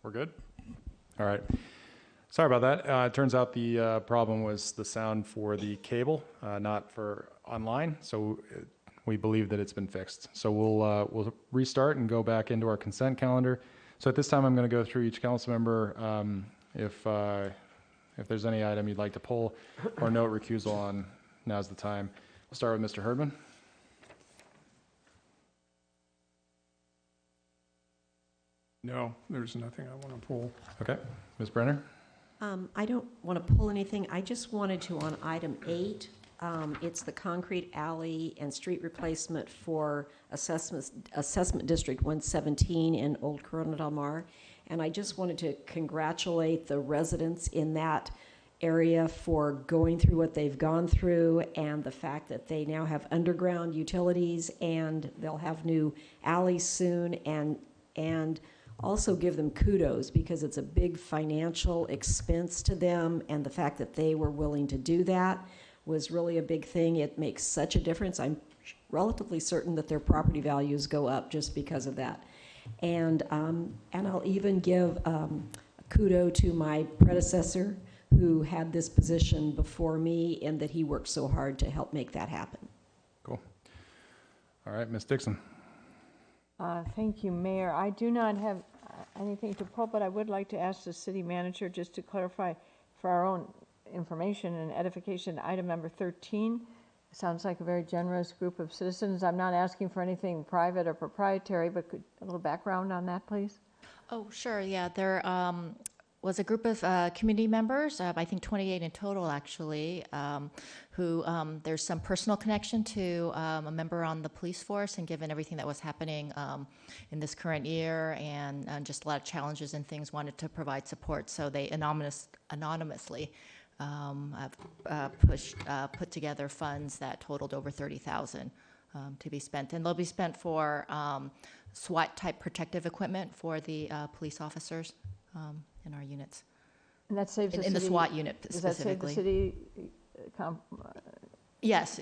We're good? All right. Sorry about that. It turns out the problem was the sound for the cable, not for online. So we believe that it's been fixed. So we'll restart and go back into our consent calendar. So at this time, I'm going to go through each council member. If there's any item you'd like to pull or note recusal on, now's the time. We'll start with Mr. Herdman. No, there's nothing I want to pull. Okay. Ms. Brenner? I don't want to pull anything. I just wanted to, on item 8, it's the concrete alley and street replacement for Assessment District 117 in Old Corona del Mar. And I just wanted to congratulate the residents in that area for going through what they've gone through, and the fact that they now have underground utilities and they'll have new alleys soon, and also give them kudos, because it's a big financial expense to them, and the fact that they were willing to do that was really a big thing. It makes such a difference. I'm relatively certain that their property values go up just because of that. And I'll even give kudo to my predecessor who had this position before me, and that he worked so hard to help make that happen. Cool. All right, Ms. Dixon. Thank you, Mayor. I do not have anything to pull, but I would like to ask the city manager just to clarify for our own information and edification, item number 13. Sounds like a very generous group of citizens. I'm not asking for anything private or proprietary, but could a little background on that, please? Oh, sure, yeah. There was a group of community members, I think 28 in total, actually, who there's some personal connection to a member on the police force, and given everything that was happening in this current year and just a lot of challenges and things, wanted to provide support. So they anonymously put together funds that totaled over $30,000 to be spent. And they'll be spent for SWAT-type protective equipment for the police officers in our units. And that saves the city. In the SWAT unit Does specifically. that save the city? Yes,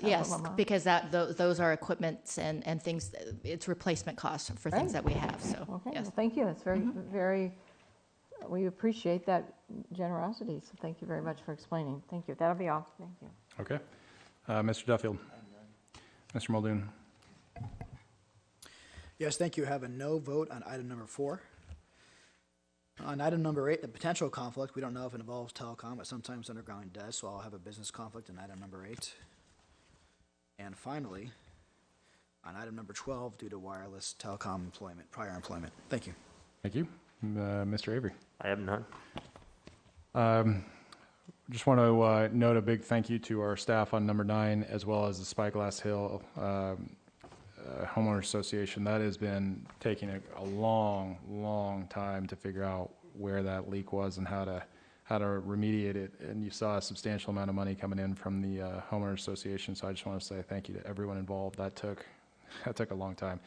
because those are equipments and things, it's replacement costs for things that we have, so, Okay, yes. well, thank you. That's very, we appreciate that generosity, so thank you very much for explaining. Thank you. That'll be all. Thank you. Okay. Mr. Duffield. Mr. Muldoon. Yes, thank you. I have a no vote on item number 4. On item number 8, the potential conflict, we don't know if it involves telecom, but sometimes underground does, so I'll have a business conflict in item number 8. And finally, on item number 12, due to wireless telecom prior employment. Thank you. Thank you. Mr. Avery. I have none. Just want to note a big thank you to our staff on number 9, as well as the Spyglass Hill Homeowners Association. That has been taking a long time to figure out where that leak was and how to remediate it. And you saw a substantial amount of money coming in from the Homeowners Association. So I just want to say thank you to everyone involved. That took a long time.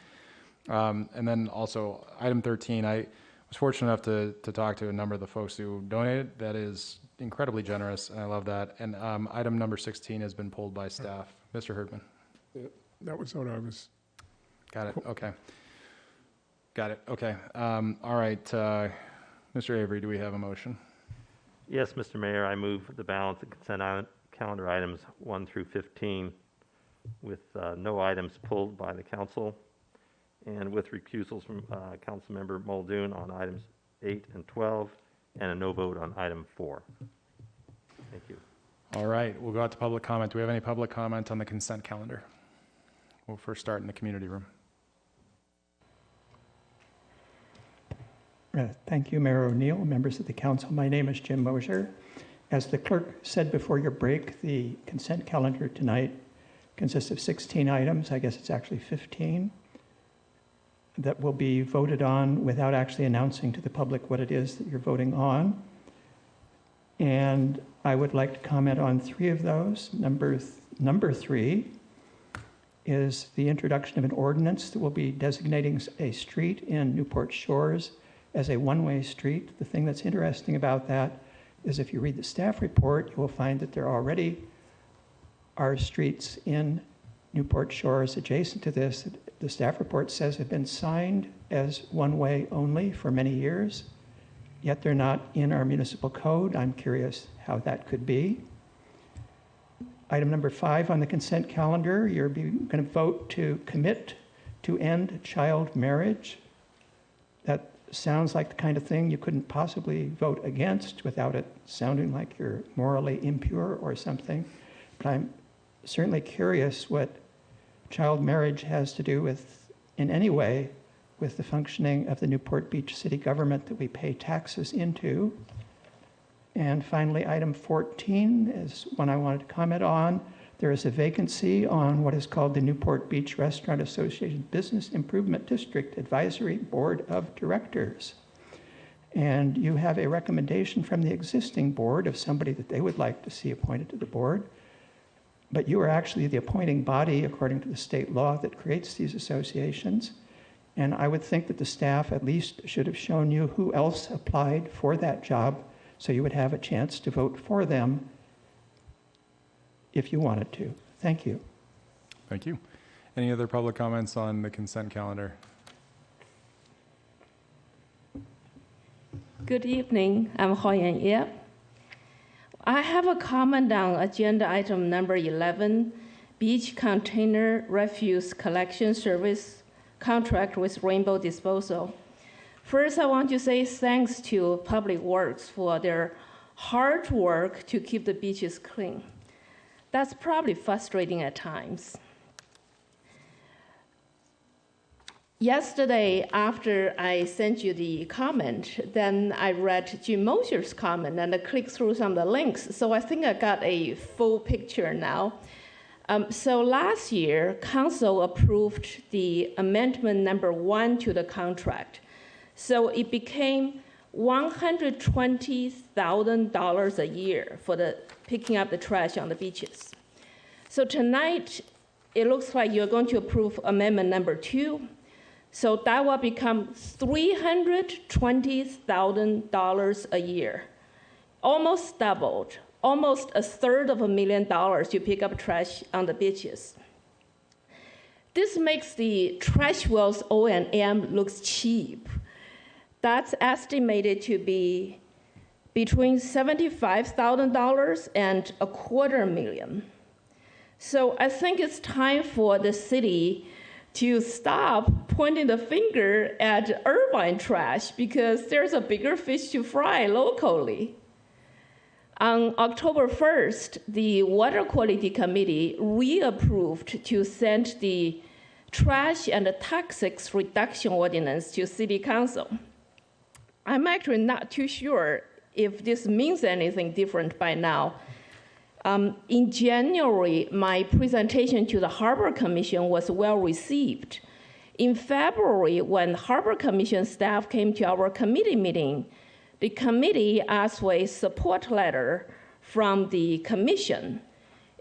And then also item 13, I was fortunate enough to talk to a number of the folks who donated. That is incredibly generous, and I love that. And item number 16 has been pulled by staff. Mr. Herdman. That was what I was. Got it. Okay. Got it. Okay. All right. Mr. Avery, do we have a motion? Yes, Mr. Mayor, I move the balance of consent calendar items 1 through 15 with no items pulled by the council, and with recusals from Councilmember Muldoon on items 8 and 12, and a no vote on item 4. Thank you. All right. We'll go out to public comment. Do we have any public comment on the consent calendar? We'll first start in the community room. Thank you, Mayor O'Neill, members of the council. My name is Jim Mosier. As the clerk said before your break, the consent calendar tonight consists of 16 items. I guess it's actually 15 that will be voted on without actually announcing to the public what it is that you're voting on. And I would like to comment on 3 of those. Number 3 is the introduction of an ordinance that will be designating a street in Newport Shores as a one-way street. The thing that's interesting about that is if you read the staff report, you will find that there already are streets in Newport Shores adjacent to this. The staff report says have been signed as one-way only for many years. yet they're not in our municipal code. I'm curious how that could be. Item number 5 on the consent calendar, you're going to vote to commit to end child marriage. That sounds like the kind of thing you couldn't possibly vote against without it sounding like you're morally impure or something. But I'm certainly curious what child marriage has to do with, in any way, with the functioning of the Newport Beach city government that we pay taxes into. And finally, item 14 is one I wanted to comment on. There is a vacancy on what is called the Newport Beach Restaurant Association Business Improvement District Advisory Board of Directors. And you have a recommendation from the existing board of somebody that they would like to see appointed to the board. But you are actually the appointing body according to the state law that creates these associations. And I would think that the staff at least should have shown you who else applied for that job so you would have a chance to vote for them if you wanted to. Thank you. Thank you. Any other public comments on the consent calendar? Good evening, I'm Hoyan Yip. I have a comment on agenda item number 11, Beach Container Refuse Collection Service Contract with Rainbow Disposal. First, I want to say thanks to Public Works for their hard work to keep the beaches clean. That's probably frustrating at times. Yesterday, after I sent you the comment, then I read Jim Mosher's comment and I clicked through some of the links. So I think I got a full picture now. So last year, Council approved the amendment number 1 to the contract. So it became $120,000 a year for the picking up the trash on the beaches. So tonight, it looks like you're going to approve amendment number 2. So that will become $320,000 a year, almost doubled, almost $350,000 to pick up trash on the beaches. This makes the trash wheels O&M looks cheap. That's estimated to be between $75,000 and $250,000. So I think it's time for the city to stop pointing the finger at Irvine trash because there's a bigger fish to fry locally. On October 1st, the Water Quality Committee reapproved to send the trash and the toxics reduction ordinance to City Council. I'm actually not too sure if this means anything different by now. In January, my presentation to the Harbor Commission was well received. In February, when Harbor Commission staff came to our committee meeting, the committee asked for a support letter from the commission.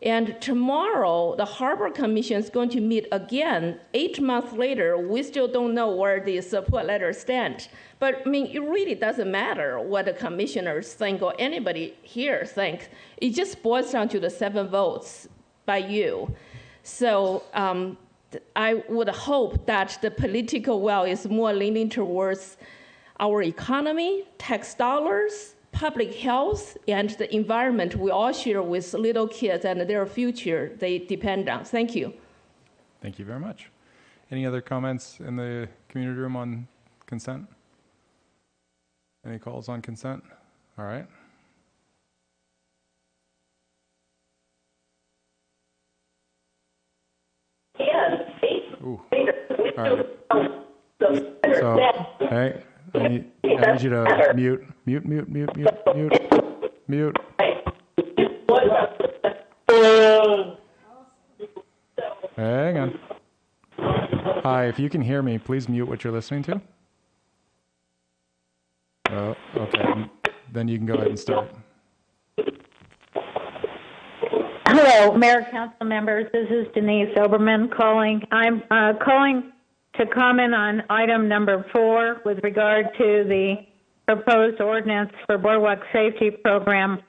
And tomorrow, the Harbor Commission is going to meet again. 8 months later, we still don't know where the support letter stands. But I mean, it really doesn't matter what the commissioners think or anybody here thinks. It just boils down to the 7 votes by you. So I would hope that the political will is more leaning towards our economy, tax dollars, public health, and the environment we all share with little kids and their future they depend on. Thank you. Thank you very much. Any other comments in the community room on consent? Any calls on consent? All right. Ooh. All right. So, hey, I need you to mute. Hang on. Hi, if you can hear me, please mute what you're listening to. Oh, okay. Then you can go ahead and start. Hello, Mayor, Council members. This is Denise Oberman calling. I'm calling to comment on item number 4 with regard to the proposed ordinance for Boardwalk Safety Program.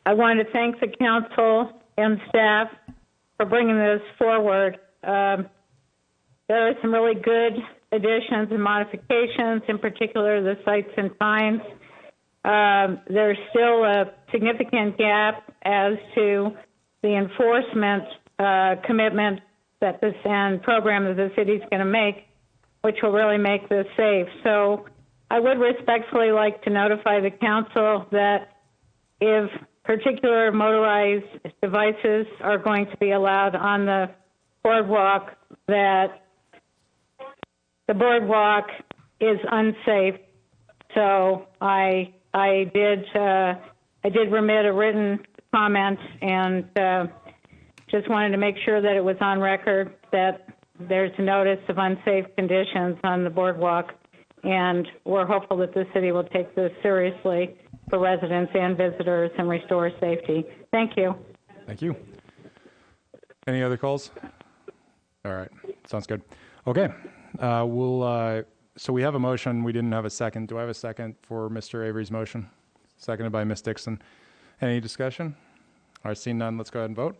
I want to thank the council and staff for bringing this forward. There are some really good additions and modifications, in particular the sites and fines. there's still a significant gap as to the enforcement commitment that this and program that the city's going to make, which will really make this safe. So I would respectfully like to notify the council that if particular motorized devices are going to be allowed on the boardwalk, that the boardwalk is unsafe. So I did remit a written comment and just wanted to make sure that it was on record that there's a notice of unsafe conditions on the boardwalk, and we're hopeful that the city will take this seriously for residents and visitors and restore safety. Thank you. Thank you. Any other calls? All right, sounds good. Okay, so we have a motion. We didn't have a second. Do I have a second for Mr. Avery's motion? Seconded by Ms. Dixon. Any discussion? All right, seeing none, let's go ahead and vote.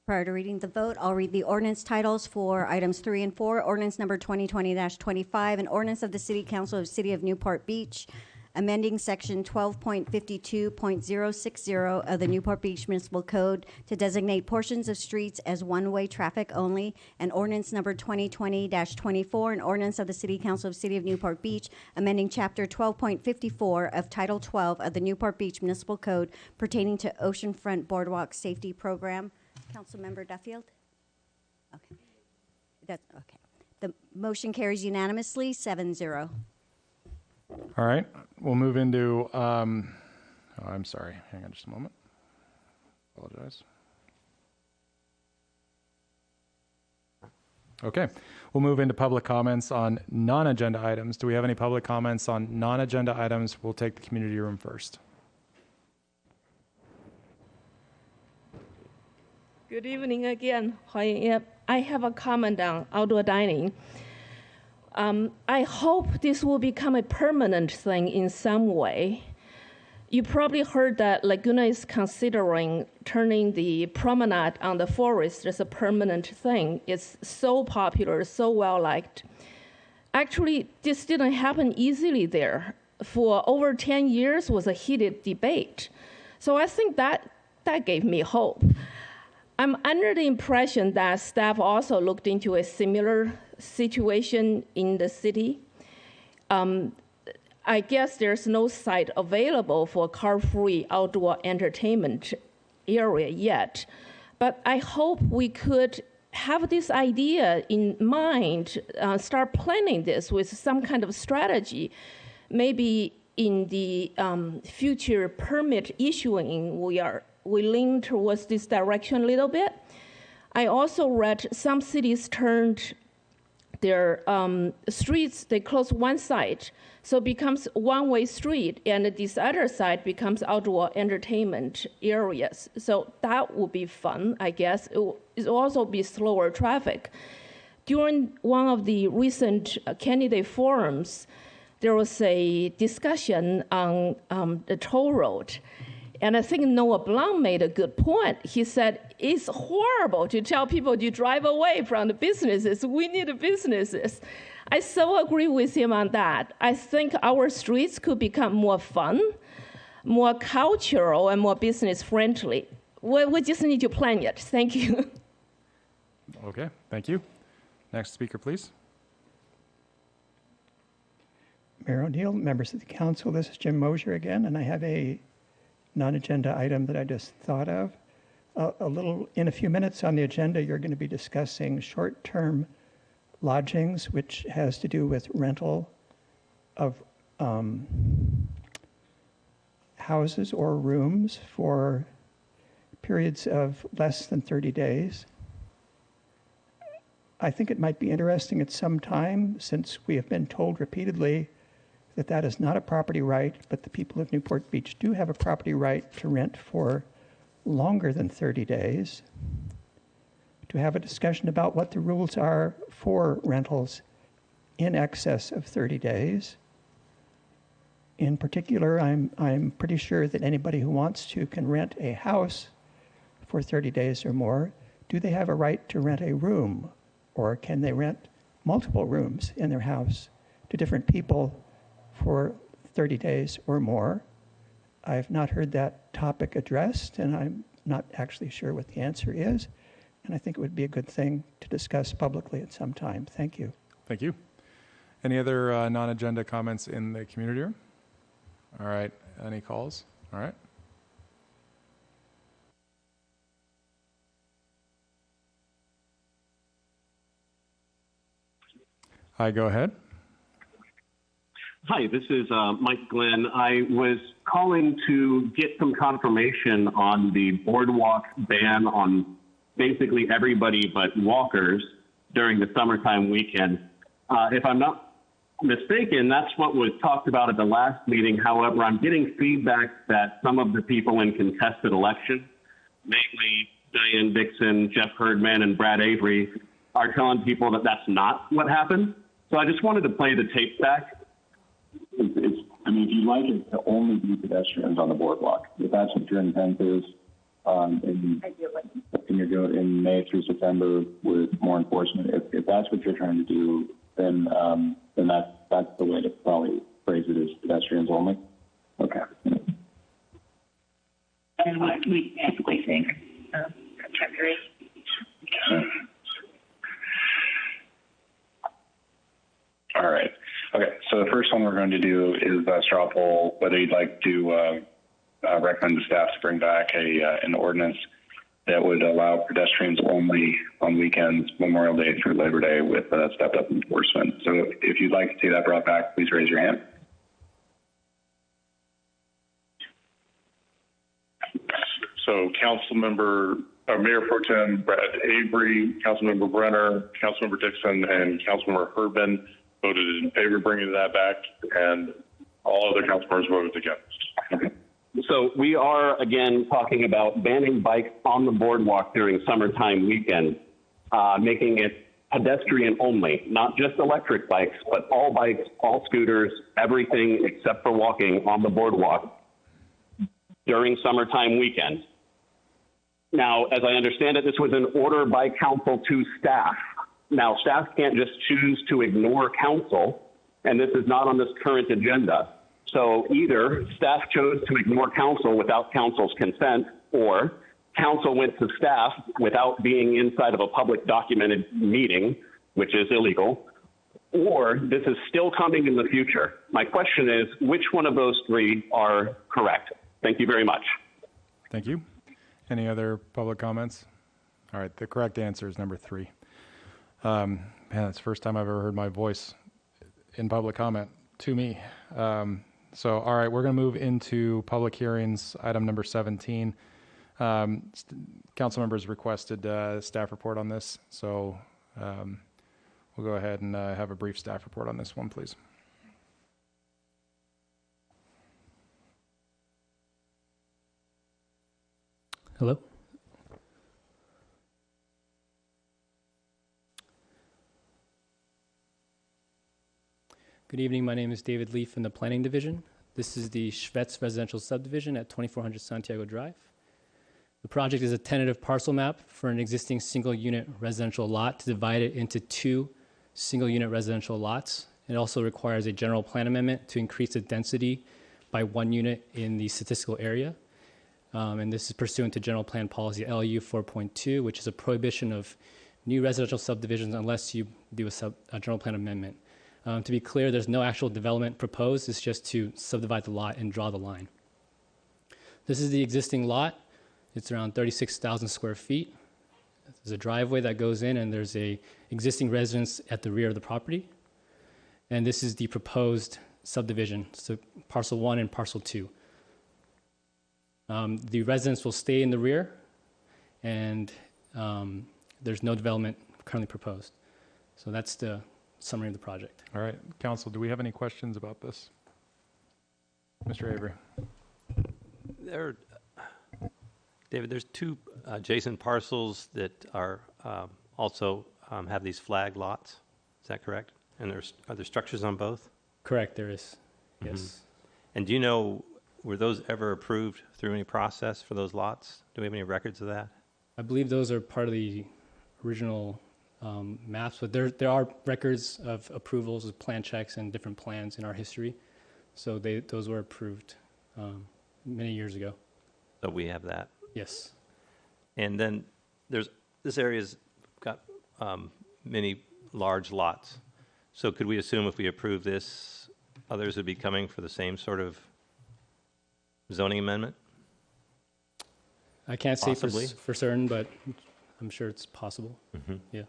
Prior to reading the vote, I'll read the ordinance titles for items 3 and 4. Ordinance number 2020-25, an ordinance of the City Council of the City of Newport Beach, amending section 12.52.060 of the Newport Beach Municipal Code to designate portions of streets as one-way traffic only, and ordinance number 2020-24, an ordinance of the City Council of the City of Newport Beach, amending chapter 12.54 of Title 12 of the Newport Beach Municipal Code pertaining to Oceanfront Boardwalk Safety Program. Councilmember Duffield? Okay. That's okay. The motion carries unanimously, 7-0. All right, we'll move into, I'm sorry, hang on just a moment. Apologize. Okay, we'll move into public comments on non-agenda items. Do we have any public comments on non-agenda items? We'll take the community room first. Good evening again. I have a comment on outdoor dining. I hope this will become a permanent thing in some way. You probably heard that Laguna is considering turning the promenade on the forest as a permanent thing. It's so popular, so well liked. Actually, this didn't happen easily there. For over 10 years was a heated debate. So I think that gave me hope. I'm under the impression that staff also looked into a similar situation in the city. I guess there's no site available for car-free outdoor entertainment area yet, but I hope we could have this idea in mind, start planning this with some kind of strategy. Maybe in the future permit issuing, we lean towards this direction a little bit. I also read some cities turned their streets, they close one side, so it becomes one-way street, and this other side becomes outdoor entertainment areas. So that would be fun, I guess. It will also be slower traffic. During one of the recent candidate forums, there was a discussion on the toll road. And I think Noah Blum made a good point. He said, it's horrible to tell people to drive away from the businesses. We need the businesses. I so agree with him on that. I think our streets could become more fun, more cultural, and more business friendly. We just need to plan it. Thank you. Okay, thank you. Next speaker, please. Mayor O'Neill, members of the council, this is Jim Mosier again, and I have a non-agenda item that I just thought of. In a few minutes on the agenda, you're going to be discussing short-term lodgings, which has to do with rental of houses or rooms for periods of less than 30 days. I think it might be interesting at some time, since we have been told repeatedly that that is not a property right, but the people of Newport Beach do have a property right to rent for longer than 30 days, to have a discussion about what the rules are for rentals in excess of 30 days. In particular, I'm pretty sure that anybody who wants to can rent a house for 30 days or more. Do they have a right to rent a room, or can they rent multiple rooms in their house to different people for 30 days or more. I've not heard that topic addressed, and I'm not actually sure what the answer is. And I think it would be a good thing to discuss publicly at some time. Thank you. Thank you. Any other non-agenda comments in the community room? All right. Any calls? All right. Hi, go ahead. Hi, this is Mike Glenn. I was calling to get some confirmation on the boardwalk ban on basically everybody but walkers during the summertime weekend. If I'm not mistaken, that's what was talked about at the last meeting. However, I'm getting feedback that some of the people in contested election, namely Diane Dixon, Jeff Herdman, and Brad Avery, are telling people that that's not what happened. So I just wanted to play the tape back. I mean, if you'd like it to only be pedestrians on the boardwalk, if that's what your intent is, and you're going in May through September with more enforcement, if that's what you're trying to do, then that's the way to probably phrase it, is pedestrians only. Okay. And what we typically think temporary. All right. Okay. So the first one we're going to do is straw poll whether you'd like to recommend the staff to bring back an ordinance that would allow pedestrians only on weekends, Memorial Day through Labor Day, with stepped up enforcement. So if you'd like to see that brought back, please raise your hand. So Mayor Pro Tem Brad Avery, Councilmember Brenner, Councilmember Dixon, and Councilmember Herdman voted in favor of bringing that back, and all other council members voted against. So we are, again, talking about banning bikes on the boardwalk during summertime weekend, making it pedestrian only, not just electric bikes, but all bikes, all scooters, everything except for walking on the boardwalk during summertime weekend. Now, as I understand it, this was an order by council to staff. Now, staff can't just choose to ignore council, and this is not on this current agenda. So either staff chose to ignore council without council's consent, or council went to staff without being inside of a public documented meeting, which is illegal, or this is still coming in the future. My question is, which one of those three are correct? Thank you very much. Thank you. Any other public comments? All right. The correct answer is number 3. Man, it's the first time I've ever heard my voice in public comment to me. So, all right, we're going to move into public hearings, item number 17. Council members requested staff report on this, so we'll go ahead and have a brief staff report on this one, please. Hello? Good evening. My name is David Lee from the Planning Division. This is the Schvetz Residential Subdivision at 2400 Santiago Drive. The project is a tentative parcel map for an existing single-unit residential lot to divide it into 2 single-unit residential lots. It also requires a general plan amendment to increase the density by 1 unit in the statistical area. And this is pursuant to General Plan Policy LU 4.2, which is a prohibition of new residential subdivisions unless you do a general plan amendment. To be clear, there's no actual development proposed. It's just to subdivide the lot and draw the line. This is the existing lot. It's around 36,000 square feet. There's a driveway that goes in, and there's a existing residence at the rear of the property. And this is the proposed subdivision, so parcel 1 and parcel 2. The residence will stay in the rear, and there's no development currently proposed. So that's the summary of the project. All right, council, do we have any questions about this? Mr. Avery. David, there's 2 adjacent parcels that are also have these flag lots. Is that correct? And are there structures on both? Correct, there is. Yes. Mm-hmm. And do you know, were those ever approved through any process for those lots? Do we have any records of that? I believe those are part of the original maps, but there are records of approvals of plan checks and different plans in our history. So those were approved many years ago. So we have that. Yes. And then this area's got many large lots. So could we assume if we approve this, others would be coming for the same sort of zoning amendment? I can't say Possibly. for certain, but I'm sure it's possible. Mm-hmm. Yes.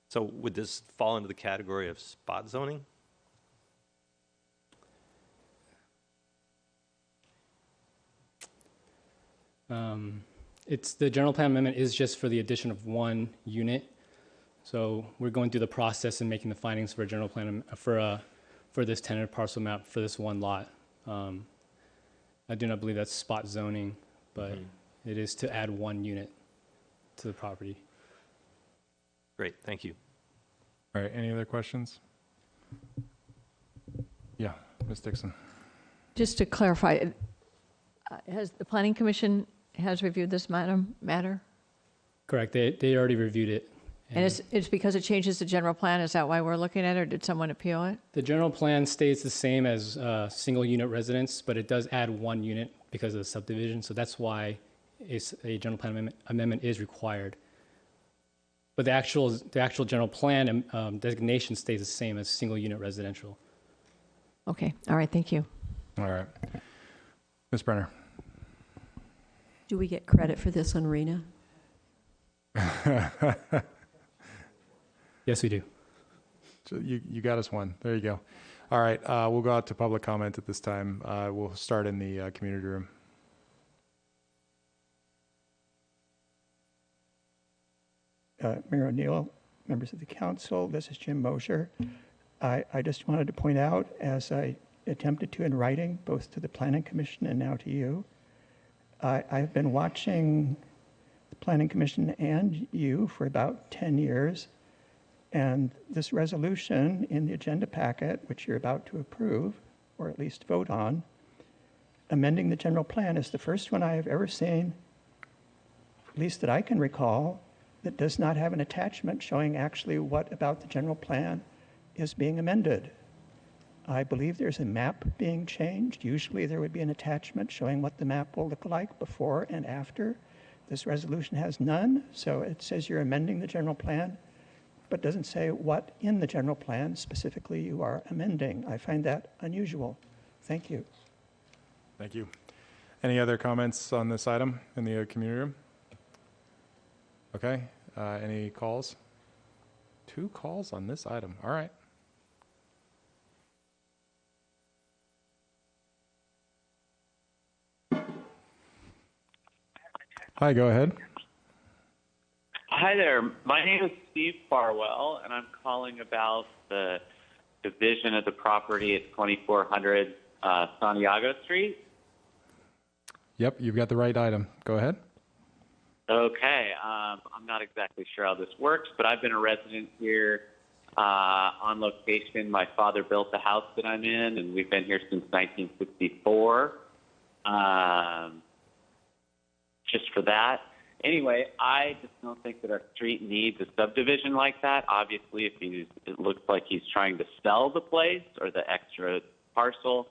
So would this fall into the category of spot zoning? It's the general plan amendment is just for the addition of one unit. So we're going through the process and making the findings for a general plan for this tentative parcel map for this one lot. I do not believe that's spot zoning, but it is to add one unit to the property. Great, thank you. All right, any other questions? Yeah, Ms. Dixon. Just to clarify, has the Planning Commission has reviewed this matter? Correct. They already reviewed it. And it's because it changes the general plan? Is that why we're looking at it, or did someone appeal it? The general plan stays the same as single unit residence, but it does add one unit because of the subdivision. So that's why a general plan amendment is required. But the actual general plan designation stays the same as single unit residential. Okay, all right, thank you. All right. Ms. Brenner. Do we get credit for this on RENA? Yes, we do. So you got us one. There you go. All right, we'll go out to public comment at this time. We'll start in the community room. Mayor O'Neill, members of the council, this is Jim Mosher. I just wanted to point out, as I attempted to in writing, both to the Planning Commission and now to you, I've been watching the Planning Commission and you for about 10 years, and this resolution in the agenda packet, which you're about to approve, or at least vote on, amending the general plan, is the first one I have ever seen, at least that I can recall, that does not have an attachment showing actually what about the general plan is being amended. I believe there's a map being changed. Usually there would be an attachment showing what the map will look like before and after. This resolution has none, so it says you're amending the general plan, but doesn't say what in the general plan specifically you are amending. I find that unusual. Thank you. Thank you. Any other comments on this item in the community room? Okay, any calls? 2 calls on this item, all right. Hi, go ahead. Hi there. My name is Steve Farwell, and I'm calling about the division of the property at 2400 Santiago Street. Yep, you've got the right item. Go ahead. Okay. I'm not exactly sure how this works, but I've been a resident here on location. My father built the house that I'm in, and we've been here since 1964. Just for that. Anyway, I just don't think that our street needs a subdivision like that. Obviously, it looks like he's trying to sell the place or the extra parcel,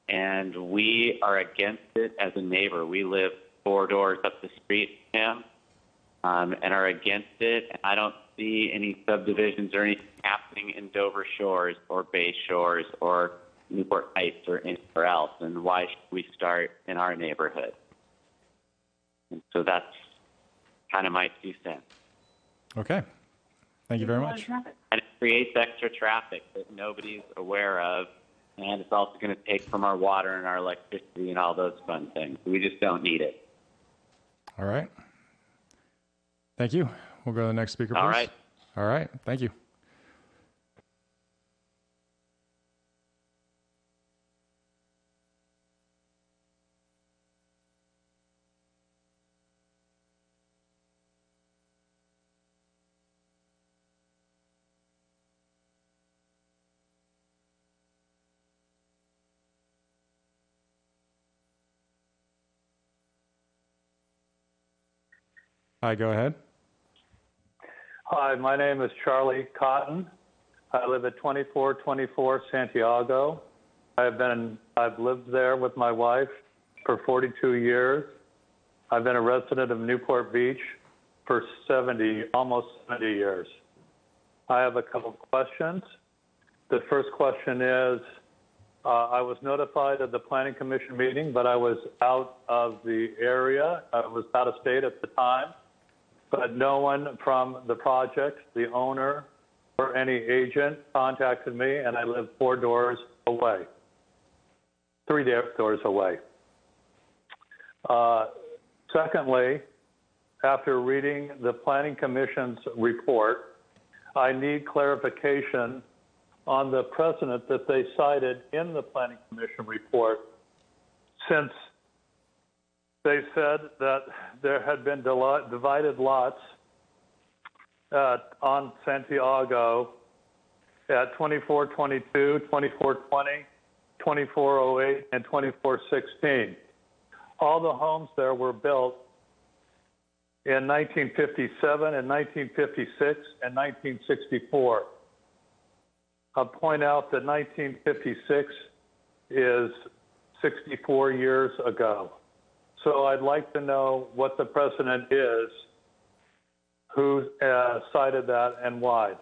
and we are against it as a neighbor. We live 4 doors up the street from him, and are against it. And I don't see any subdivisions or anything happening in Dover Shores or Bay Shores or Newport Heights or anywhere else. And why should we start in our neighborhood? And so that's kind of my 2 cents. Okay, thank you very much. And it creates extra traffic that nobody's aware of, and it's also going to take from our water and our electricity and all those fun things. We just don't need it. All right. Thank you. We'll go to the next speaker, please. All right. All right, thank you. Hi, go ahead. Hi, my name is Charlie Cotton. I live at 2424 Santiago. I've lived there with my wife for 42 years. I've been a resident of Newport Beach for almost 70 years. I have a couple of questions. The first question is, I was notified of the Planning Commission meeting, but I was out of the area. I was out of state at the time, but no one from the project, the owner, or any agent contacted me, and I live 4 doors away, 3 doors away. Secondly, after reading the Planning Commission's report, I need clarification on the precedent that they cited in the Planning Commission report, since they said that there had been divided lots on Santiago at 2422, 2420, 2408, and 2416. All the homes there were built in 1957 and 1956 and 1964. I'll point out that 1956 is 64 years ago. So I'd like to know what the precedent is, who cited that and why.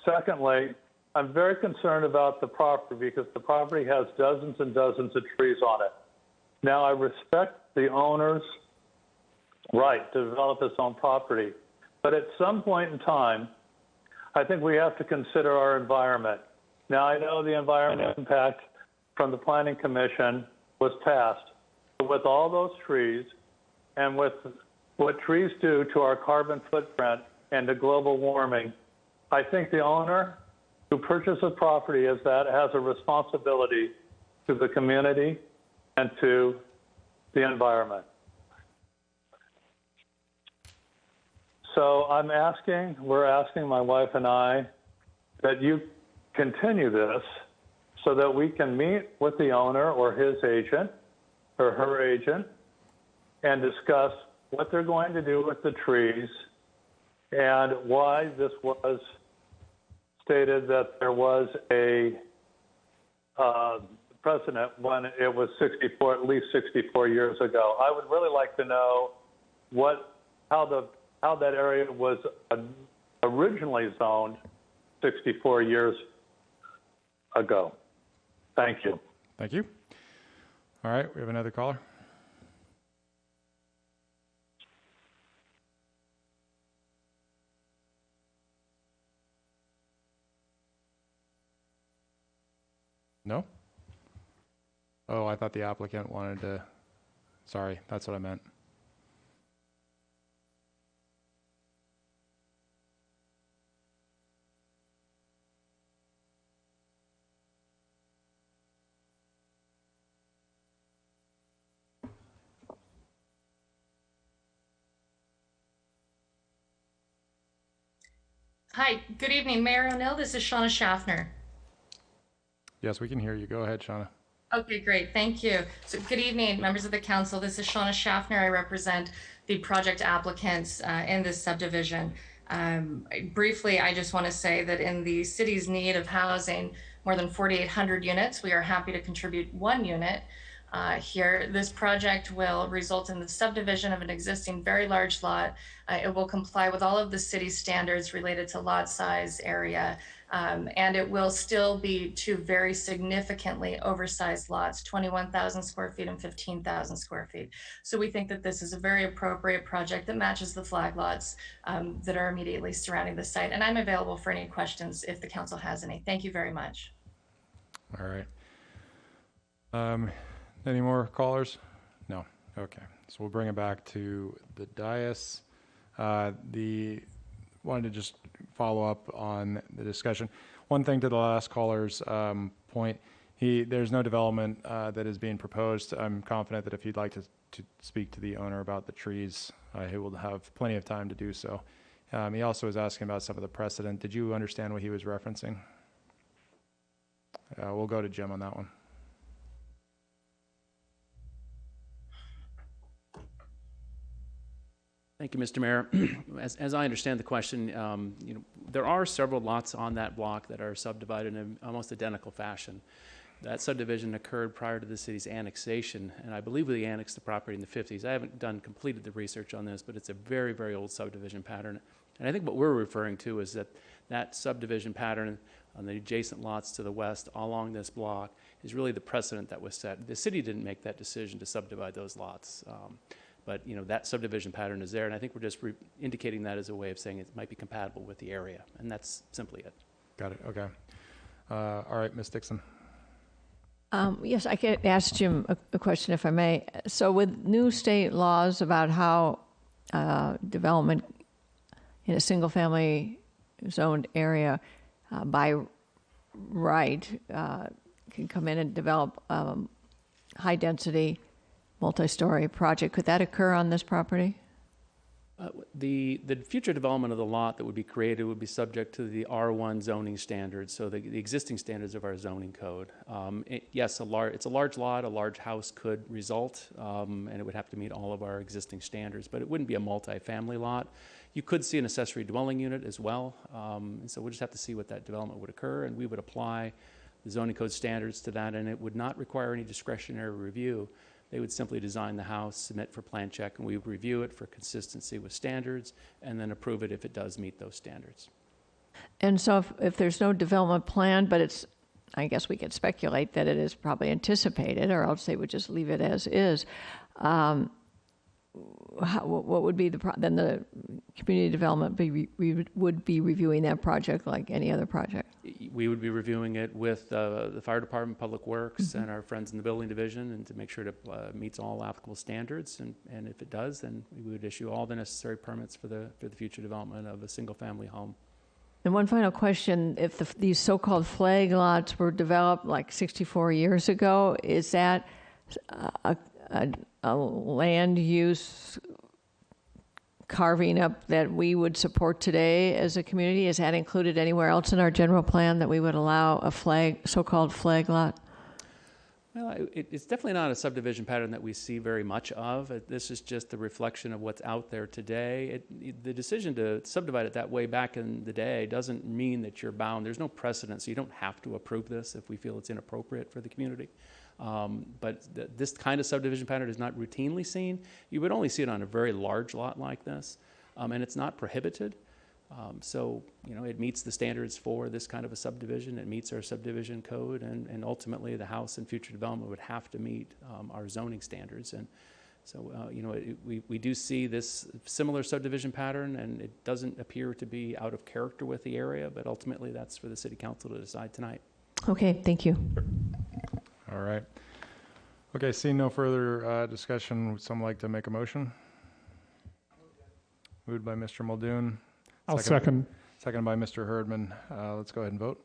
Secondly, I'm very concerned about the property because the property has dozens and dozens of trees on it. Now, I respect the owner's right to develop his own property, but at some point in time, I think we have to consider our environment. Now, I know the environmental impact from the Planning Commission was passed, but with all those trees and with what trees do to our carbon footprint and to global warming, I think the owner who purchases property as that has a responsibility to the community and to the environment. So we're asking my wife and I that you continue this so that we can meet with the owner or his agent or her agent and discuss what they're going to do with the trees and why this was stated that there was a precedent when it was at least 64 years ago. I would really like to know how that area was originally zoned 64 years ago. Thank you. Thank you. All right, we have another caller. No? Oh, I thought the applicant wanted to, sorry, that's what I meant. Hi, good evening, Mayor O'Neill. This is Shauna Schaffner. Yes, we can hear you. Go ahead, Shauna. Okay, great. Thank you. So good evening, members of the council. This is Shauna Schaffner. I represent the project applicants in this subdivision. Briefly, I just want to say that in the city's need of housing more than 4,800 units, we are happy to contribute 1 unit here. This project will result in the subdivision of an existing very large lot. It will comply with all of the city's standards related to lot size, area, and it will still be 2 very significantly oversized lots, 21,000 square feet and 15,000 square feet. So we think that this is a very appropriate project that matches the flag lots that are immediately surrounding the site. And I'm available for any questions if the council has any. Thank you very much. All right. Any more callers? No. Okay. So we'll bring it back to the dais. Wanted to just follow up on the discussion. One thing to the last caller's point, there's no development that is being proposed. I'm confident that if you'd like to speak to the owner about the trees, he will have plenty of time to do so. He also was asking about some of the precedent. Did you understand what he was referencing? We'll go to Jim on that one. Thank you, Mr. Mayor. As I understand the question, there are several lots on that block that are subdivided in almost identical fashion. That subdivision occurred prior to the city's annexation, and I believe we annexed the property in the 50s. I haven't completed the research on this, but it's a very, very old subdivision pattern. And I think what we're referring to is that subdivision pattern on the adjacent lots to the west along this block is really the precedent that was set. The city didn't make that decision to subdivide those lots. But that subdivision pattern is there, and I think we're just indicating that as a way of saying it might be compatible with the area, and that's simply it. Got it, okay. All right, Ms. Dixon. Yes, I could ask Jim a question if I may. So with new state laws about how development in a single-family zoned area by right can come in and develop high-density, multi-story project, could that occur on this property? The future development of the lot that would be created would be subject to the R1 zoning standards, so the existing standards of our zoning code. Yes, it's a large lot, a large house could result, and it would have to meet all of our existing standards, but it wouldn't be a multi-family lot. You could see an accessory dwelling unit as well, and so we'll just have to see what that development would occur, and we would apply the zoning code standards to that, and it would not require any discretionary review. They would simply design the house, submit for plan check, and we would review it for consistency with standards, and then approve it if it does meet those standards. And so if there's no development plan, but it's, I guess we could speculate that it is probably anticipated, or else they would just leave it as is. What would be then the community development would be reviewing that project like any other project? We would be reviewing it with the fire department, public works, and our friends in the building division, and to make sure it meets all applicable standards. And if it does, then we would issue all the necessary permits for the future development of a single-family home. And one final question: if these so-called flag lots were developed like 64 years ago, is that a land use carving up that we would support today as a community? Is that included anywhere else in our general plan that we would allow a so-called flag lot? Well, it's definitely not a subdivision pattern that we see very much of. This is just a reflection of what's out there today. The decision to subdivide it that way back in the day doesn't mean that you're bound. There's no precedent, so you don't have to approve this if we feel it's inappropriate for the community. But this kind of subdivision pattern is not routinely seen. You would only see it on a very large lot like this, and it's not prohibited. So, it meets the standards for this kind of a subdivision. It meets our subdivision code, and ultimately the house and future development would have to meet our zoning standards. And so, we do see this similar subdivision pattern, and it doesn't appear to be out of character with the area, but ultimately that's for the city council to decide tonight. Okay, thank you. All right. Okay, seeing no further discussion, would someone like to make a motion? Moved by Mr. Muldoon. I'll second. Seconded by Mr. Herdman. Let's go ahead and vote.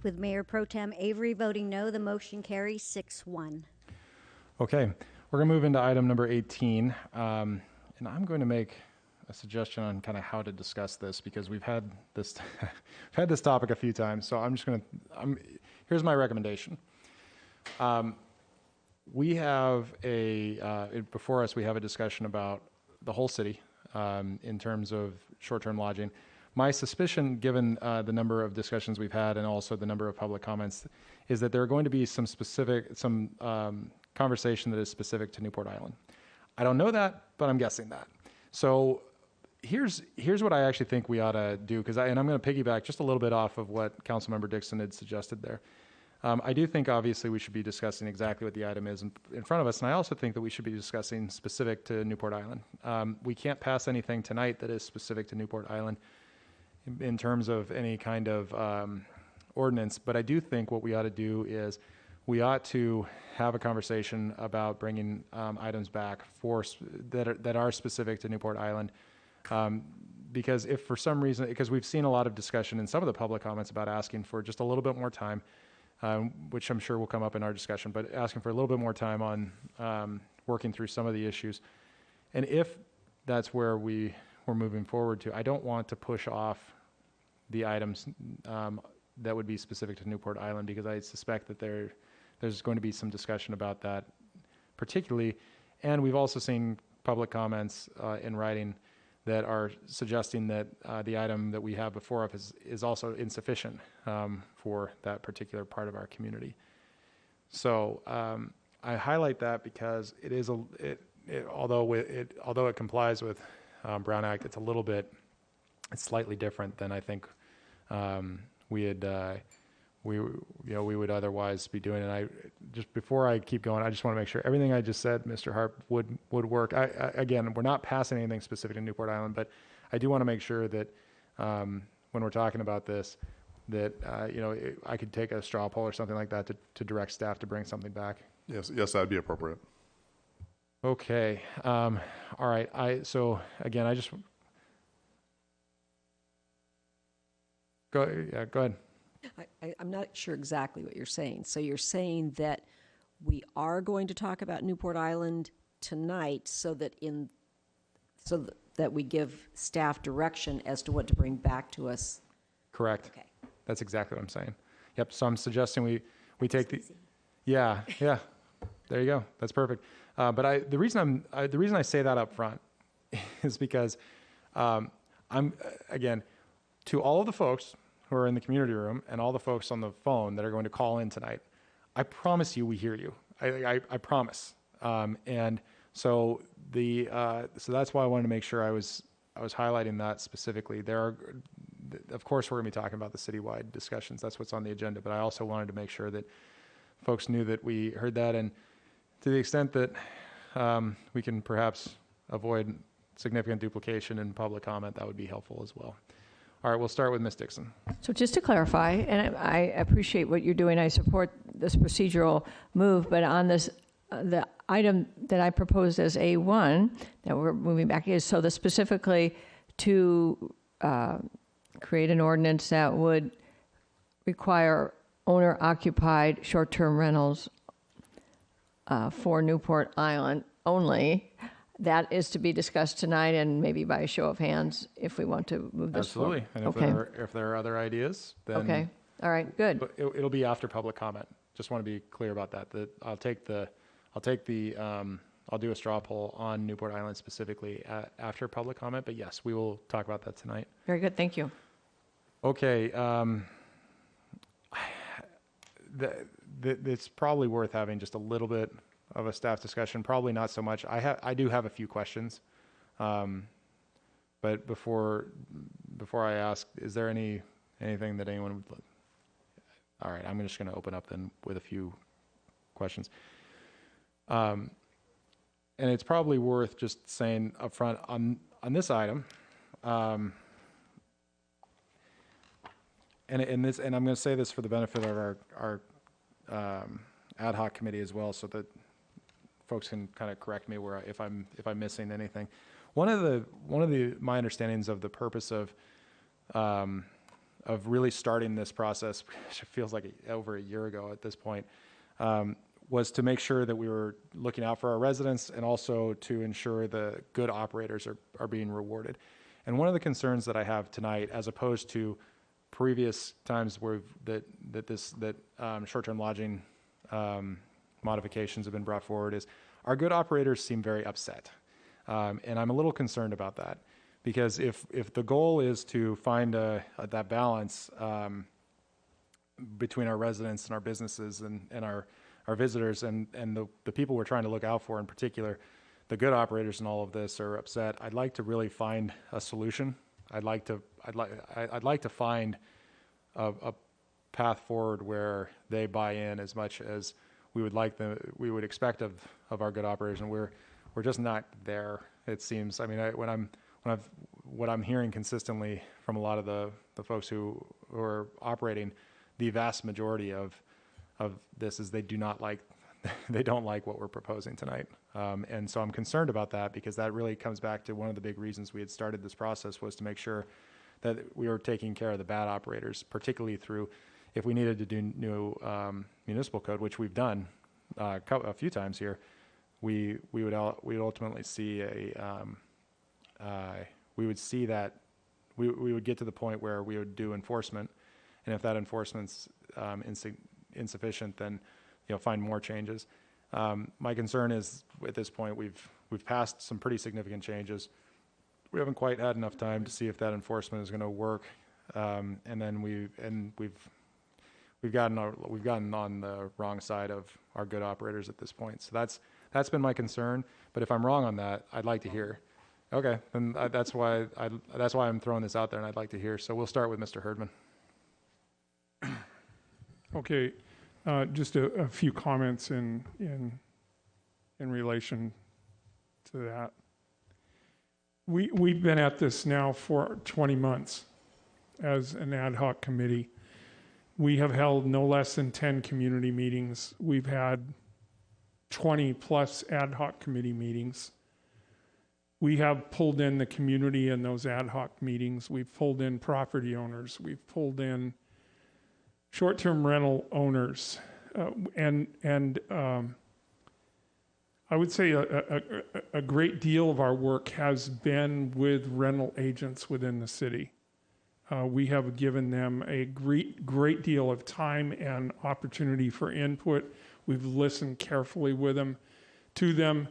With Mayor Pro Tem Avery voting no, the motion carries 6-1. Okay, we're going to move into item number 18. And I'm going to make a suggestion on kind of how to discuss this, because we've had this we've had this topic a few times. So I'm just going to here's my recommendation. We have before us we have a discussion about the whole city in terms of short-term lodging. My suspicion, given the number of discussions we've had and also the number of public comments, is that there are going to be some conversation that is specific to Newport Island. I don't know that, but I'm guessing that. So here's what I actually think we ought to do, and I'm going to piggyback just a little bit off of what Councilmember Dixon had suggested there. I do think obviously we should be discussing exactly what the item is in front of us, and I also think that we should be discussing specific to Newport Island. We can't pass anything tonight that is specific to Newport Island in terms of any kind of ordinance, but I do think what we ought to do is we ought to have a conversation about bringing items back that are specific to Newport Island, because if for some reason, because we've seen a lot of discussion in some of the public comments about asking for just a little bit more time, which I'm sure will come up in our discussion, but asking for a little bit more time on working through some of the issues. And if that's where we're moving forward to, I don't want to push off the items that would be specific to Newport Island, because I suspect that there's going to be some discussion about that particularly. And we've also seen public comments in writing that are suggesting that the item that we have before us is also insufficient for that particular part of our community. So I highlight that because it is although it complies with Brown Act, it's slightly different than I think we would otherwise be doing. And I just, before I keep going, I just want to make sure everything I just said, Mr. Harp, would work. Again, we're not passing anything specific to Newport Island, but I do want to make sure that when we're talking about this, that I could take a straw poll or something like that to direct staff to bring something back. Yes, that'd be appropriate. Okay. All right. So again, I just go ahead. I'm not sure exactly what you're saying. So you're saying that we are going to talk about Newport Island tonight so that we give staff direction as to what to bring back to us? Correct. Okay. That's exactly what I'm saying. Yep. So I'm suggesting we take the, yeah. There you go. That's perfect. But the reason I say that up front is because I'm again, to all of the folks who are in the community room and all the folks on the phone that are going to call in tonight, I promise you we hear you. I promise. And so so that's why I wanted to make sure I was highlighting that specifically. Of course, we're going to be talking about the citywide discussions. That's what's on the agenda. But I also wanted to make sure that folks knew that we heard that, and to the extent that we can perhaps avoid significant duplication in public comment, that would be helpful as well. All right, we'll start with Ms. Dixon. So just to clarify, and I appreciate what you're doing, I support this procedural move, but on this, the item that I proposed as A1, that we're moving back, is so that specifically to create an ordinance that would require owner-occupied short-term rentals for Newport Island only. That is to be discussed tonight, and maybe by a show of hands if we want to move this forward. Absolutely. And if there are other ideas, then okay. All right. Good. It'll be after public comment. Just want to be clear about that. I'll do a straw poll on Newport Island specifically after public comment. But yes, we will talk about that tonight. Very good. Thank you. Okay. It's probably worth having just a little bit of a staff discussion. Probably not so much. I do have a few questions, but before I ask, is there anything that anyone would? All right, I'm just going to open up then with a few questions, and it's probably worth just saying up front on this item. And I'm going to say this for the benefit of our ad hoc committee as well, so that folks can kind of correct me if I'm missing anything. One of my understandings of the purpose of really starting this process, which feels like over a year ago at this point, was to make sure that we were looking out for our residents and also to ensure the good operators are being rewarded. And one of the concerns that I have tonight, as opposed to previous times where short-term lodging modifications have been brought forward, is our good operators seem very upset, and I'm a little concerned about that, because if the goal is to find that balance between our residents and our businesses and our visitors and the people we're trying to look out for, in particular, the good operators in all of this are upset. I'd like to really find a solution. I'd like to find a path forward where they buy in as much as we would expect of our good operators, and we're just not there, it seems. I mean, what I'm hearing consistently from a lot of the folks who are operating, the vast majority of this is they don't like what we're proposing tonight, and so I'm concerned about that, because that really comes back to one of the big reasons we had started this process, was to make sure that we were taking care of the bad operators, particularly through, if we needed to do new municipal code, which we've done a few times here, we would ultimately see we would see that we would get to the point where we would do enforcement, and if that enforcement's insufficient, then find more changes. My concern is at this point we've passed some pretty significant changes. We haven't quite had enough time to see if that enforcement is going to work, and then we've gotten on the wrong side of our good operators at this point. So that's been my concern. But if I'm wrong on that, I'd like to hear. Okay, then that's why I'm throwing this out there, and I'd like to hear. So we'll start with Mr. Herdman. Okay, just a few comments in relation to that. We've been at this now for 20 months as an ad hoc committee. We have held no less than 10 community meetings. We've had 20 plus ad hoc committee meetings. We have pulled in the community in those ad hoc meetings. We've pulled in property owners. We've pulled in short-term rental owners. I would say a great deal of our work has been with rental agents within the city. We have given them a great deal of time and opportunity for input. We've listened carefully to them.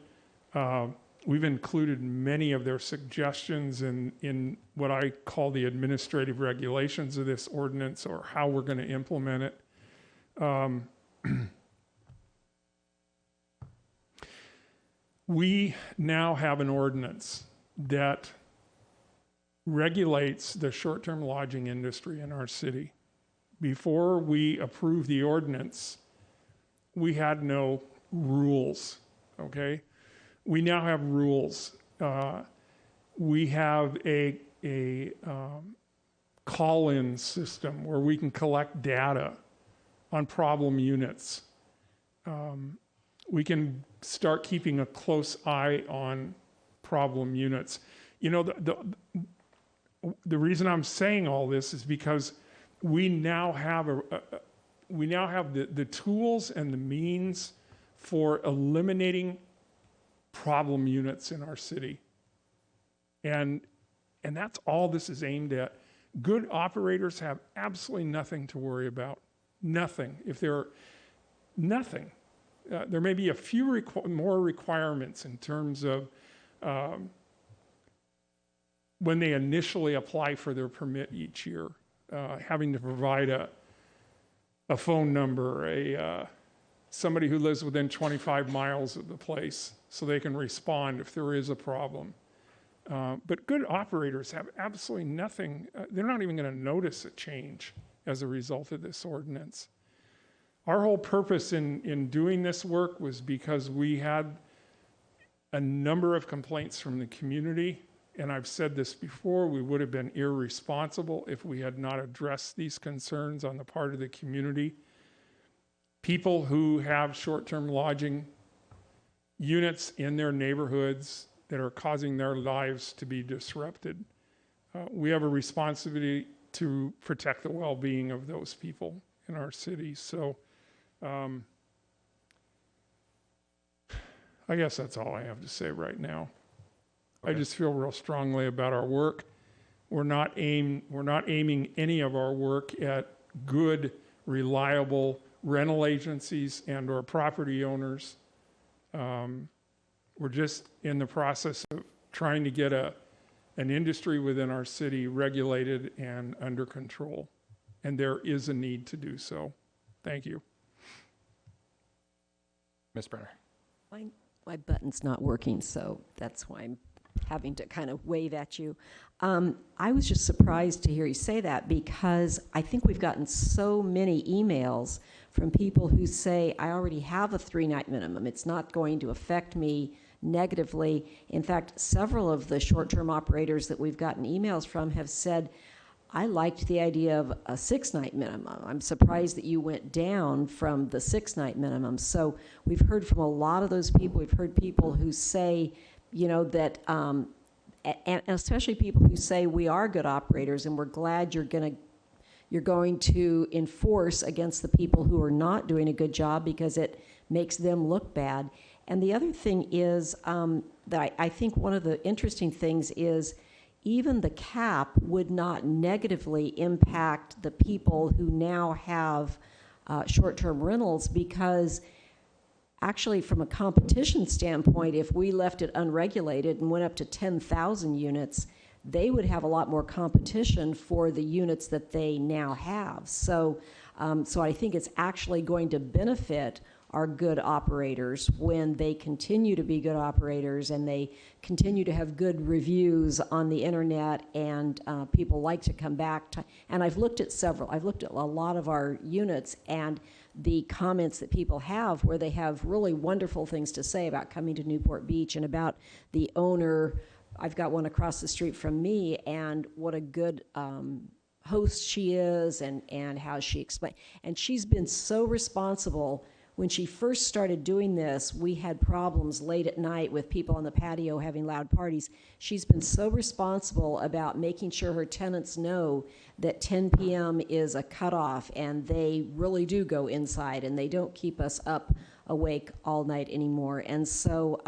We've included many of their suggestions in what I call the administrative regulations of this ordinance, or how we're going to implement it. We now have an ordinance that regulates the short-term lodging industry in our city. Before we approved the ordinance, we had no rules, okay? We now have rules. We have a call-in system where we can collect data on problem units. We can start keeping a close eye on problem units. The reason I'm saying all this is because we now have the tools and the means for eliminating problem units in our city. And that's all this is aimed at. Good operators have absolutely nothing to worry about. Nothing. Nothing. There may be a few more requirements in terms of when they initially apply for their permit each year, having to provide a phone number, somebody who lives within 25 miles of the place so they can respond if there is a problem. But good operators have absolutely nothing. They're not even going to notice a change as a result of this ordinance. Our whole purpose in doing this work was because we had a number of complaints from the community, and I've said this before, we would have been irresponsible if we had not addressed these concerns on the part of the community. People who have short-term lodging units in their neighborhoods that are causing their lives to be disrupted. We have a responsibility to protect the well-being of those people in our city. So I guess that's all I have to say right now. Okay. I just feel real strongly about our work. We're not aiming any of our work at good, reliable rental agencies and or property owners. We're just in the process of trying to get an industry within our city regulated and under control. And there is a need to do so. Thank you. Ms. Brenner. My button's not working, so that's why I'm having to kind of wave at you. I was just surprised to hear you say that, because I think we've gotten so many emails from people who say, I already have a 3-night minimum. It's not going to affect me negatively. In fact, several of the short-term operators that we've gotten emails from have said, I liked the idea of a 6-night minimum. I'm surprised that you went down from the 6-night minimum. So we've heard from a lot of those people. We've heard people who say, that, and especially people who say we are good operators and we're glad you're going to enforce against the people who are not doing a good job because it makes them look bad. And the other thing is that I think one of the interesting things is even the cap would not negatively impact the people who now have short-term rentals, because actually, from a competition standpoint, if we left it unregulated and went up to 10,000 units, they would have a lot more competition for the units that they now have. So I think it's actually going to benefit our good operators when they continue to be good operators and they continue to have good reviews on the internet, and people like to come back to, and I've looked at a lot of our units, and the comments that people have where they have really wonderful things to say about coming to Newport Beach and about the owner. I've got one across the street from me, and what a good host she is, and how she explains. And she's been so responsible. When she first started doing this, we had problems late at night with people on the patio having loud parties. She's been so responsible about making sure her tenants know that 10 p.m. is a cutoff, and they really do go inside, and they don't keep us up awake all night anymore. And so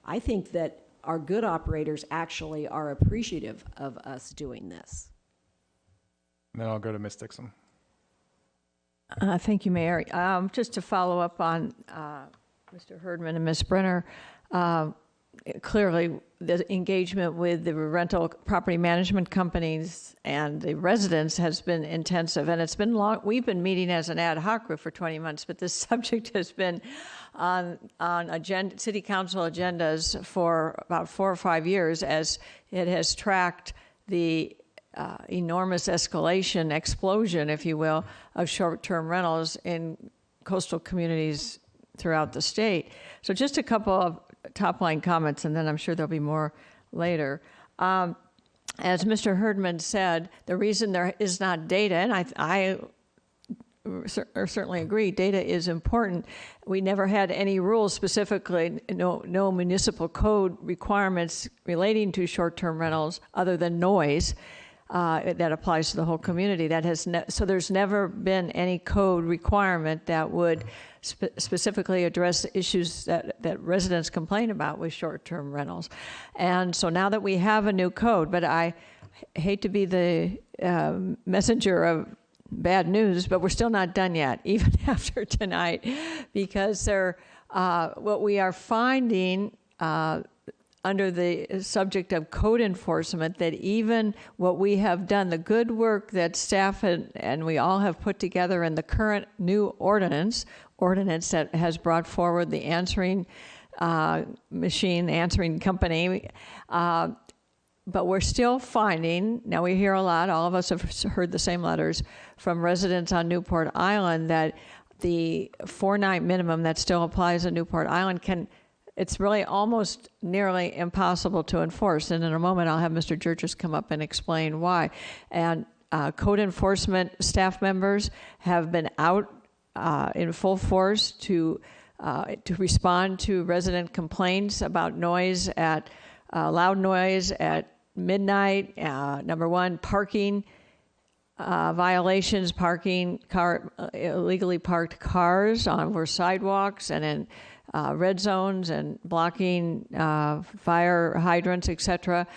I think that our good operators actually are appreciative of us doing this. And then I'll go to Ms. Dixon. Thank you, Mayor. Just to follow up on Mr. Herdman and Ms. Brenner, clearly the engagement with the rental property management companies and the residents has been intensive, and it's been long. We've been meeting as an ad hoc group for 20 months, but this subject has been on city council agendas for about 4 or 5 years, as it has tracked the enormous explosion, if you will, of short-term rentals in coastal communities throughout the state. So just a couple of top-line comments, and then I'm sure there'll be more later. As Mr. Herdman said, the reason there is not data, and I certainly agree, data is important. We never had any rules specifically, no municipal code requirements relating to short-term rentals other than noise. That applies to the whole community. So there's never been any code requirement that would specifically address issues that residents complain about with short-term rentals. And so now that we have a new code, but I hate to be the messenger of bad news, but we're still not done yet, even after tonight, because what we are finding under the subject of code enforcement, that even what we have done, the good work that staff and we all have put together in the current new ordinance that has brought forward the answering machine, answering company, but we're still finding, now we hear a lot, all of us have heard the same letters from residents on Newport Island, that the 4-night minimum that still applies in Newport Island it's really almost nearly impossible to enforce. And in a moment, I'll have Mr. Jurgis come up and explain why. And code enforcement staff members have been out in full force to respond to resident complaints about noise loud noise at midnight. Number one, parking violations, illegally parked cars over sidewalks and in red zones, and blocking fire hydrants, etc.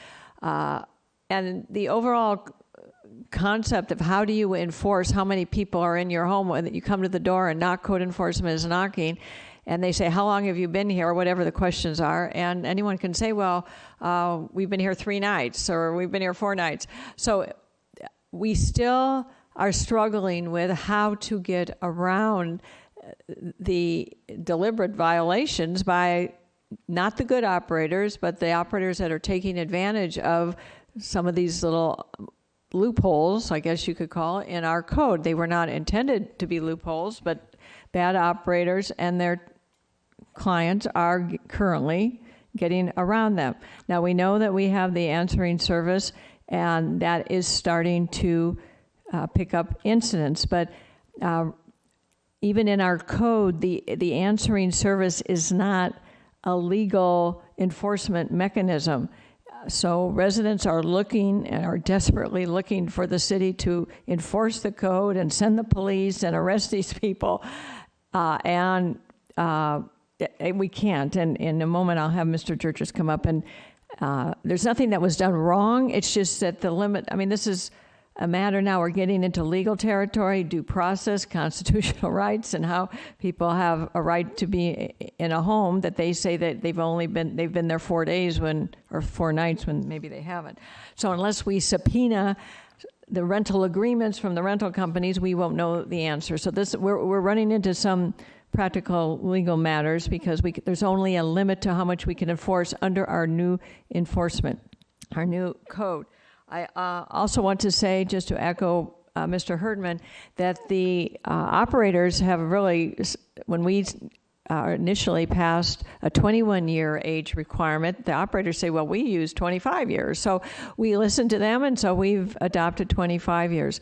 And the overall concept of how do you enforce how many people are in your home when you come to the door and knock, code enforcement is knocking, and they say, how long have you been here, or whatever the questions are, and anyone can say, well, we've been here 3 nights, or we've been here 4 nights. So we still are struggling with how to get around the deliberate violations by not the good operators, but the operators that are taking advantage of some of these little loopholes, I guess you could call it, in our code. They were not intended to be loopholes, but bad operators and their clients are currently getting around them. Now, we know that we have the answering service, and that is starting to pick up incidents, but even in our code, the answering service is not a legal enforcement mechanism. So residents are looking and are desperately looking for the city to enforce the code and send the police and arrest these people. And we can't. And in a moment, I'll have Mr. Jurgis come up and There's nothing that was done wrong. It's just that the limit, I mean, this is a matter now, we're getting into legal territory, due process, constitutional rights, and how people have a right to be in a home that they say that they've been there 4 days or 4 nights when maybe they haven't. So unless we subpoena the rental agreements from the rental companies, we won't know the answer. So we're running into some practical legal matters because there's only a limit to how much we can enforce under our new enforcement, our new code. I also want to say, just to echo Mr. Herdman, that the operators have really, when we initially passed a 21-year age requirement, the operators say, well, we use 25 years. So we listened to them, and so we've adopted 25 years.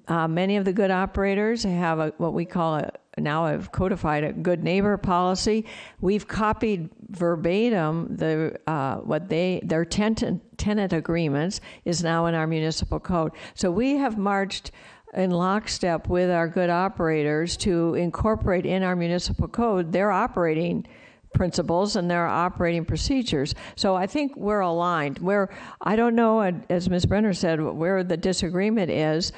Many of the good operators have what we call now have codified a good neighbor policy. We've copied verbatim their tenant agreements is now in our municipal code. So we have marched in lockstep with our good operators to incorporate in our municipal code their operating principles and their operating procedures. So I think we're aligned. I don't know, as Ms. Brenner said, where the disagreement is.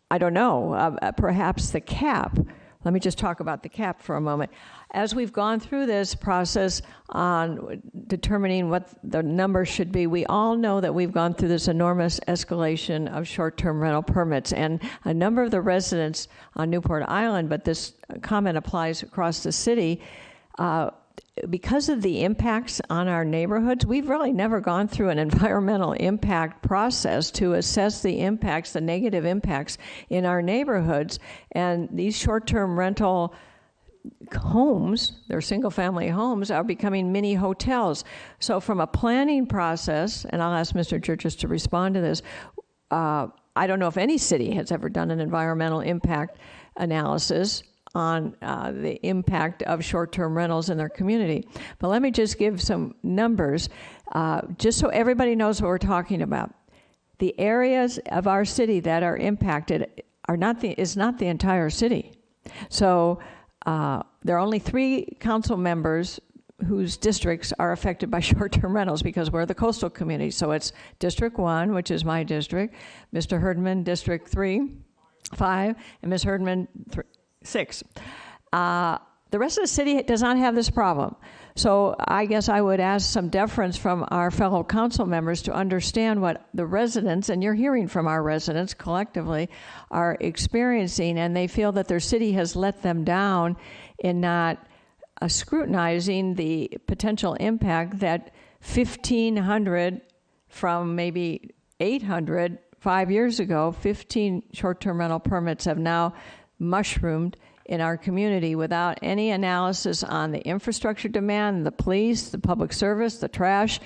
I don't know, perhaps the cap. Let me just talk about the cap for a moment. As we've gone through this process on determining what the number should be, we all know that we've gone through this enormous escalation of short-term rental permits, and a number of the residents on Newport Island, but this comment applies across the city, because of the impacts on our neighborhoods, we've really never gone through an environmental impact process to assess the impacts, the negative impacts in our neighborhoods. And these short-term rental homes, they're single-family homes, are becoming mini hotels. So from a planning process, and I'll ask Mr. Churches to respond to this, I don't know if any city has ever done an environmental impact analysis on the impact of short-term rentals in their community. But let me just give some numbers, just so everybody knows what we're talking about. The areas of our city that are impacted is not the entire city. So there are only 3 council members whose districts are affected by short-term rentals because we're the coastal community. So it's District 1, which is my district, Mr. Herdman, District 3, 5, and Ms. Herdman, 6. The rest of the city does not have this problem. So I guess I would ask some deference from our fellow council members to understand what the residents, and you're hearing from our residents collectively, are experiencing, and they feel that their city has let them down in not scrutinizing the potential impact that 1,500 from maybe 800 5 years ago, 15 short-term rental permits have now mushroomed in our community without any analysis on the infrastructure demand, the police, the public service, the trash,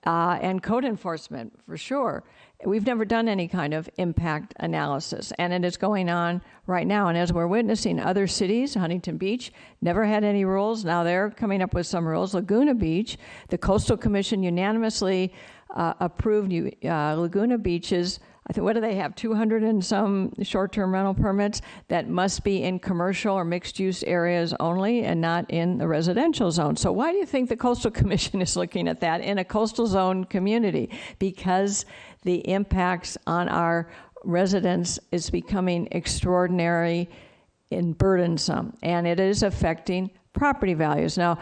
and code enforcement, for sure. We've never done any kind of impact analysis, and it is going on right now. And as we're witnessing, other cities, Huntington Beach, never had any rules. Now they're coming up with some rules. Laguna Beach, the Coastal Commission unanimously approved Laguna Beach's, I think, what do they have, 200 and some short-term rental permits that must be in commercial or mixed-use areas only and not in the residential zone. So why do you think the Coastal Commission is looking at that in a coastal zone community? Because the impacts on our residents is becoming extraordinary and burdensome, and it is affecting property values. Now,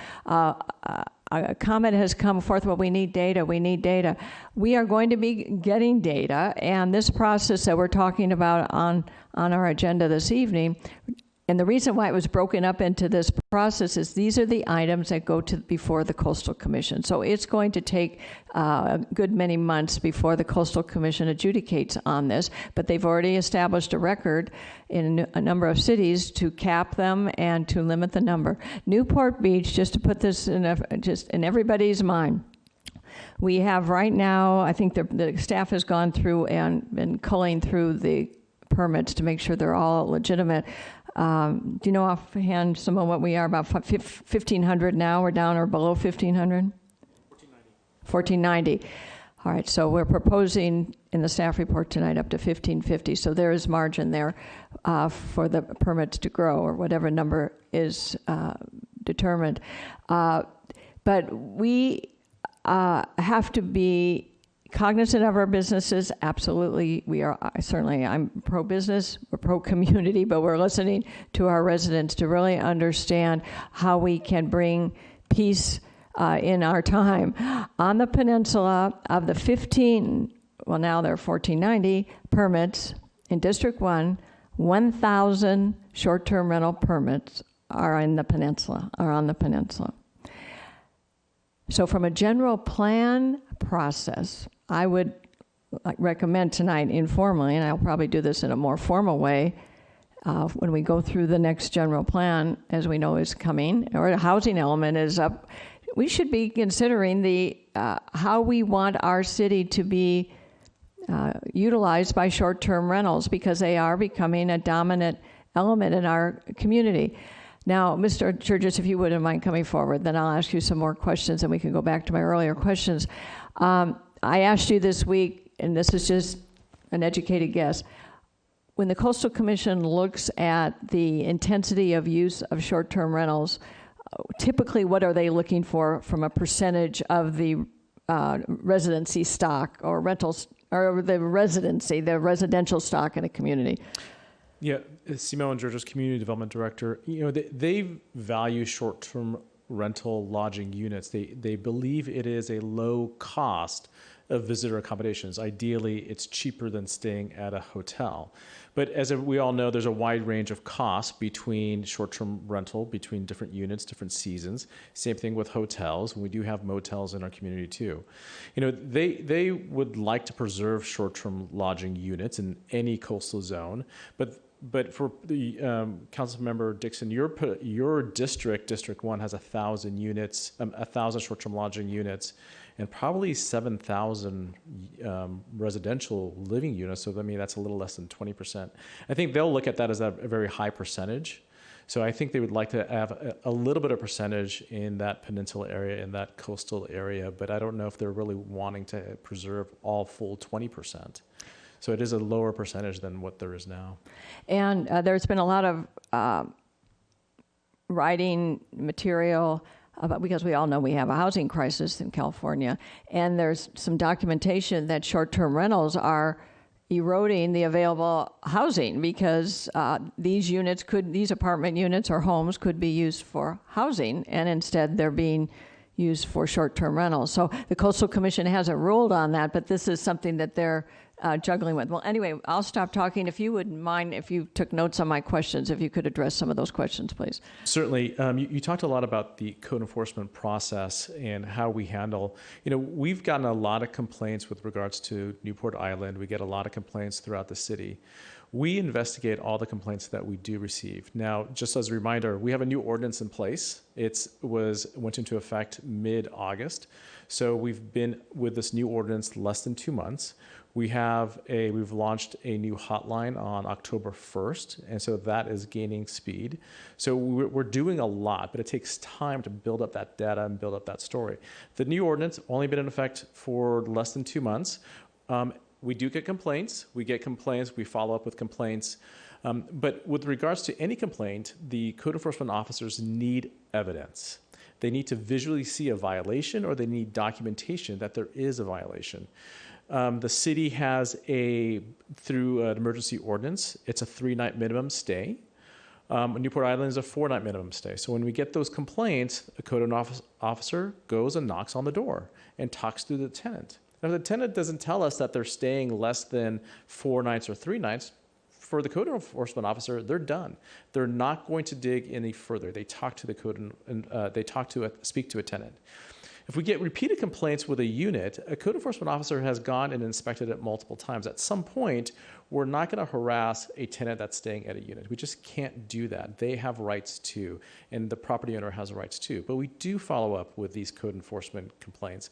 a comment has come forth, well, we need data, we need data. We are going to be getting data, and this process that we're talking about on our agenda this evening, and the reason why it was broken up into this process is these are the items that go to before the Coastal Commission. So it's going to take a good many months before the Coastal Commission adjudicates on this, but they've already established a record in a number of cities to cap them and to limit the number. Newport Beach, just to put this just in everybody's mind, we have right now, I think the staff has gone through and been culling through the permits to make sure they're all legitimate. Do you know offhand some of what we are, about 1,500 now? We're down or below 1,500? 1,490. All right, so we're proposing in the staff report tonight up to 1,550. So there is margin there for the permits to grow, or whatever number is determined. But we have to be cognizant of our businesses. Absolutely, we are. I'm pro-business, we're pro-community, but we're listening to our residents to really understand how we can bring peace in our time. On the peninsula, of the 15, well now there are 1490 permits in District 1, 1,000 short-term rental permits are on the peninsula. So from a general plan process, I would recommend tonight informally, and I'll probably do this in a more formal way, when we go through the next general plan, as we know is coming, or the housing element is up, we should be considering the how we want our city to be utilized by short-term rentals, because they are becoming a dominant element in our community. Now, Mr. Churgis, if you wouldn't mind coming forward, then I'll ask you some more questions and we can go back to my earlier questions. I asked you this week, and this is just an educated guess, when the Coastal Commission looks at the intensity of use of short-term rentals, typically what are they looking for from a percentage of the residency stock or rentals, or the residential stock in a community? Yeah, Simone Georges, Community Development Director. They value short-term rental lodging units. They believe it is a low cost of visitor accommodations. Ideally, it's cheaper than staying at a hotel. But as we all know, there's a wide range of costs between short-term rental, between different units, different seasons. Same thing with hotels. We do have motels in our community too. They would like to preserve short-term lodging units in any coastal zone, but for the Councilmember Dixon, your district, District 1, has 1,000 units, 1,000 short-term lodging units, and probably 7,000 residential living units. So, I mean, that's a little less than 20%. I think they'll look at that as a very high percentage. So I think they would like to have a little bit of percentage in that peninsula area, in that coastal area, but I don't know if they're really wanting to preserve all full 20%. So it is a lower percentage than what there is now. And there's been a lot of writing material about, because we all know we have a housing crisis in California, and there's some documentation that short-term rentals are eroding the available housing, because these apartment units or homes could be used for housing, and instead they're being used for short-term rentals. So the Coastal Commission hasn't ruled on that, but this is something that they're juggling with. Well, anyway, I'll stop talking. If you wouldn't mind, if you took notes on my questions, if you could address some of those questions, please. Certainly. You talked a lot about the code enforcement process and how we handle, we've gotten a lot of complaints with regards to Newport Island. We get a lot of complaints throughout the city. We investigate all the complaints that we do receive. Now, just as a reminder, we have a new ordinance in place. It went into effect mid-August. So we've been with this new ordinance less than 2 months. We've launched a new hotline on October 1st, and so that is gaining speed. So we're doing a lot, but it takes time to build up that data and build up that story. The new ordinance only been in effect for less than 2 months. We do get complaints. We follow up with complaints. But with regards to any complaint, the code enforcement officers need evidence. They need to visually see a violation, or they need documentation that there is a violation. The city has through an emergency ordinance, it's a 3-night minimum stay. Newport Island is a 4-night minimum stay. So when we get those complaints, a code officer goes and knocks on the door and talks to the tenant. Now, if the tenant doesn't tell us that they're staying less than 4 nights or 3 nights, for the code enforcement officer, they're done. They're not going to dig any further. They talk to the code and speak to a tenant. If we get repeated complaints with a unit, a code enforcement officer has gone and inspected it multiple times. At some point, we're not going to harass a tenant that's staying at a unit. We just can't do that. They have rights too, and the property owner has rights too. But we do follow up with these code enforcement complaints.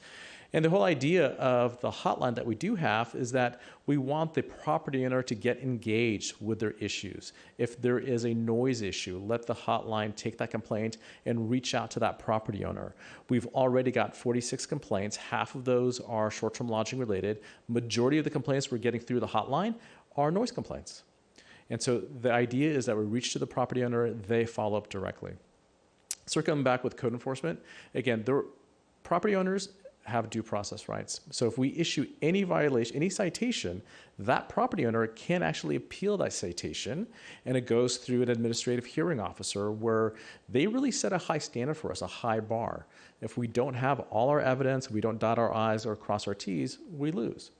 And the whole idea of the hotline that we do have is that we want the property owner to get engaged with their issues. If there is a noise issue, let the hotline take that complaint and reach out to that property owner. We've already got 46 complaints. Half of those are short-term lodging related. Majority of the complaints we're getting through the hotline are noise complaints. And so the idea is that we reach to the property owner, they follow up directly. Circling back with code enforcement, again, the property owners have due process rights. So if we issue any violation, any citation, that property owner can actually appeal that citation, and it goes through an administrative hearing officer where they really set a high standard for us, a high bar. If we don't have all our evidence, we don't dot our I's or cross our T's, we lose.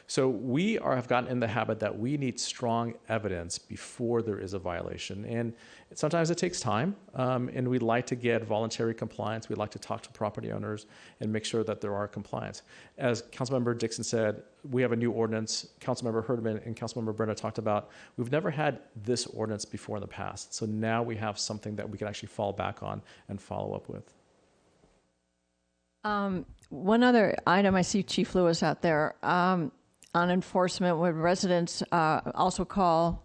So we have gotten in the habit that we need strong evidence before there is a violation. And sometimes it takes time, and we'd like to get voluntary compliance. We'd like to talk to property owners and make sure that there are compliance. As Councilmember Dixon said, we have a new ordinance. Councilmember Herdman and Councilmember Brenner talked about, we've never had this ordinance before in the past. So now we have something that we can actually fall back on and follow up with. One other item, I see Chief Lewis out there, on enforcement, where residents also call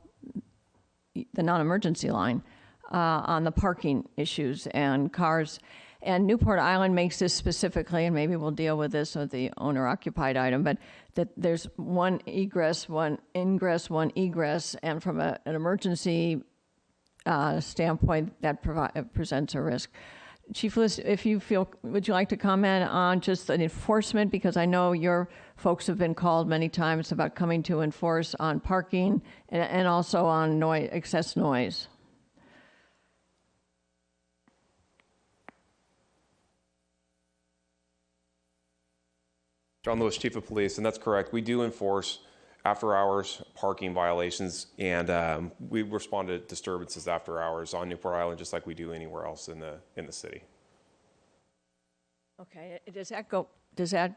the non-emergency line on the parking issues and cars. And Newport Island makes this specifically, and maybe we'll deal with this with the owner-occupied item, but that there's one egress, one ingress, one egress, and from an emergency standpoint, that presents a risk. Chief Lewis, if you feel, would you like to comment on just the enforcement? Because I know your folks have been called many times about coming to enforce on parking and also on noise, excess noise. John Lewis, Chief of Police, and that's correct. We do enforce after-hours parking violations, and we respond to disturbances after hours on Newport Island just like we do anywhere else in the city. Okay, does that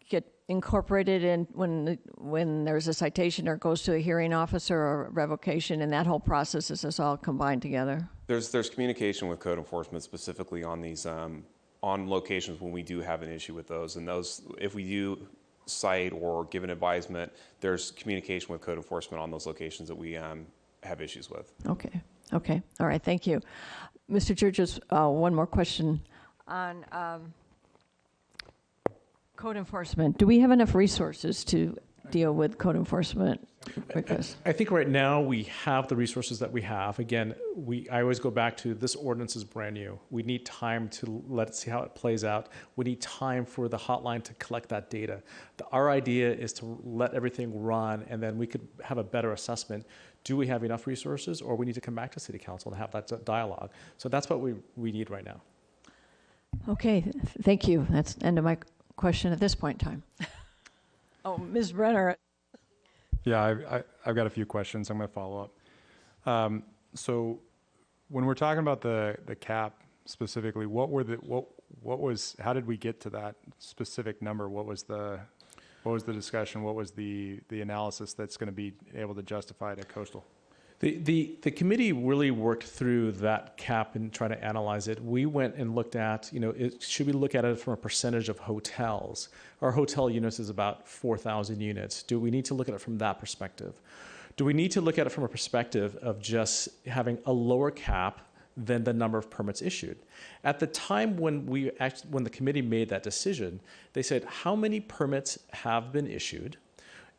get incorporated in when there's a citation or goes to a hearing officer or revocation, and that whole process, is this all combined together? There's communication with code enforcement specifically on these on locations when we do have an issue with those, and those, if we do cite or give an advisement, there's communication with code enforcement on those locations that we have issues with. Okay, all right, thank you. Mr. Churches, one more question on code enforcement. Do we have enough resources to deal with code enforcement requests? I think right now we have the resources that we have. Again, I always go back to this ordinance is brand new. We need time to let it see how it plays out. We need time for the hotline to collect that data. Our idea is to let everything run, and then we could have a better assessment. Do we have enough resources, or we need to come back to City Council and have that dialogue? So that's what we need right now. Okay, thank you. That's the end of my question at this point in time. Oh, Ms. Brenner. Yeah, I've got a few questions. I'm going to follow up. So when we're talking about the cap specifically, how did we get to that specific number? What was the discussion? What was the analysis that's going to be able to justify it at coastal? The committee really worked through that cap and trying to analyze it. We went and looked at, should we look at it from a percentage of hotels? Our hotel units is about 4,000 units. Do we need to look at it from that perspective? Do we need to look at it from a perspective of just having a lower cap than the number of permits issued? At the time when the committee made that decision, they said, how many permits have been issued?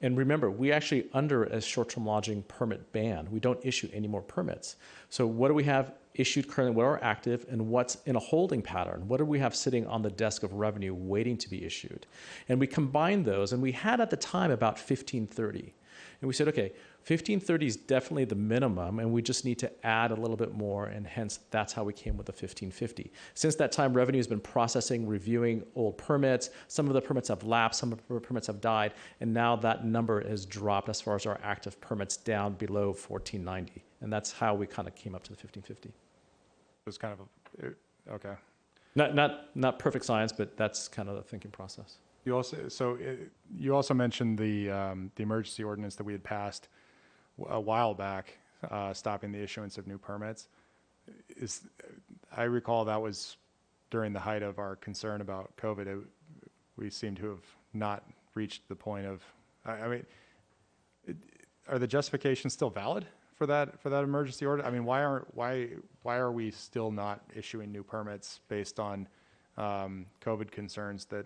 And remember, we actually under a short-term lodging permit ban. We don't issue any more permits. So what do we have issued currently, what are active, and what's in a holding pattern? What do we have sitting on the desk of revenue waiting to be issued? And we combined those, and we had at the time about 1530. And we said, okay, 1530 is definitely the minimum, and we just need to add a little bit more, and hence that's how we came with the 1550. Since that time, revenue has been processing, reviewing old permits. Some of the permits have lapsed, some of the permits have died, and now that number has dropped as far as our active permits down below 1490. And that's how we kind of came up to the 1550. It was kind of okay. Not perfect science, but that's kind of the thinking process. You also mentioned the emergency ordinance that we had passed a while back, stopping the issuance of new permits. I recall that was during the height of our concern about COVID. We seem to have not reached the point of. Are the justifications still valid for that emergency order? I mean, why are we still not issuing new permits based on COVID concerns that?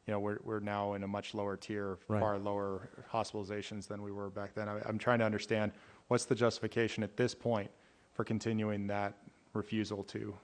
We're now in a much lower tier, Right. Far lower hospitalizations than we were back then. I'm trying to understand what's the justification at this point for continuing that refusal to.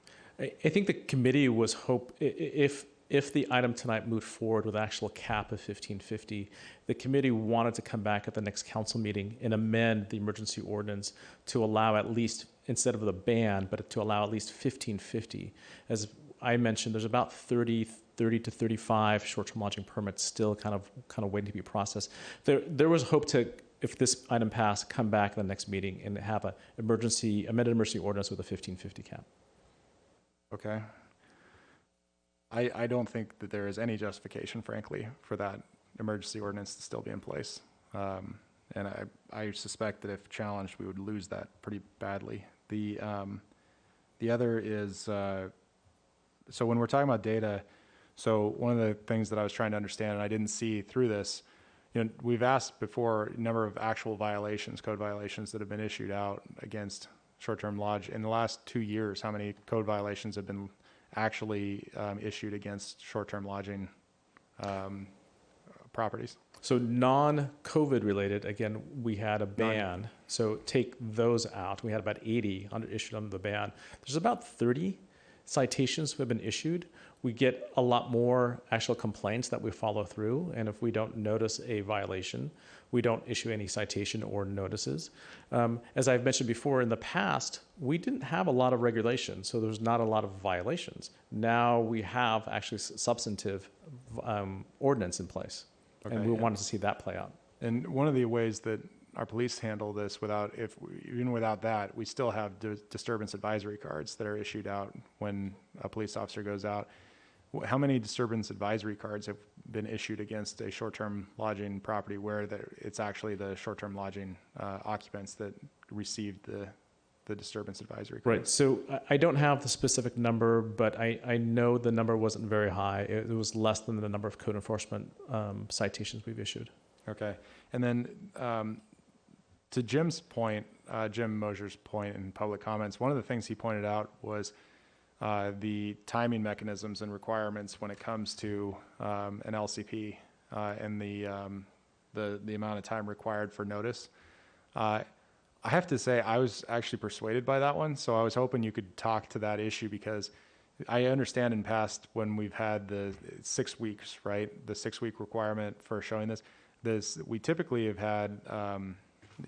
I think the committee was if if the item tonight moved forward with actual cap of 1550, the committee wanted to come back at the next council meeting and amend the emergency ordinance to allow at least, instead of the ban, but to allow at least 1550. As I mentioned, there's about 30 to 35 short-term lodging permits still kind of waiting to be processed. There was hope to, if this item passed, come back at the next meeting and have an amended emergency ordinance with a 1550 cap. Okay. I don't think that there is any justification, frankly, for that emergency ordinance to still be in place. And I suspect that if challenged, we would lose that pretty badly. The other is, so when we're talking about data, so one of the things that I was trying to understand, and I didn't see through this, we've asked before a number of actual violations, code violations that have been issued out against short-term lodge. In the last 2 years, how many code violations have been actually issued against short-term lodging properties? So non-COVID related, again, we had a ban. So take those out. We had about 80 issued under the ban. There's about 30 citations that have been issued. We get a lot more actual complaints that we follow through. And if we don't notice a violation, we don't issue any citation or notices. As I've mentioned before, in the past, we didn't have a lot of regulation, so there's not a lot of violations. Now we have actually substantive ordinance in place, and we wanted to see that play out. And one of the ways that our police handle this, even without that, we still have disturbance advisory cards that are issued out when a police officer goes out. How many disturbance advisory cards have been issued against a short-term lodging property where it's actually the short-term lodging occupants that received the disturbance advisory card? Right. So I don't have the specific number, but I know the number wasn't very high. It was less than the number of code enforcement citations we've issued. Okay. And then to Jim's point, Jim Mosier's point in public comments, one of the things he pointed out was the timing mechanisms and requirements when it comes to an LCP and the amount of time required for notice. I have to say I was actually persuaded by that one, so I was hoping you could talk to that issue, because I understand in past when we've had the 6 weeks, right, the 6-week requirement for showing this, we typically have had.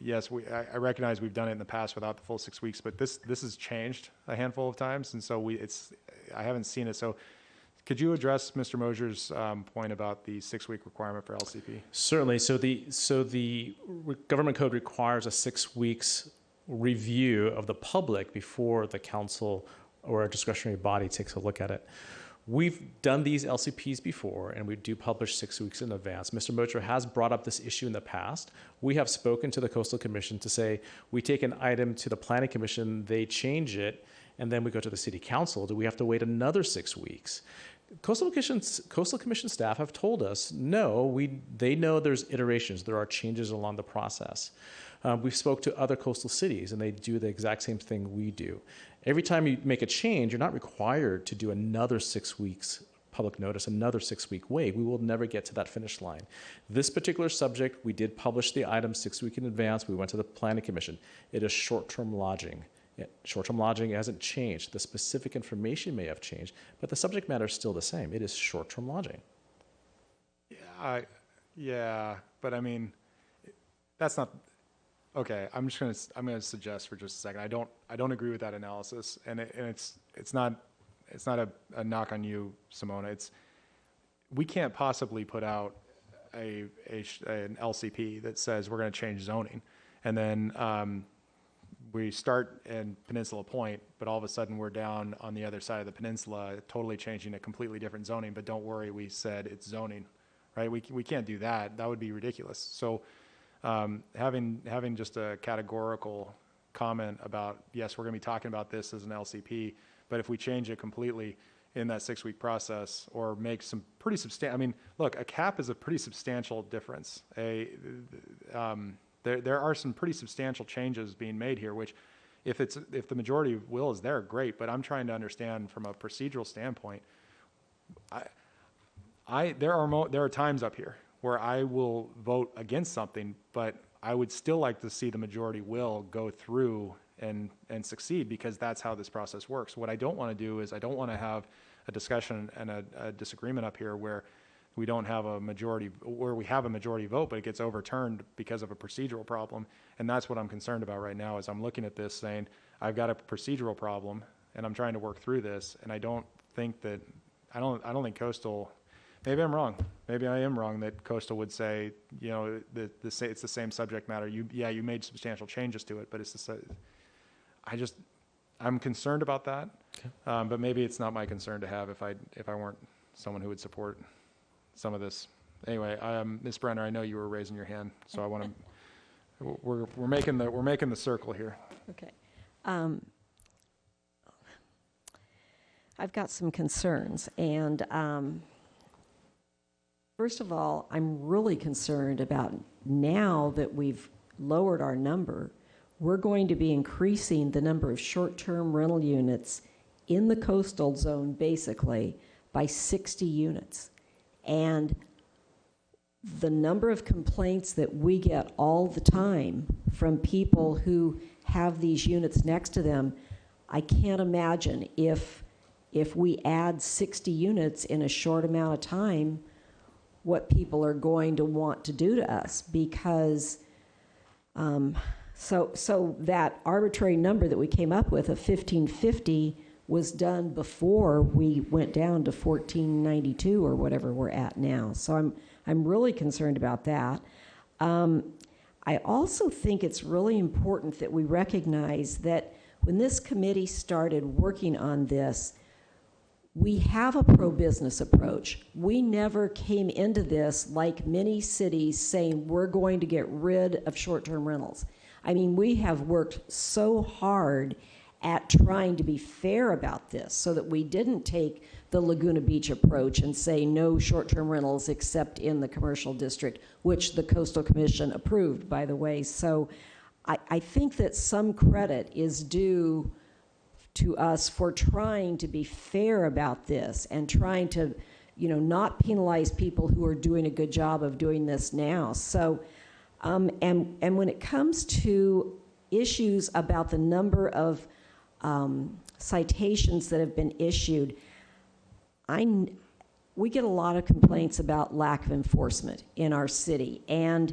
Yes, I recognize we've done it in the past without the full 6 weeks, but this has changed a handful of times, and so I haven't seen it. So, could you address Mr. Mosier's point about the 6-week requirement for LCP? Certainly. So the government code requires a 6 weeks review of the public before the council or a discretionary body takes a look at it. We've done these LCPs before, and we do publish 6 weeks in advance. Mr. Mosier has brought up this issue in the past. We have spoken to the Coastal Commission to say, we take an item to the Planning Commission, they change it, and then we go to the City Council. Do we have to wait another 6 weeks? Coastal Commission staff have told us, no, they know there's iterations, there are changes along the process. We've spoke to other coastal cities, and they do the exact same thing we do. Every time you make a change, you're not required to do another 6 weeks public notice, another 6 week wait. We will never get to that finish line. This particular subject, we did publish the item 6 weeks in advance. We went to the Planning Commission. It is short-term lodging. Short-term lodging hasn't changed. The specific information may have changed, but the subject matter is still the same. It is short-term lodging. Yeah, but I mean, that's not. Okay, I'm gonna suggest for just a second. I don't agree with that analysis, and it's not a knock on you, Simona. We can't possibly put out an LCP that says we're going to change zoning, and then we start in Peninsula Point, but all of a sudden we're down on the other side of the peninsula, totally changing a completely different zoning. But don't worry, we said it's zoning, right? We can't do that. That would be ridiculous. So. Having just a categorical comment about, yes, we're going to be talking about this as an LCP, but if we change it completely in that 6 week process or make some pretty substantial, I mean, look, a cap is a pretty substantial difference. There are some pretty substantial changes being made here, which if the majority will is there, great, but I'm trying to understand from a procedural standpoint, there are times up here where I will vote against something, but I would still like to see the majority will go through and succeed, because that's how this process works. What I don't want to do is I don't want to have a discussion and a disagreement up here where we don't have a majority, where we have a majority vote, but it gets overturned because of a procedural problem. And that's what I'm concerned about right now, is I'm looking at this saying, I've got a procedural problem and I'm trying to work through this. And I don't think think Coastal, maybe I'm wrong. Maybe I am wrong that Coastal would say, you know, it's the same subject matter. You made substantial changes to it, but it's I'm concerned about that. Okay. But maybe it's not my concern to have if I weren't someone who would support some of this. Anyway, Ms. Brenner, I know you were raising your hand, so I want to. We're making the circle here. Okay. I've got some concerns, and first of all, I'm really concerned about now that we've lowered our number, we're going to be increasing the number of short-term rental units in the coastal zone basically by 60 units. And the number of complaints that we get all the time from people who have these units next to them, I can't imagine if we add 60 units in a short amount of time, what people are going to want to do to us, because so that arbitrary number that we came up with of 1550 was done before we went down to 1492 or whatever we're at now. So I'm really concerned about that. I also think it's really important that we recognize that when this committee started working on this, we have a pro-business approach. We never came into this like many cities saying we're going to get rid of short-term rentals. I mean, we have worked so hard at trying to be fair about this so that we didn't take the Laguna Beach approach and say no short-term rentals except in the commercial district, which the Coastal Commission approved, by the way. So I think that some credit is due to us for trying to be fair about this and trying to, not penalize people who are doing a good job of doing this now. So, and when it comes to issues about the number of citations that have been issued, we get a lot of complaints about lack of enforcement in our city. And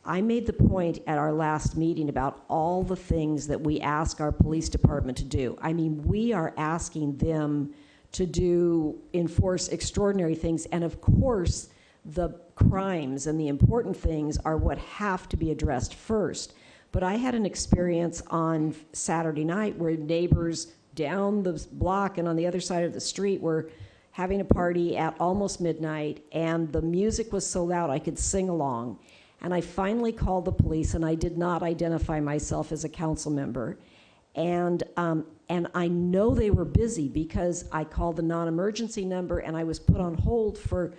I made the point at our last meeting about all the things that we ask our police department to do. I mean, we are asking them to enforce extraordinary things. And of course, the crimes and the important things are what have to be addressed first. But I had an experience on Saturday night where neighbors down the block and on the other side of the street were having a party at almost midnight, and the music was so loud I could sing along. And I finally called the police, and I did not identify myself as a council member. And I know they were busy because I called the non-emergency number and I was put on hold for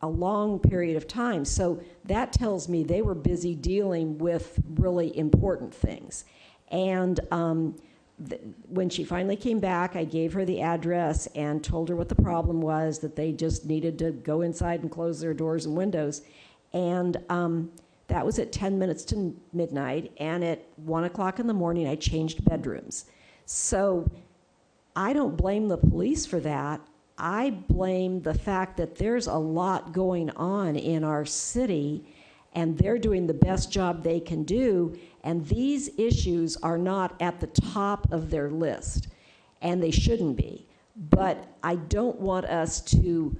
a long period of time. So that tells me they were busy dealing with really important things. And when she finally came back, I gave her the address and told her what the problem was, that they just needed to go inside and close their doors and windows. And that was at 10 minutes to midnight, and at 1 o'clock in the morning, I changed bedrooms. So I don't blame the police for that. I blame the fact that there's a lot going on in our city, and they're doing the best job they can do, and these issues are not at the top of their list, and they shouldn't be. But I don't want us to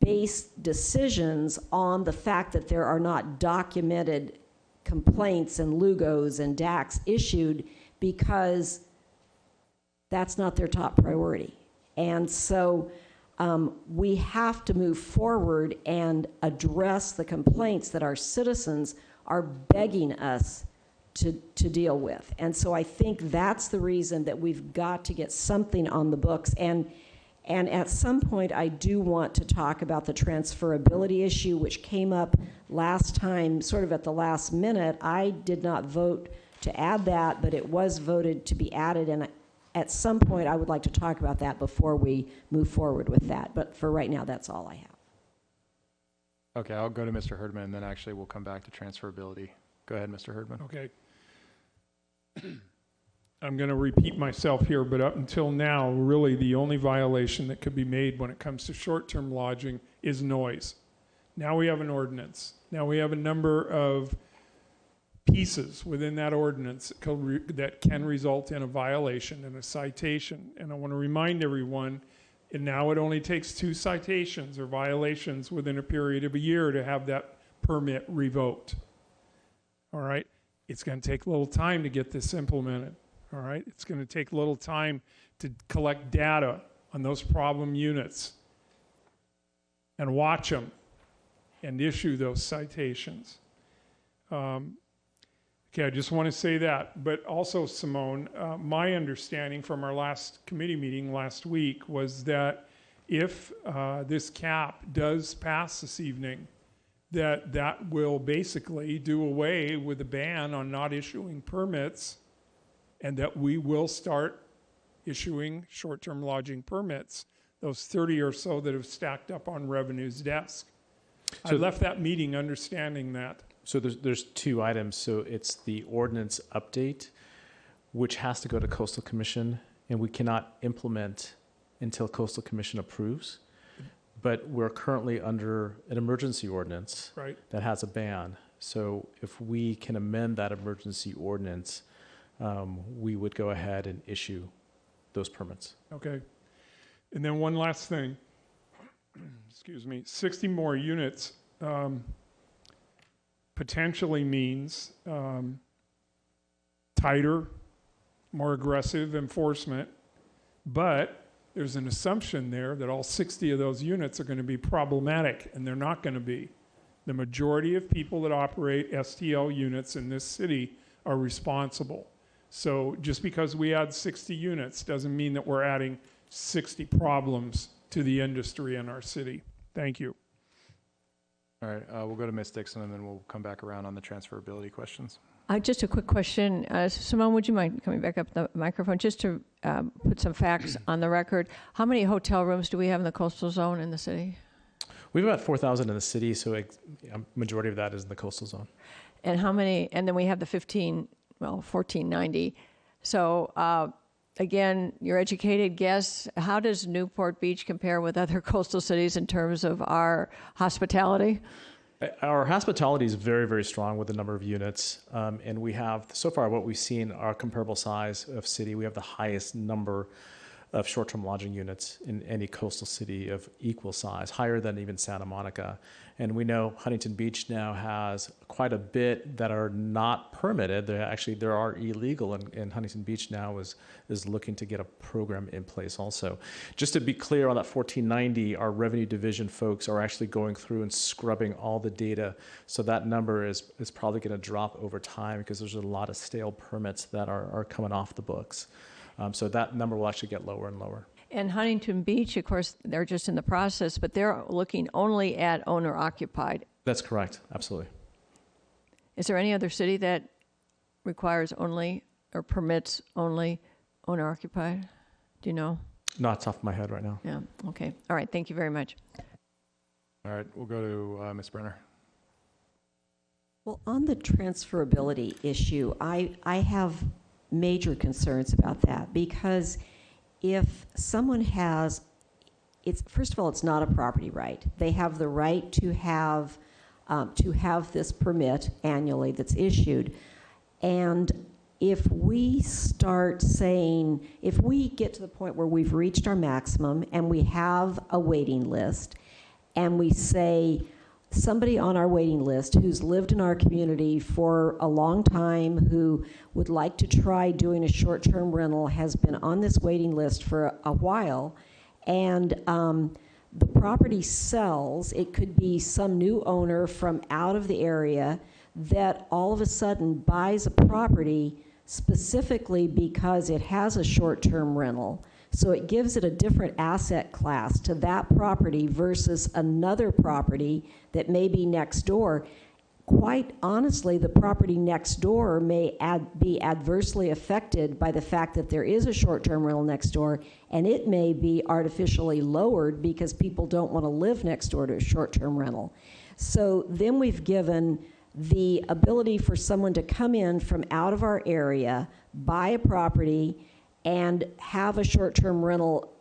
base decisions on the fact that there are not documented complaints and lugos and DACs issued, because that's not their top priority. And so we have to move forward and address the complaints that our citizens are begging us to deal with. And so I think that's the reason that we've got to get something on the books. And at some point, I do want to talk about the transferability issue, which came up last time, sort of at the last minute. I did not vote to add that, but it was voted to be added. And at some point, I would like to talk about that before we move forward with that. But for right now, that's all I have. Okay, I'll go to Mr. Herdman, and then actually we'll come back to transferability. Go ahead, Mr. Herdman. Okay. I'm going to repeat myself here, but up until now, really the only violation that could be made when it comes to short-term lodging is noise. Now we have an ordinance. Now we have a number of pieces within that ordinance that can result in a violation and a citation. And I want to remind everyone, and now it only takes 2 citations or violations within a period of a year to have that permit revoked. All right? It's going to take a little time to get this implemented. All right? It's going to take a little time to collect data on those problem units and watch them and issue those citations. Okay, I just want to say that. But also, Simone, my understanding from our last committee meeting last week was that if this cap does pass this evening, that will basically do away with the ban on not issuing permits, and that we will start issuing short-term lodging permits, those 30 or so that have stacked up on Revenue's desk. I left that meeting understanding that. So there's 2 items. So it's the ordinance update, which has to go to Coastal Commission, and we cannot implement until Coastal Commission approves. But we're currently under an emergency ordinance Right. that has a ban. So if we can amend that emergency ordinance, we would go ahead and issue those permits. Okay. And then one last thing. Excuse me. 60 more units potentially means tighter, more aggressive enforcement, but there's an assumption there that all 60 of those units are going to be problematic, and they're not going to be. The majority of people that operate STL units in this city are responsible. So just because we add 60 units doesn't mean that we're adding 60 problems to the industry in our city. Thank you. All right, we'll go to Ms. Dixon, and then we'll come back around on the transferability questions. Just a quick question. Simone, would you mind coming back up the microphone just to put some facts on the record? How many hotel rooms do we have in the coastal zone in the city? We have about 4,000 in the city, so a majority of that is in the coastal zone. And how many, and then we have the 1490. So again, your educated guess, how does Newport Beach compare with other coastal cities in terms of our hospitality? Our hospitality is very, very strong with the number of units. And we have, so far, what we've seen, our comparable size of city, we have the highest number of short-term lodging units in any coastal city of equal size, higher than even Santa Monica. And we know Huntington Beach now has quite a bit that are not permitted. There are illegal, and Huntington Beach now is looking to get a program in place also. Just to be clear on that 1490, our revenue division folks are actually going through and scrubbing all the data. So that number is probably going to drop over time because there's a lot of stale permits that are coming off the books. So that number will actually get lower and lower. And Huntington Beach, of course, they're just in the process, but they're looking only at owner-occupied. That's correct, absolutely. Is there any other city that requires only or permits only owner-occupied? Do you know? Not off the top of my head right now. Yeah, okay. All right, thank you very much. All right, we'll go to Ms. Brenner. Well, on the transferability issue, I have major concerns about that, because if someone has, first of all, it's not a property right. They have the right to have this permit annually that's issued. And if we start saying, if we get to the point where we've reached our maximum and we have a waiting list, and we say, somebody on our waiting list who's lived in our community for a long time, who would like to try doing a short-term rental, has been on this waiting list for a while, and the property sells. It could be some new owner from out of the area that all of a sudden buys a property specifically because it has a short-term rental. So it gives it a different asset class to that property versus another property that may be next door. Quite honestly, the property next door may be adversely affected by the fact that there is a short-term rental next door, and it may be artificially lowered because people don't want to live next door to a short-term rental. So then we've given the ability for someone to come in from out of our area, buy a property, and have a short-term rental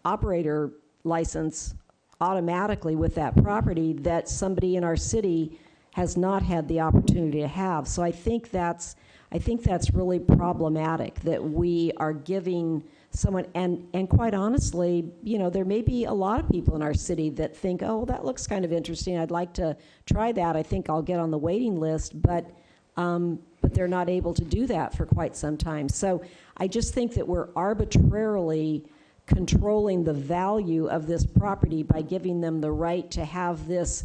operator license automatically with that property that somebody in our city has not had the opportunity to have. So I think that's really problematic, that we are giving someone, and quite honestly, you know, there may be a lot of people in our city that think, oh, that looks kind of interesting, I'd like to try that, I think I'll get on the waiting list, but they're not able to do that for quite some time. So I just think that we're arbitrarily controlling the value of this property by giving them the right to have this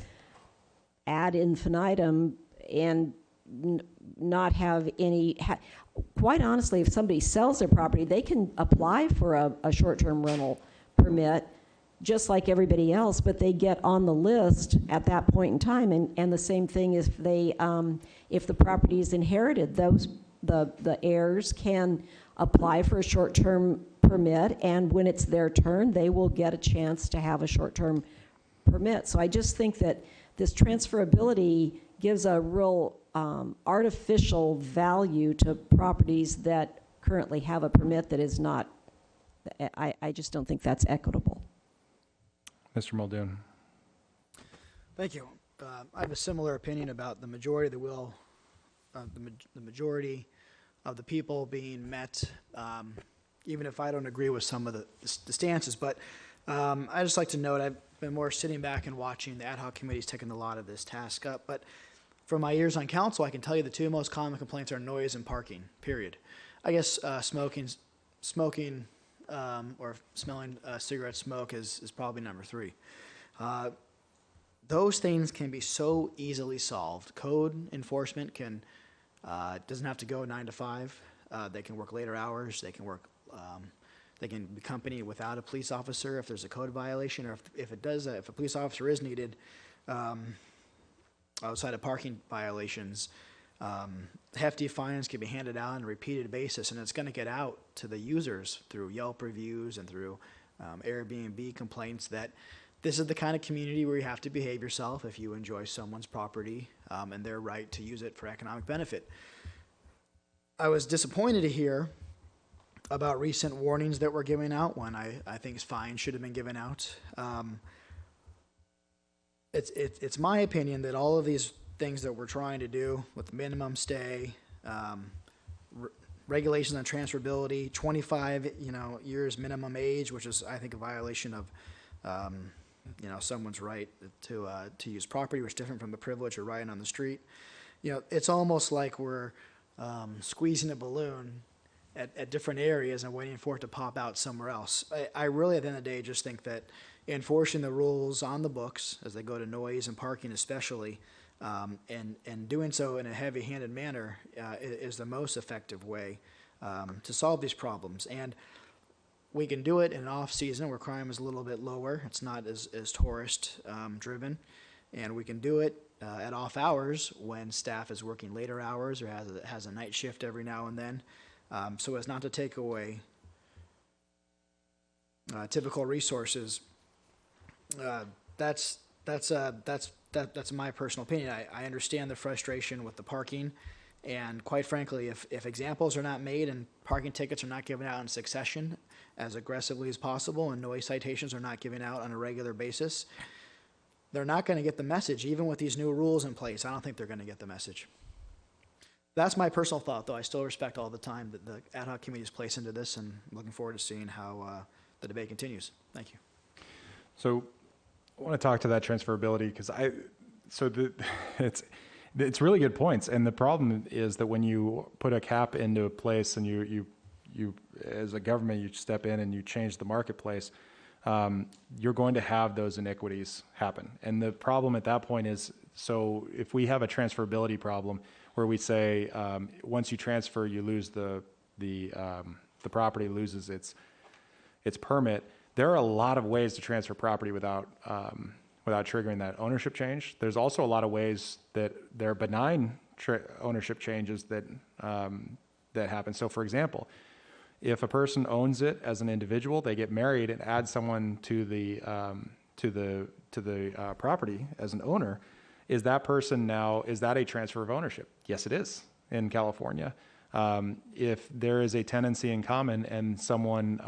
ad infinitum and not have any, quite honestly, if somebody sells their property, they can apply for a short-term rental permit just like everybody else, but they get on the list at that point in time. And the same thing if they, if the property is inherited, the heirs can apply for a short-term permit, and when it's their turn, they will get a chance to have a short-term permit. So I just think that this transferability gives a real artificial value to properties that currently have a permit that is not, I just don't think that's equitable. Mr. Muldoon. Thank you. I have a similar opinion about the majority of the will, the majority of the people being met, even if I don't agree with some of the stances. But I just like to note, I've been more sitting back and watching the ad hoc committees taking a lot of this task up. But from my years on council, I can tell you the two most common complaints are noise and parking, period. I guess smoking or smelling cigarette smoke is probably number 3. Those things can be so easily solved. Code enforcement can doesn't have to go 9 to 5. They can work later hours. They can work. They can be accompanied without a police officer if there's a code violation, or if a police officer is needed outside of parking violations. Hefty fines can be handed out on a repeated basis, and it's going to get out to the users through Yelp reviews and through Airbnb complaints that this is the kind of community where you have to behave yourself if you enjoy someone's property and their right to use it for economic benefit. I was disappointed to hear about recent warnings that were given out when I think fines should have been given out. It's my opinion that all of these things that we're trying to do with minimum stay, regulations on transferability, 25 years minimum age, which is I think a violation of someone's right to use property, which is different from the privilege of riding on the street. It's almost like we're squeezing a balloon at different areas and waiting for it to pop out somewhere else. I really, at the end of the day, just think that enforcing the rules on the books as they go to noise and parking especially, and doing so in a heavy-handed manner is the most effective way to solve these problems. And we can do it in an off-season where crime is a little bit lower. It's not as tourist driven. And we can do it at off hours when staff is working later hours or has a night shift every now and then, so as not to take away typical resources. That's my personal opinion. I understand the frustration with the parking, and quite frankly, if examples are not made and parking tickets are not given out in succession as aggressively as possible, and noise citations are not given out on a regular basis, they're not going to get the message. Even with these new rules in place, I don't think they're going to get the message. That's my personal thought, though. I still respect all the time that the ad hoc committees place into this, and I'm looking forward to seeing how the debate continues. Thank you. So I want to talk to that transferability because it's really good points. And the problem is that when you put a cap into a place and you as a government, you step in and you change the marketplace, you're going to have those iniquities happen. And the problem at that point is, so if we have a transferability problem where we say once you transfer, you lose the property loses its permit. There are a lot of ways to transfer property without triggering that ownership change. There's also a lot of ways that there are benign ownership changes that happen. So, for example, if a person owns it as an individual, they get married and add someone to the property as an owner, Is that person now, is that a transfer of ownership? Yes, it is in California. If there is a tenancy in common and someone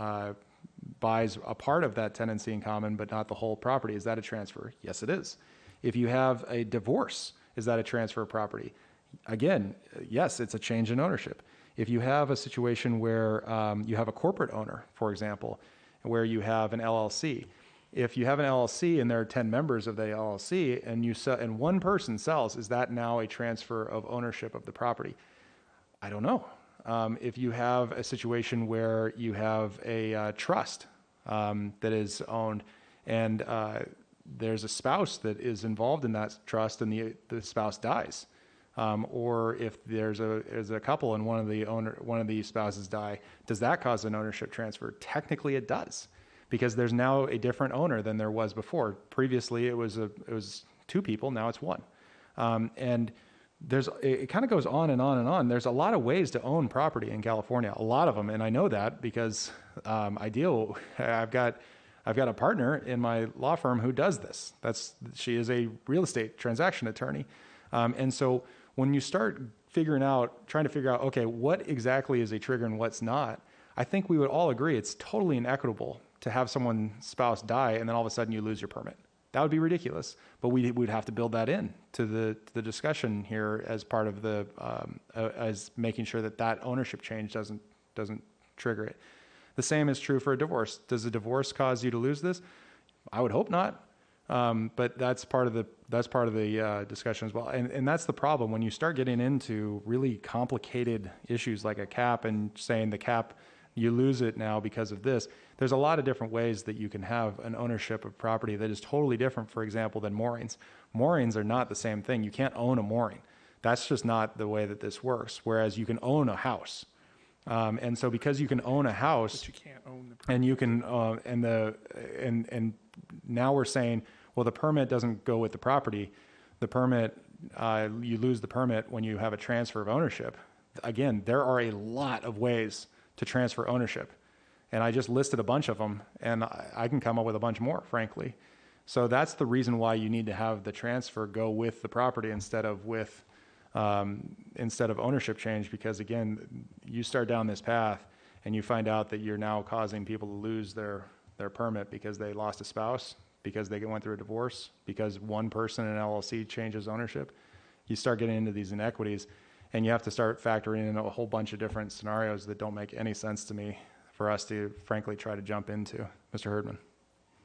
buys a part of that tenancy in common but not the whole property, is that a transfer? Yes, it is. If you have a divorce, is that a transfer of property? Again, yes, it's a change in ownership. If you have a situation where you have a corporate owner, for example, where you have an LLC, if you have an LLC and there are 10 members of the LLC and you sell, and one person sells, is that now a transfer of ownership of the property? I don't know. If you have a situation where you have a trust that is owned and there's a spouse that is involved in that trust and the spouse dies, or if there's a couple and one of the spouses die, does that cause an ownership transfer? Technically, it does, because there's now a different owner than there was before. Previously, it was two people. Now it's one, and it kind of goes on and on and on. There's a lot of ways to own property in California, a lot of them, and I know that because I've got a partner in my law firm who does this. She is a real estate transaction attorney, and so when you start trying to figure out, okay, what exactly is a trigger and what's not, I think we would all agree it's totally inequitable to have someone's spouse die and then all of a sudden you lose your permit. That would be ridiculous, but we would have to build that in to the discussion here as part of as making sure that ownership change doesn't trigger it. The same is true for a divorce. Does a divorce cause you to lose this? I would hope not, but that's part of the discussion as well. And that's the problem when you start getting into really complicated issues like a cap and saying the cap, you lose it now because of this. There's a lot of different ways that you can have an ownership of property that is totally different, for example, than moorings. Moorings are not the same thing. You can't own a mooring. That's just not the way that this works. Whereas you can own a house. And so because you can own a house, But you can't own the property. and you can, and now we're saying, well, the permit doesn't go with the property. The permit, you lose the permit when you have a transfer of ownership. Again, there are a lot of ways to transfer ownership. And I just listed a bunch of them, and I can come up with a bunch more, frankly. So that's the reason why you need to have the transfer go with the property instead of ownership change, because again, you start down this path and you find out that you're now causing people to lose their permit because they lost a spouse, because they went through a divorce, because one person in an LLC changes ownership. You start getting into these inequities, and you have to start factoring in a whole bunch of different scenarios that don't make any sense to me for us to frankly try to jump into. Mr. Herdman.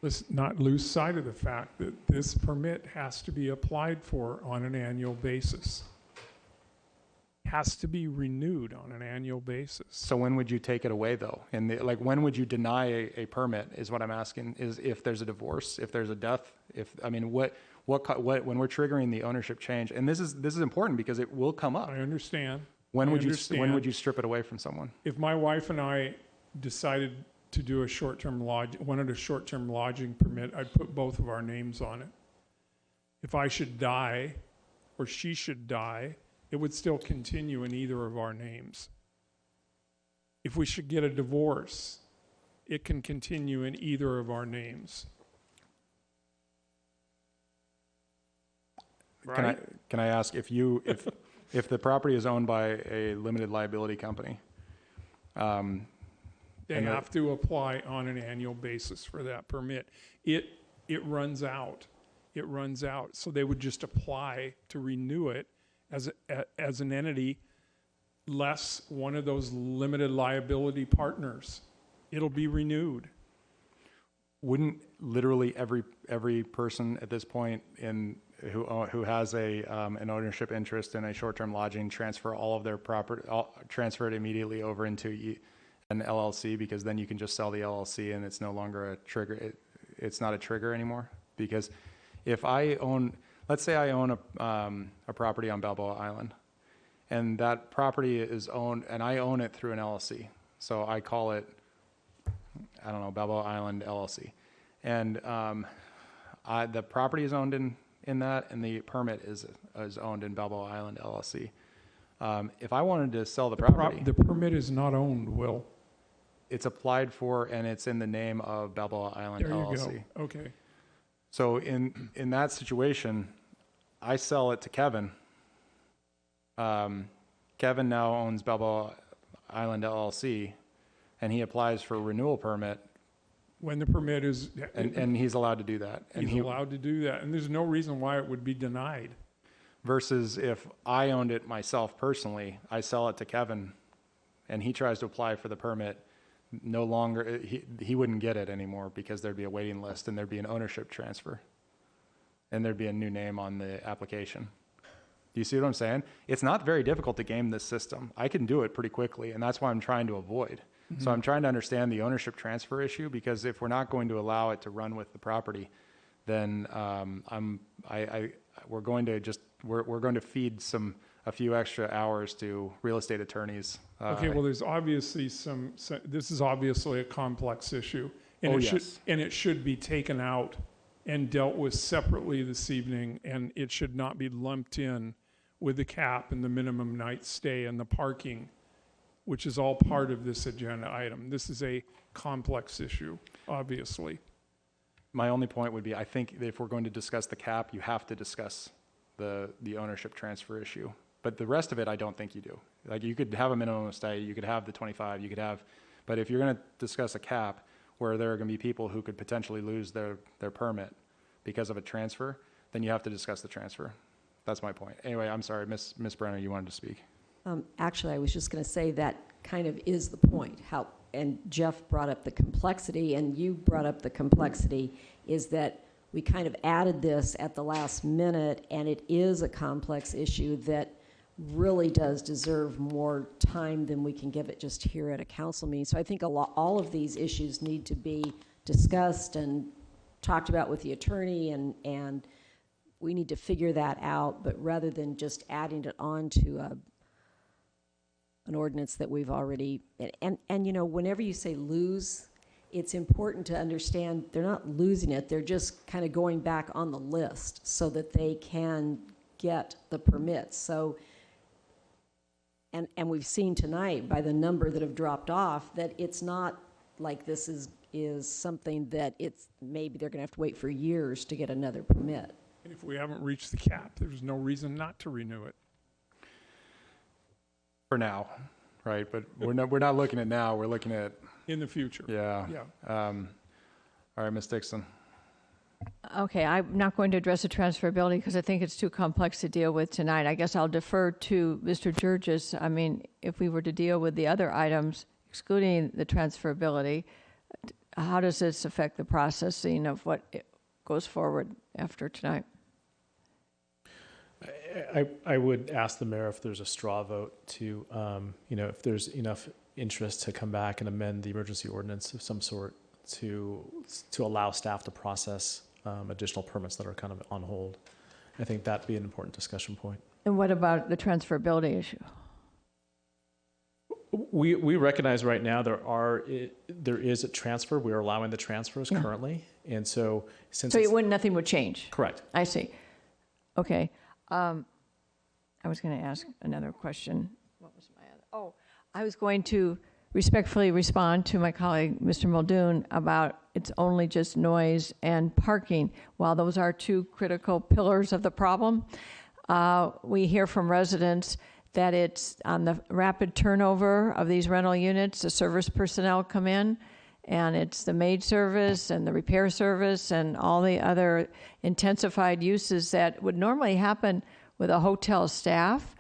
Let's not lose sight of the fact that this permit has to be applied for on an annual basis. Has to be renewed on an annual basis. So when would you take it away though? And when would you deny a permit is what I'm asking, is if there's a divorce, if there's a death, when we're triggering the ownership change, and this is important because it will come up. I understand. When would you strip it away from someone? If my wife and I decided to do wanted a short-term lodging permit, I'd put both of our names on it. If I should die or she should die, it would still continue in either of our names. If we should get a divorce, it can continue in either of our names. Right? Can I ask if the property is owned by a limited liability company? They have to apply on an annual basis for that permit. It runs out. It runs out. So they would just apply to renew it as an entity, less one of those limited liability partners. It'll be renewed. Wouldn't literally every person at this point who has an ownership interest in a short-term lodging transfer all of their property, transfer it immediately over into an LLC, because then you can just sell the LLC and it's no longer a trigger. It's not a trigger anymore, because if let's say I own a property on Balboa Island, and that property is owned, and I own it through an LLC. So I call it, I don't know, Balboa Island LLC. And the property is owned in that, and the permit is owned in Balboa Island LLC. If I wanted to sell the property... The permit is not owned, Will. It's applied for, and it's in the name of Balboa Island LLC. There you go. Okay. So in that situation, I sell it to Kevin. Kevin now owns Balboa Island LLC, and he applies for a renewal permit, When the permit is, and he's allowed to do that. And he's allowed to do that, and there's no reason why it would be denied. versus if I owned it myself personally, I sell it to Kevin, and he tries to apply for the permit, no longer, he wouldn't get it anymore because there'd be a waiting list and there'd be an ownership transfer. And there'd be a new name on the application. Do you see what I'm saying? It's not very difficult to game this system. I can do it pretty quickly, and that's why I'm trying to avoid. So I'm trying to understand the ownership transfer issue, because if we're not going to allow it to run with the property, then we're going to feed a few extra hours to real estate attorneys. Okay, well, there's obviously this is obviously a complex issue. And it should be taken out and dealt with separately this evening, and it should not be lumped in with the cap and the minimum night stay and the parking, which is all part of this agenda item. This is a complex issue, obviously. My only point would be, I think if we're going to discuss the cap, you have to discuss the ownership transfer issue. But the rest of it, I don't think you do. Like, you could have a minimum stay, you could have the 25, but if you're going to discuss a cap where there are going to be people who could potentially lose their permit because of a transfer, then you have to discuss the transfer. That's my point. Anyway, I'm sorry, Miss Brenner, you wanted to speak. Actually, I was just going to say that kind of is the point. And Jeff brought up the complexity, and you brought up the complexity, is that we kind of added this at the last minute, and it is a complex issue that really does deserve more time than we can give it just here at a council meeting. So I think all of these issues need to be discussed and talked about with the attorney, and we need to figure that out, but rather than just adding it on to an ordinance that we've already, and you know, whenever you say lose, it's important to understand they're not losing it, they're just kind of going back on the list so that they can get the permits. So, and we've seen tonight by the number that have dropped off that it's not like this is something that it's maybe they're gonna have to wait for years to get another permit. And if we haven't reached the cap, there's no reason not to renew it. For now, right? But we're not looking at now, we're looking at... In the future. Yeah. All right, Ms. Dixon. Okay, I'm not going to address the transferability because I think it's too complex to deal with tonight. I guess I'll defer to Mr. Georges. I mean, if we were to deal with the other items, excluding the transferability, how does this affect the processing of what goes forward after tonight? I would ask the mayor if there's a straw vote to, if there's enough interest to come back and amend the emergency ordinance of some sort to allow staff to process additional permits that are kind of on hold. I think that'd be an important discussion point. And what about the transferability issue? We recognize right now there is a transfer. We are allowing the transfers currently, and so Nothing would change. Correct. I see. Okay. I was going to ask another question. What was my other? Oh, I was going to respectfully respond to my colleague, Mr. Muldoon, about it's only just noise and parking. While those are two critical pillars of the problem, we hear from residents that it's on the rapid turnover of these rental units. The service personnel come in, and it's the maid service and the repair service and all the other intensified uses that would normally happen with a hotel staff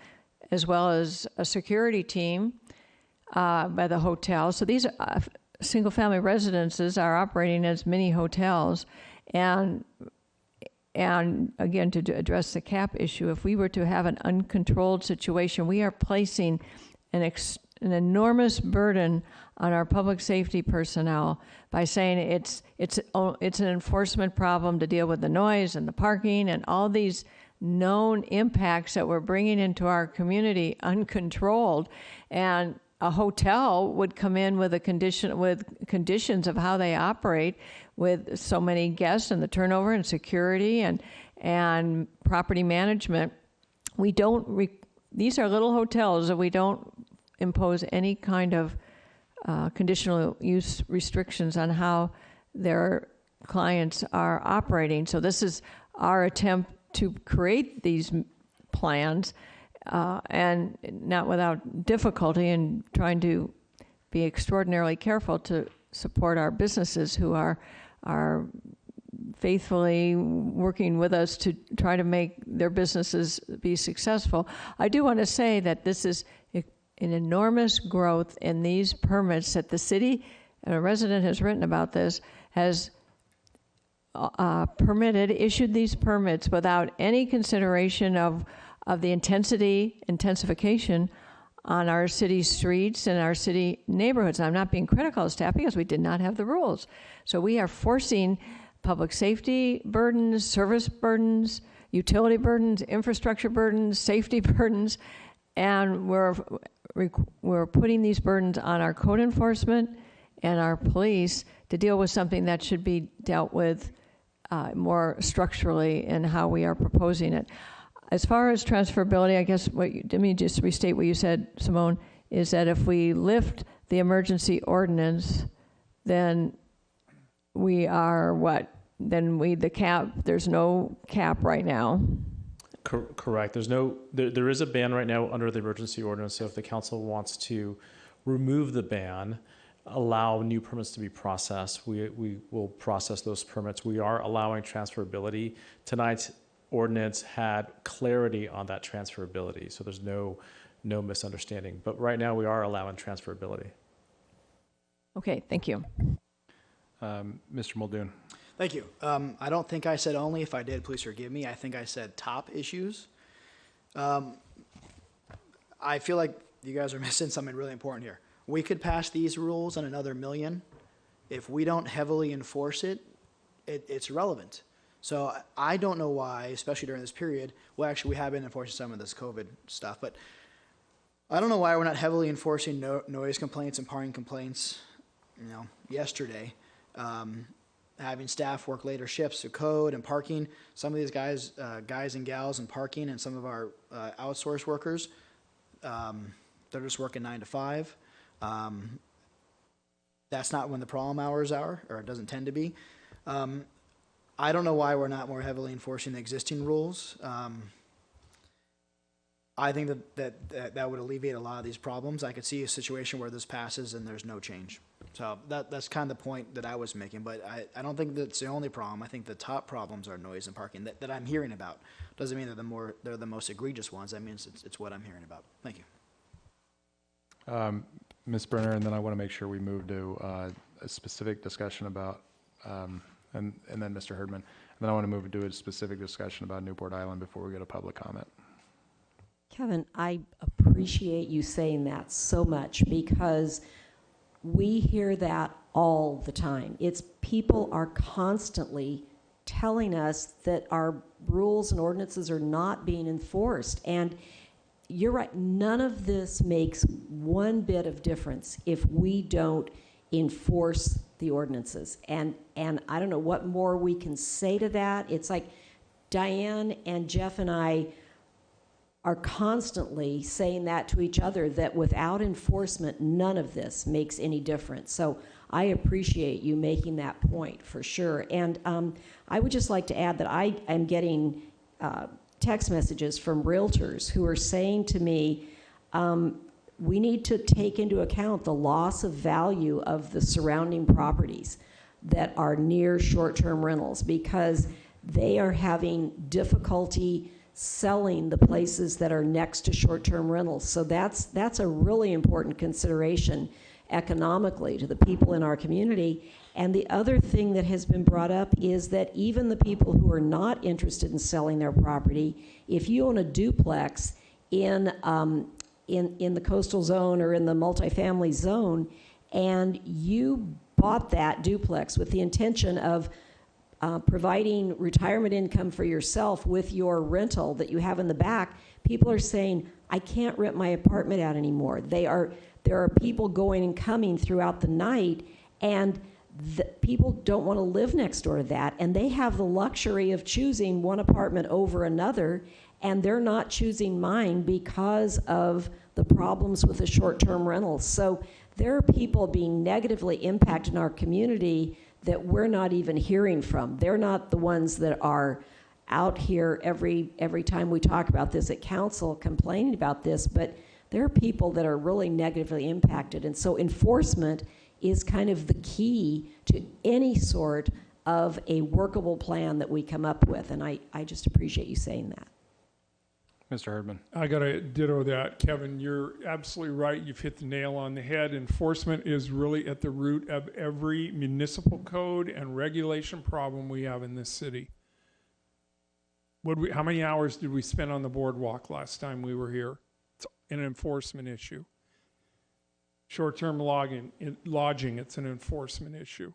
as well as a security team by the hotel. So these single-family residences are operating as mini hotels. And again, to address the cap issue, if we were to have an uncontrolled situation, we are placing an enormous burden on our public safety personnel by saying it's an enforcement problem to deal with the noise and the parking and all these known impacts that we're bringing into our community uncontrolled. And a hotel would come in with conditions of how they operate with so many guests and the turnover and security and property management. These are little hotels that we don't impose any kind of conditional use restrictions on how their clients are operating. So this is our attempt to create these plans, and not without difficulty, and trying to be extraordinarily careful to support our businesses who are faithfully working with us to try to make their businesses be successful. I do want to say that this is an enormous growth in these permits that the city, and a resident has written about this, has issued these permits without any consideration of the intensification on our city streets and our city neighborhoods. I'm not being critical of staff because we did not have the rules. So we are forcing public safety burdens, service burdens, utility burdens, infrastructure burdens, safety burdens, and we're putting these burdens on our code enforcement and our police to deal with something that should be dealt with more structurally in how we are proposing it. As far as transferability, I guess let me just restate what you said, Simone, is that if we lift the emergency ordinance, then we are what? Then the cap, there's no cap right now. Correct. There is a ban right now under the emergency ordinance. So if the council wants to remove the ban, allow new permits to be processed, we will process those permits. We are allowing transferability. Tonight's ordinance had clarity on that transferability, so there's no misunderstanding. But right now we are allowing transferability. Okay, thank you. Mr. Muldoon. Thank you. I don't think I said only. If I did, please forgive me. I think I said top issues. I feel like you guys are missing something really important here. We could pass these rules on another million. If we don't heavily enforce it, it's irrelevant. So I don't know why, especially during this period, well, actually we have been enforcing some of this COVID stuff, but I don't know why we're not heavily enforcing noise complaints and parking complaints. Yesterday, having staff work later shifts of code and parking. Some of these guys and gals in parking, and some of our outsourced workers, they're just working 9 to 5. That's not when the problem hours are, or it doesn't tend to be. I don't know why we're not more heavily enforcing the existing rules. I think that would alleviate a lot of these problems. I could see a situation where this passes and there's no change. So that's kind of the point that I was making, but I don't think that's the only problem. I think the top problems are noise and parking that I'm hearing about. Doesn't mean they're the most egregious ones. That means it's what I'm hearing about. Thank you. Ms. Brenner, and then I want to make sure we move to a specific discussion about, and then Mr. Herdman. And then I want to move to a specific discussion about Newport Island before we get a public comment. Kevin, I appreciate you saying that so much, because we hear that all the time. It's people are constantly telling us that our rules and ordinances are not being enforced. And you're right, none of this makes one bit of difference if we don't enforce the ordinances. And I don't know what more we can say to that. It's like Diane and Jeff and I are constantly saying that to each other, that without enforcement, none of this makes any difference. So I appreciate you making that point for sure. And I would just like to add that I am getting text messages from realtors who are saying to me, we need to take into account the loss of value of the surrounding properties that are near short-term rentals, because they are having difficulty selling the places that are next to short-term rentals. So that's a really important consideration economically to the people in our community. And the other thing that has been brought up is that even the people who are not interested in selling their property, if you own a duplex in the coastal zone or in the multifamily zone, and you bought that duplex with the intention of providing retirement income for yourself with your rental that you have in the back, people are saying, I can't rent my apartment out anymore. There are people going and coming throughout the night, and people don't want to live next door to that, and they have the luxury of choosing one apartment over another, and they're not choosing mine because of the problems with the short-term rentals. So there are people being negatively impacted in our community that we're not even hearing from. They're not the ones that are out here every time we talk about this at council complaining about this, but there are people that are really negatively impacted. And so enforcement is kind of the key to any sort of a workable plan that we come up with. And I just appreciate you saying that. Mr. Herdman. I got to ditto that, Kevin. You're absolutely right. You've hit the nail on the head. Enforcement is really at the root of every municipal code and regulation problem we have in this city. How many hours did we spend on the boardwalk last time we were here? It's an enforcement issue. Short-term lodging, it's an enforcement issue.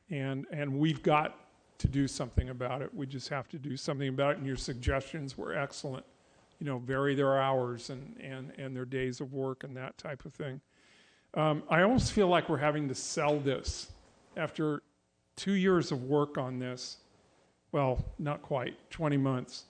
And we've got to do something about it. We just have to do something about it, and your suggestions were excellent. You know, vary their hours and their days of work and that type of thing. I almost feel like we're having to sell this after 2 years of work on this. Well, not quite, 20 months.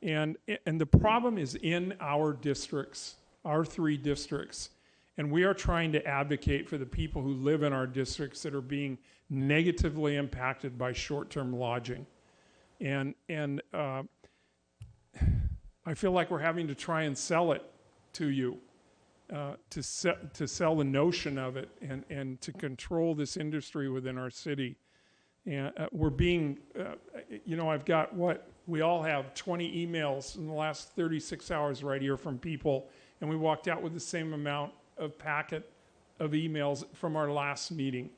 And the problem is in our districts, our 3 districts. And we are trying to advocate for the people who live in our districts that are being negatively impacted by short-term lodging. And I feel like we're having to try and sell it to you, to sell the notion of it and to control this industry within our city. And we're being, I've got we all have 20 emails in the last 36 hours right here from people, and we walked out with the same amount of packet of emails from our last meeting.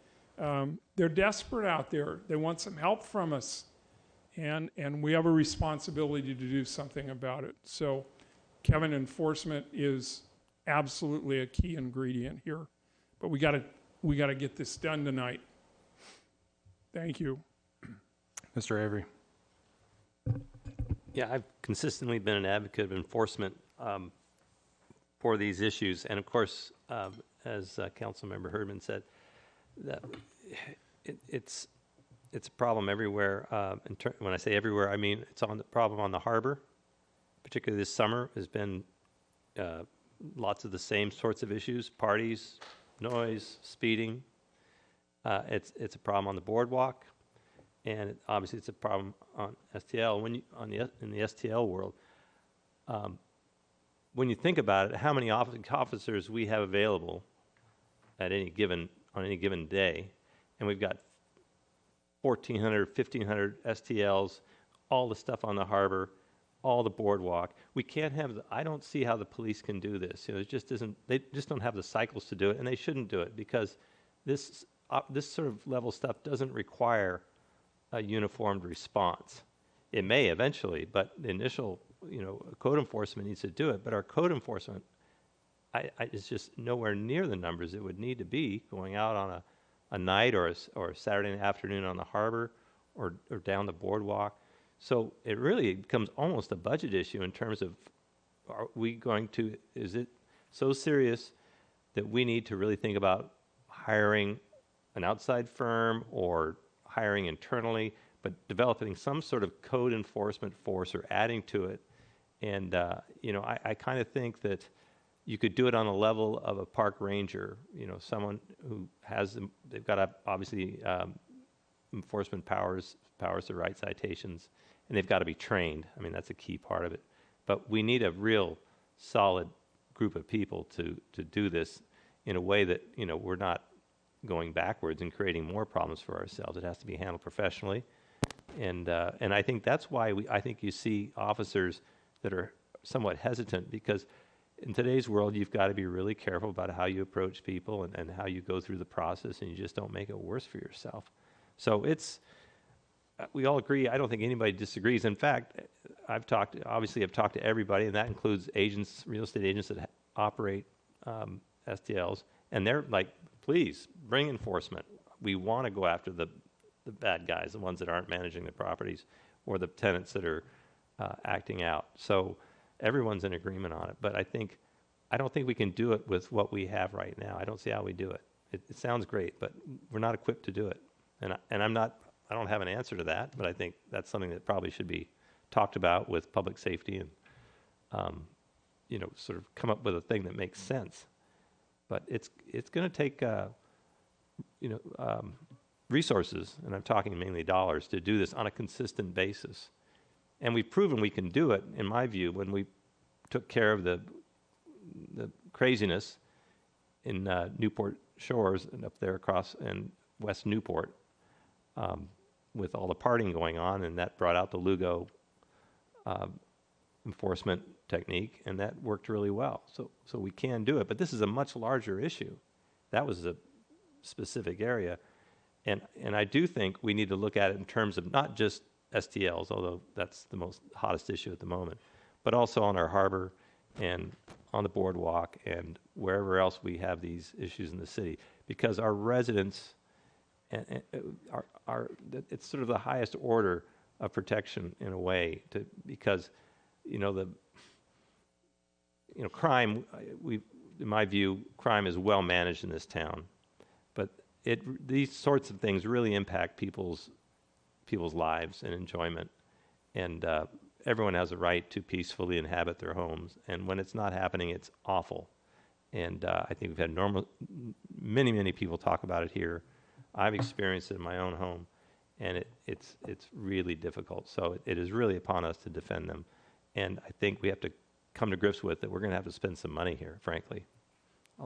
They're desperate out there. They want some help from us. And we have a responsibility to do something about it. So, Kevin, enforcement is absolutely a key ingredient here. But we got to get this done tonight. Thank you. Mr. Avery. Yeah, I've consistently been an advocate of enforcement for these issues. And of course, as Councilmember Herdman said, that it's a problem everywhere. When I say everywhere, I mean it's on the problem on the harbor. Particularly this summer has been lots of the same sorts of issues: parties, noise, speeding. It's a problem on the boardwalk, and obviously it's a problem on STL. In the STL world, when you think about it, how many officers we have available on any given day, and we've got 1,400, 1,500 STLs, all the stuff on the harbor, all the boardwalk. We can't have. I don't see how the police can do this. It just isn't. They just don't have the cycles to do it, and they shouldn't do it because this sort of level stuff doesn't require a uniformed response. It may eventually, but the initial, code enforcement needs to do it. But our code enforcement, is just nowhere near the numbers it would need to be going out on a night or a Saturday afternoon on the harbor or down the boardwalk. So it really becomes almost a budget issue in terms of, is it so serious that we need to really think about hiring an outside firm or hiring internally, but developing some sort of code enforcement force or adding to it. And, I kind of think that you could do it on the level of a park ranger, someone who they've got obviously enforcement powers to write citations, and they've got to be trained. I mean, that's a key part of it. But we need a real solid group of people to do this in a way that, we're not going backwards and creating more problems for ourselves. It has to be handled professionally. And I think that's why I think you see officers that are somewhat hesitant, because in today's world, you've got to be really careful about how you approach people and how you go through the process, and you just don't make it worse for yourself. So we all agree. I don't think anybody disagrees. In fact, I've talked to everybody, and that includes agents, real estate agents that operate STLs, and they're like, please bring enforcement. We want to go after the bad guys, the ones that aren't managing the properties, or the tenants that are acting out. So everyone's in agreement on it. But I don't think we can do it with what we have right now. I don't see how we do it. It sounds great, but we're not equipped to do it. And I don't have an answer to that, but I think that's something that probably should be talked about with public safety and, sort of come up with a thing that makes sense. But it's going to take, resources, and I'm talking mainly dollars, to do this on a consistent basis. And we've proven we can do it, in my view, when we took care of the craziness in Newport Shores and up there across in West Newport, with all the partying going on, and that brought out the Lugo enforcement technique, and that worked really well. So we can do it, but this is a much larger issue. That was a specific area, and I do think we need to look at it in terms of not just STLs, although that's the most hottest issue at the moment, but also on our harbor and on the boardwalk and wherever else we have these issues in the city, because our residents are it's sort of the highest order of protection in a way, because crime, in my view, crime is well managed in this town, but these sorts of things really impact people's lives and enjoyment, and everyone has a right to peacefully inhabit their homes, and when it's not happening, it's awful. And I think we've had many people talk about it here. I've experienced it in my own home, and it's really difficult. So it is really upon us to defend them, and I think we have to come to grips with that. We're going to have to spend some money here, frankly,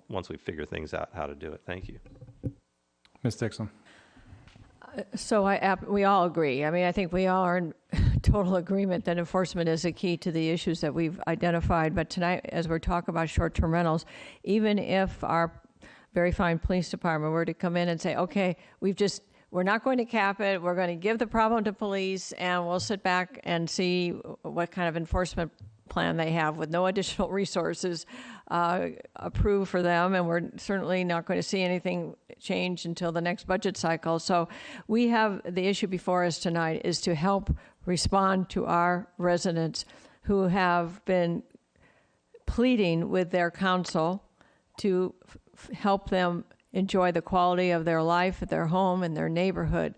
once we figure things out how to do it. Thank you. Ms. Dixon. So we all agree. I mean, I think we all are in total agreement that enforcement is a key to the issues that we've identified. But tonight, as we're talking about short-term rentals, even if our very fine police department were to come in and say, okay, we're not going to cap it, we're going to give the problem to police, and we'll sit back and see what kind of enforcement plan they have with no additional resources approved for them, and we're certainly not going to see anything change until the next budget cycle. So we have the issue before us tonight is to help respond to our residents who have been pleading with their council to help them enjoy the quality of their life at their home and their neighborhood.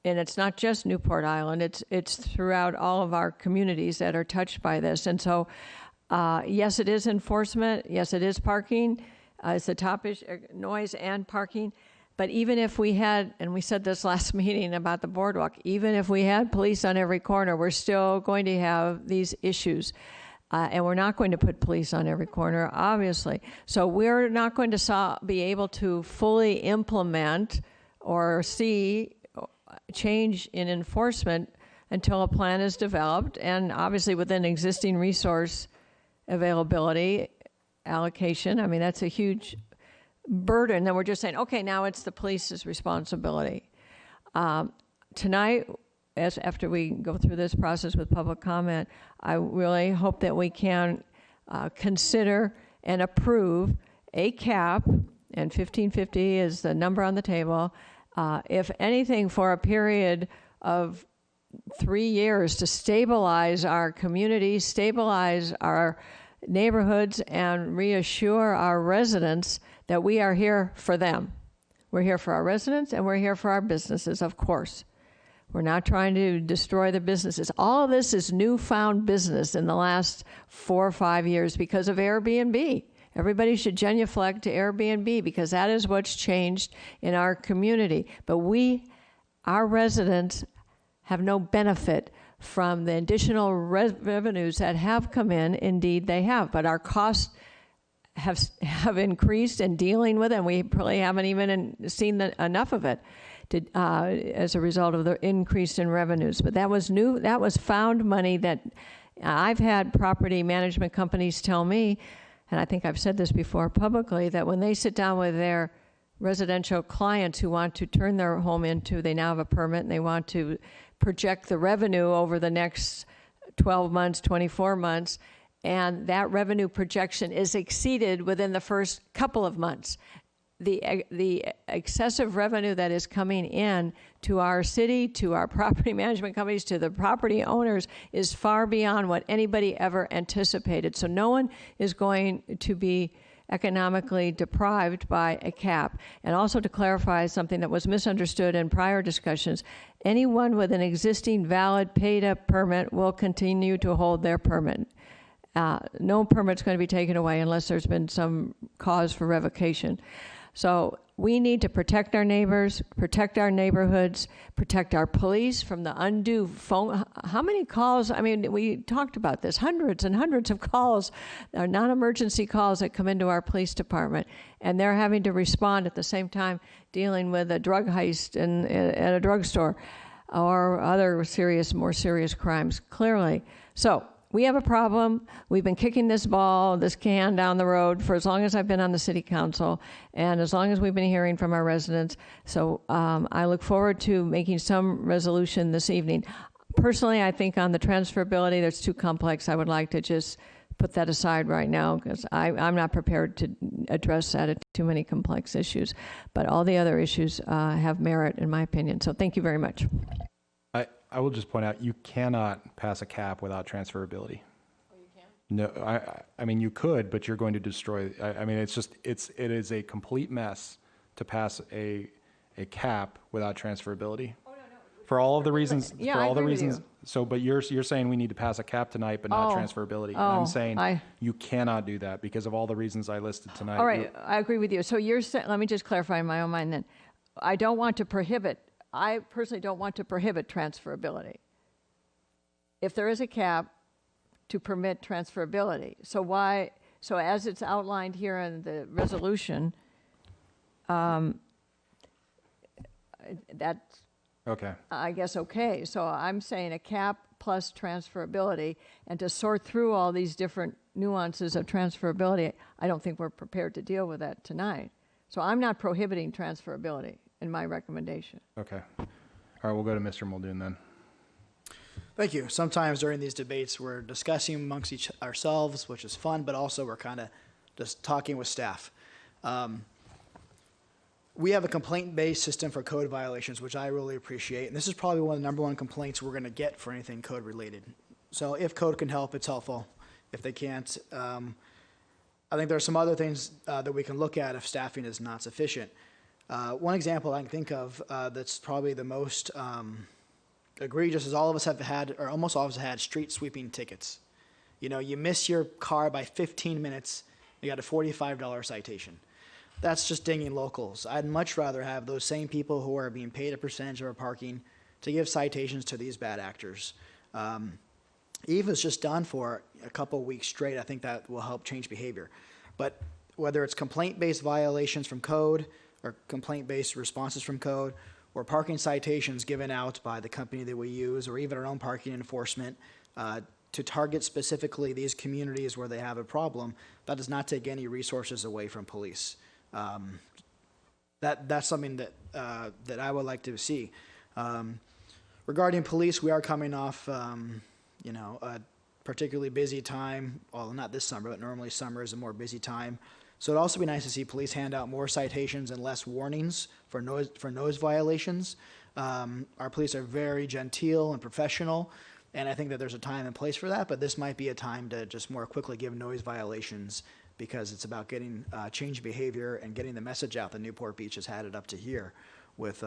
And it's not just Newport Island, it's throughout all of our communities that are touched by this. And so, yes, it is enforcement. Yes, it is parking. It's the top issue, noise and parking. But even if we had, and we said this last meeting about the boardwalk, even if we had police on every corner, we're still going to have these issues. And we're not going to put police on every corner, obviously. So we're not going to be able to fully implement or see change in enforcement until a plan is developed, and obviously within existing resource availability allocation. I mean, that's a huge burden. Then we're just saying, okay, now it's the police's responsibility. Tonight, after we go through this process with public comment, I really hope that we can consider and approve a cap, and 1550 is the number on the table, if anything, for a period of 3 years to stabilize our community, stabilize our neighborhoods, and reassure our residents that we are here for them. We're here for our residents, and we're here for our businesses, of course. We're not trying to destroy the businesses. All of this is newfound business in the last 4 or 5 years because of Airbnb. Everybody should genuflect to Airbnb because that is what's changed in our community. But our residents have no benefit from the additional revenues that have come in. Indeed, they have. But our costs have increased in dealing with it, and we probably haven't even seen enough of it as a result of the increase in revenues. But that was new. That was found money that I've had property management companies tell me, and I think I've said this before publicly, that when they sit down with their residential clients who want to turn their home into, they now have a permit and they want to project the revenue over the next 12 months, 24 months, and that revenue projection is exceeded within the first couple of months. The excessive revenue that is coming in to our city, to our property management companies, to the property owners is far beyond what anybody ever anticipated. So no one is going to be economically deprived by a cap. And also to clarify something that was misunderstood in prior discussions, anyone with an existing valid paid-up permit will continue to hold their permit. No permit's going to be taken away unless there's been some cause for revocation. So we need to protect our neighbors, protect our neighborhoods, protect our police from the undue phone. How many calls? I mean, we talked about this, hundreds and hundreds of calls, non-emergency calls that come into our police department, and they're having to respond at the same time dealing with a drug heist at a drugstore or other more serious crimes, clearly. So we have a problem. We've been kicking this can down the road for as long as I've been on the city council and as long as we've been hearing from our residents. So I look forward to making some resolution this evening. Personally, I think on the transferability, that's too complex. I would like to just put that aside right now because I'm not prepared to address that. It's too many complex issues. But all the other issues have merit, in my opinion. So thank you very much. I will just point out, you cannot pass a cap without transferability. Oh, you can't? No, I mean, you could, but you're going to destroy, I mean, it is a complete mess to pass a cap without transferability. Oh, no. For all of the reasons, Yeah, for I all the agree with reasons. you. So, but you're saying we need to pass a cap tonight, but not transferability. And I'm saying you cannot do that because of all the reasons I listed tonight. All right, I agree with you. So you're saying, let me just clarify in my own mind then. I personally don't want to prohibit transferability. If there is a cap, to permit transferability. So as it's outlined here in the resolution, that's, Okay. I guess, okay. So I'm saying a cap plus transferability, and to sort through all these different nuances of transferability, I don't think we're prepared to deal with that tonight. So I'm not prohibiting transferability in my recommendation. Okay. All right, we'll go to Mr. Muldoon then. Thank you. Sometimes during these debates, we're discussing amongst ourselves, which is fun, but also we're kind of just talking with staff. We have a complaint-based system for code violations, which I really appreciate. And this is probably one of the number one complaints we're going to get for anything code-related. So if code can help, it's helpful. If they can't, I think there are some other things that we can look at if staffing is not sufficient. One example I can think of that's probably the most egregious is all of us have had, or almost all of us have had, street sweeping tickets. You know, you miss your car by 15 minutes, you got a $45 citation. That's just dinging locals. I'd much rather have those same people who are being paid a percentage of our parking to give citations to these bad actors. Even if it's just done for a couple weeks straight, I think that will help change behavior. But whether it's complaint-based violations from code or complaint-based responses from code or parking citations given out by the company that we use or even our own parking enforcement to target specifically these communities where they have a problem, that does not take any resources away from police. That's something that I would like to see. Regarding police, we are coming off, a particularly busy time. Well, not this summer, but normally summer is a more busy time. So it'd also be nice to see police hand out more citations and less warnings for noise violations. Our police are very genteel and professional, and I think that there's a time and place for that. But this might be a time to just more quickly give noise violations, because it's about getting change behavior and getting the message out that Newport Beach has had it up to here with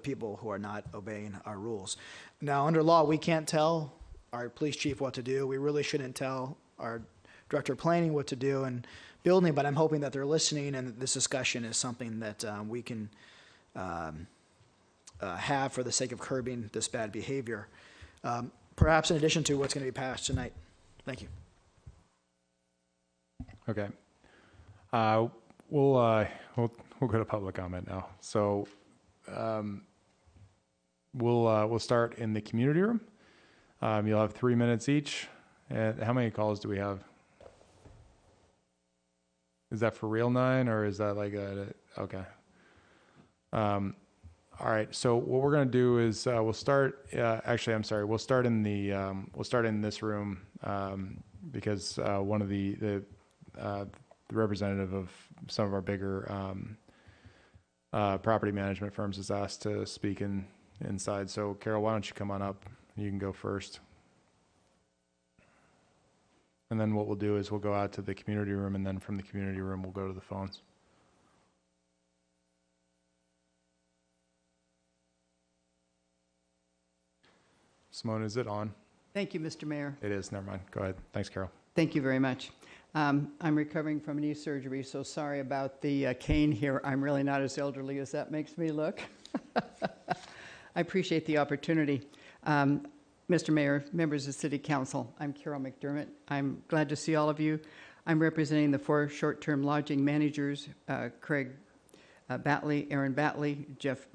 people who are not obeying our rules. Now, under law, we can't tell our police chief what to do. We really shouldn't tell our director of planning what to do and building, but I'm hoping that they're listening and this discussion is something that we can have for the sake of curbing this bad behavior. Perhaps in addition to what's going to be passed tonight. Thank you. Okay. We'll go to public comment now. So we'll start in the community room. You'll have 3 minutes each. And how many calls do we have? Is that for real 9 or is that like okay. All right. So what we're going to do is we'll start. Actually, I'm sorry. We'll start in this room because one of the representative of some of our bigger property management firms is asked to speak inside. So Carol, why don't you come on up? You can go first. And then what we'll do is we'll go out to the community room, and then from the community room, we'll go to the phones. Simone, is it on? Thank you, Mr. Mayor. It is. Never mind. Go ahead. Thanks, Carol. Thank you very much. I'm recovering from knee surgery, so sorry about the cane here. I'm really not as elderly as that makes me look. I appreciate the opportunity. Mr. Mayor, members of City Council, I'm Carol McDermott. I'm glad to see all of you. I'm representing the 4 short-term lodging managers, Craig Batley, Aaron Batley, Jeff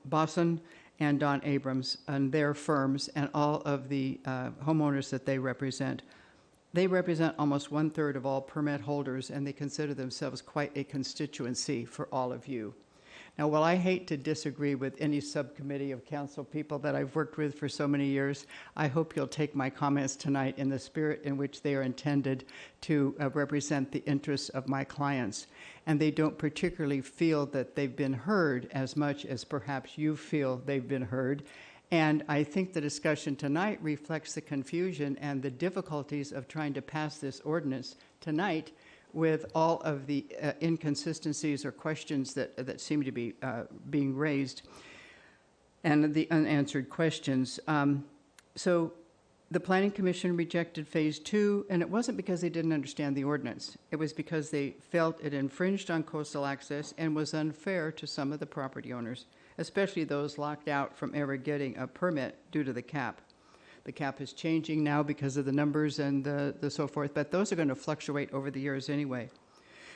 Bosson, and Don Abrams, and their firms, and all of the homeowners that they represent. They represent almost 1/3 of all permit holders, and they consider themselves quite a constituency for all of you. Now, while I hate to disagree with any subcommittee of council people that I've worked with for so many years, I hope you'll take my comments tonight in the spirit in which they are intended to represent the interests of my clients. And they don't particularly feel that they've been heard as much as perhaps you feel they've been heard. And I think the discussion tonight reflects the confusion and the difficulties of trying to pass this ordinance tonight with all of the inconsistencies or questions that seem to be being raised and the unanswered questions. So the Planning Commission rejected Phase 2, and it wasn't because they didn't understand the ordinance. It was because they felt it infringed on coastal access and was unfair to some of the property owners, especially those locked out from ever getting a permit due to the cap. The cap is changing now because of the numbers and the so forth, but those are going to fluctuate over the years anyway.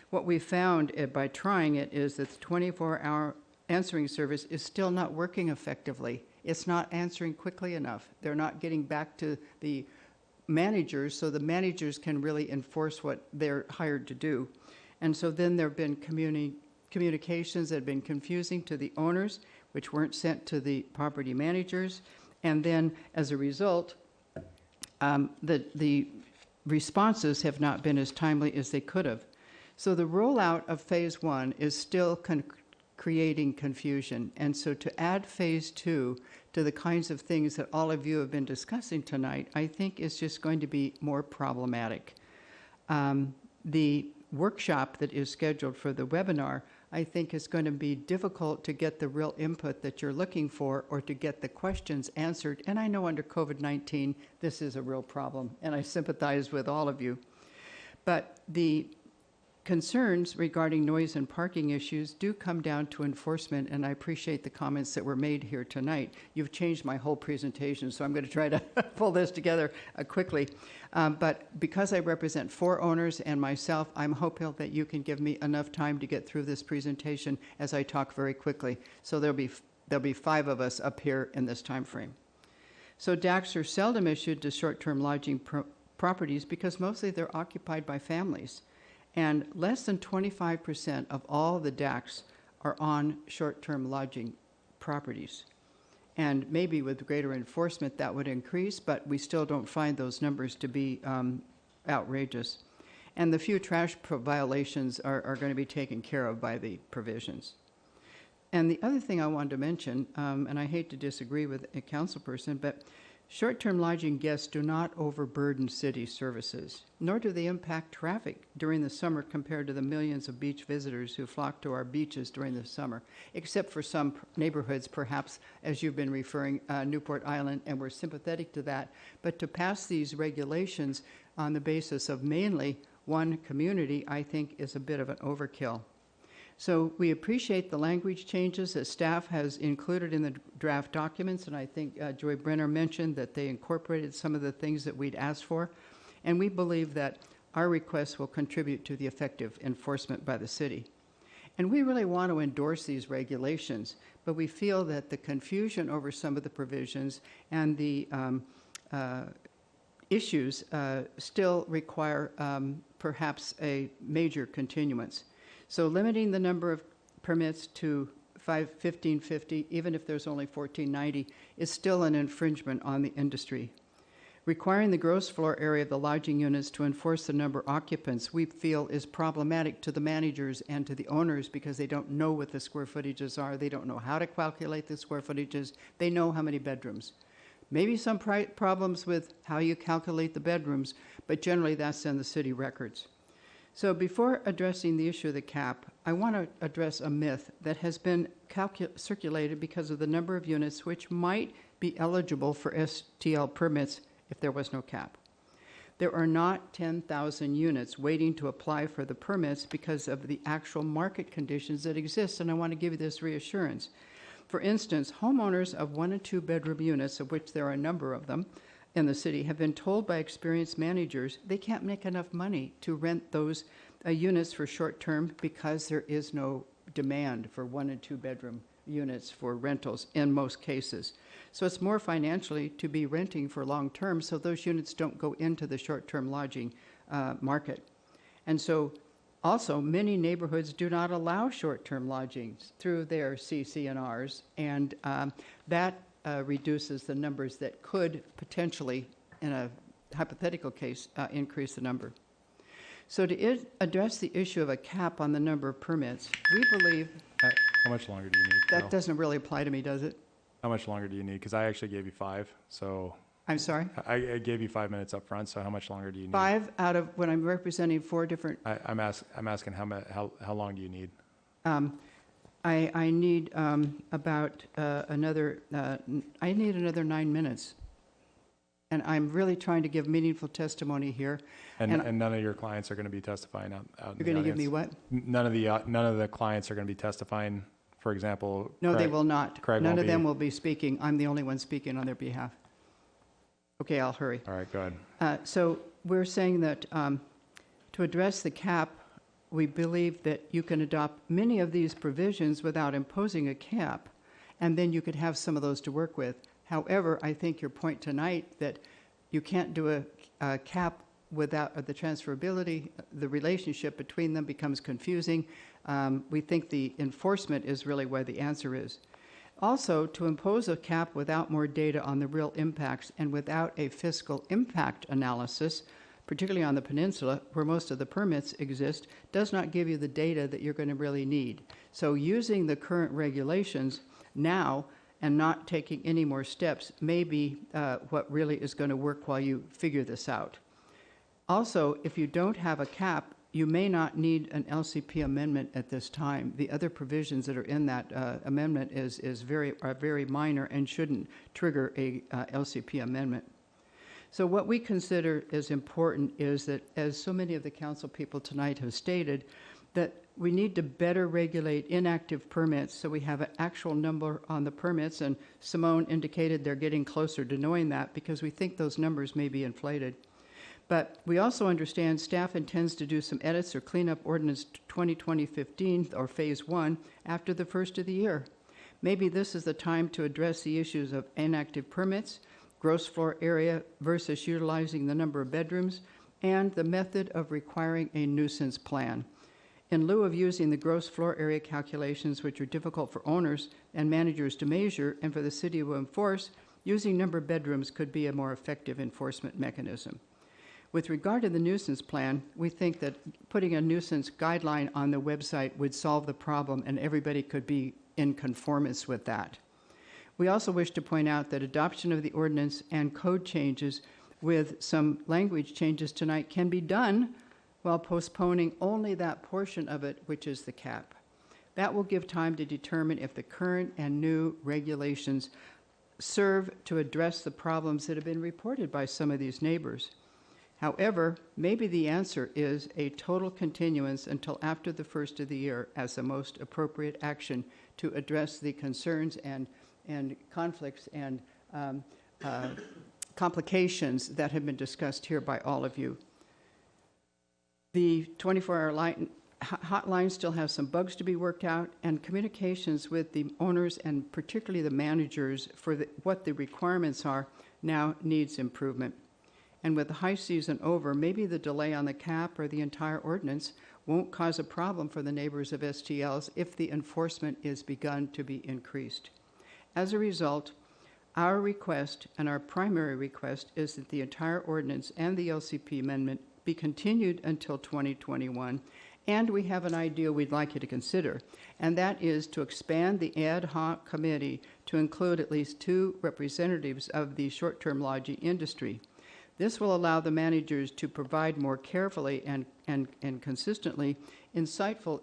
What we found by trying it is that the 24-hour answering service is still not working effectively. It's not answering quickly enough. They're not getting back to the managers so the managers can really enforce what they're hired to do. And so then there have been communications that have been confusing to the owners, which weren't sent to the property managers. And then, as a result, the responses have not been as timely as they could have. So the rollout of Phase 1 is still creating confusion. And so to add Phase 2 to the kinds of things that all of you have been discussing tonight, I think is just going to be more problematic. The workshop that is scheduled for the webinar, I think is going to be difficult to get the real input that you're looking for or to get the questions answered. And I know under COVID-19, this is a real problem, and I sympathize with all of you. But the concerns regarding noise and parking issues do come down to enforcement, and I appreciate the comments that were made here tonight. You've changed my whole presentation, so I'm going to try to pull this together quickly. But because I represent 4 owners and myself, I'm hopeful that you can give me enough time to get through this presentation as I talk very quickly. So there'll be 5 of us up here in this time frame. So DACs are seldom issued to short-term lodging properties because mostly they're occupied by families. And less than 25% of all the DACs are on short-term lodging properties. And maybe with greater enforcement that would increase, but we still don't find those numbers to be outrageous. And the few trash violations are going to be taken care of by the provisions. And the other thing I wanted to mention, and I hate to disagree with a council person, but short-term lodging guests do not overburden city services, nor do they impact traffic during the summer compared to the millions of beach visitors who flock to our beaches during the summer, except for some neighborhoods, perhaps, as you've been referring, Newport Island, and we're sympathetic to that. But to pass these regulations on the basis of mainly one community, I think is a bit of an overkill. So we appreciate the language changes that staff has included in the draft documents, and I think Joy Brenner mentioned that they incorporated some of the things that we'd asked for, and we believe that our requests will contribute to the effective enforcement by the city. And we really want to endorse these regulations, but we feel that the confusion over some of the provisions and the issues still require perhaps a major continuance. So limiting the number of permits to 1,550, even if there's only 1,490, is still an infringement on the industry. Requiring the gross floor area of the lodging units to enforce the number of occupants we feel is problematic to the managers and to the owners because they don't know what the square footages are. They don't know how to calculate the square footages. They know how many bedrooms. Maybe some problems with how you calculate the bedrooms, but generally that's in the city records. So before addressing the issue of the cap, I want to address a myth that has been circulated because of the number of units which might be eligible for STL permits if there was no cap. There are not 10,000 units waiting to apply for the permits because of the actual market conditions that exist, and I want to give you this reassurance. For instance, homeowners of 1 and 2 bedroom units, of which there are a number of them in the city, have been told by experienced managers they can't make enough money to rent those units for short term because there is no demand for 1 and 2 bedroom units for rentals in most cases. So it's more financially to be renting for long term, so those units don't go into the short term lodging market. And so also, many neighborhoods do not allow short term lodgings through their CC&Rs, and that reduces the numbers that could potentially, in a hypothetical case, increase the number. So to address the issue of a cap on the number of permits, we believe How much longer do you need? that Phil? doesn't really apply to me, does it? How much longer do you need? Because I actually gave you 5, so. I'm sorry? I gave you 5 minutes up front, so how much longer do you need? 5 out of, when I'm representing 4 different, I'm asking how long do you need? I need about another, I need another 9 minutes. And I'm really trying to give meaningful testimony here. And none of your clients are going to be testifying out in the audience? You're going to give me what? None of the clients are going to be testifying, for example? No, they Craig- will not. Craig None won't of them be- will be speaking. I'm the only one speaking on their behalf. Okay, I'll hurry. All right, go ahead. So we're saying that to address the cap, we believe that you can adopt many of these provisions without imposing a cap, and then you could have some of those to work with. However, I think your point tonight that you can't do a cap without the transferability, the relationship between them becomes confusing. We think the enforcement is really where the answer is. Also, to impose a cap without more data on the real impacts and without a fiscal impact analysis, particularly on the peninsula where most of the permits exist, does not give you the data that you're going to really need. So using the current regulations now and not taking any more steps may be what really is going to work while you figure this out. Also, if you don't have a cap, you may not need an LCP amendment at this time. The other provisions that are in that amendment are very minor and shouldn't trigger a LCP amendment. So what we consider is important is that, as so many of the council people tonight have stated, that we need to better regulate inactive permits so we have an actual number on the permits, and Simone indicated they're getting closer to knowing that because we think those numbers may be inflated. But we also understand staff intends to do some edits or clean up Ordinance 2020-15 or Phase 1 after the first of the year. Maybe this is the time to address the issues of inactive permits, gross floor area versus utilizing the number of bedrooms, and the method of requiring a nuisance plan. In lieu of using the gross floor area calculations, which are difficult for owners and managers to measure and for the city to enforce, using number of bedrooms could be a more effective enforcement mechanism. With regard to the nuisance plan, we think that putting a nuisance guideline on the website would solve the problem and everybody could be in conformance with that. We also wish to point out that adoption of the ordinance and code changes with some language changes tonight can be done while postponing only that portion of it, which is the cap. That will give time to determine if the current and new regulations serve to address the problems that have been reported by some of these neighbors. However, maybe the answer is a total continuance until after the first of the year as the most appropriate action to address the concerns and conflicts and complications that have been discussed here by all of you. The 24-hour hotline still has some bugs to be worked out, and communications with the owners and particularly the managers for what the requirements are now needs improvement. And with the high season over, maybe the delay on the cap or the entire ordinance won't cause a problem for the neighbors of STLs if the enforcement is begun to be increased. As a result, our request and our primary request is that the entire ordinance and the LCP amendment be continued until 2021, and we have an idea we'd like you to consider, and that is to expand the ad hoc committee to include at least 2 representatives of the short-term lodging industry. This will allow the managers to provide more carefully and consistently insightful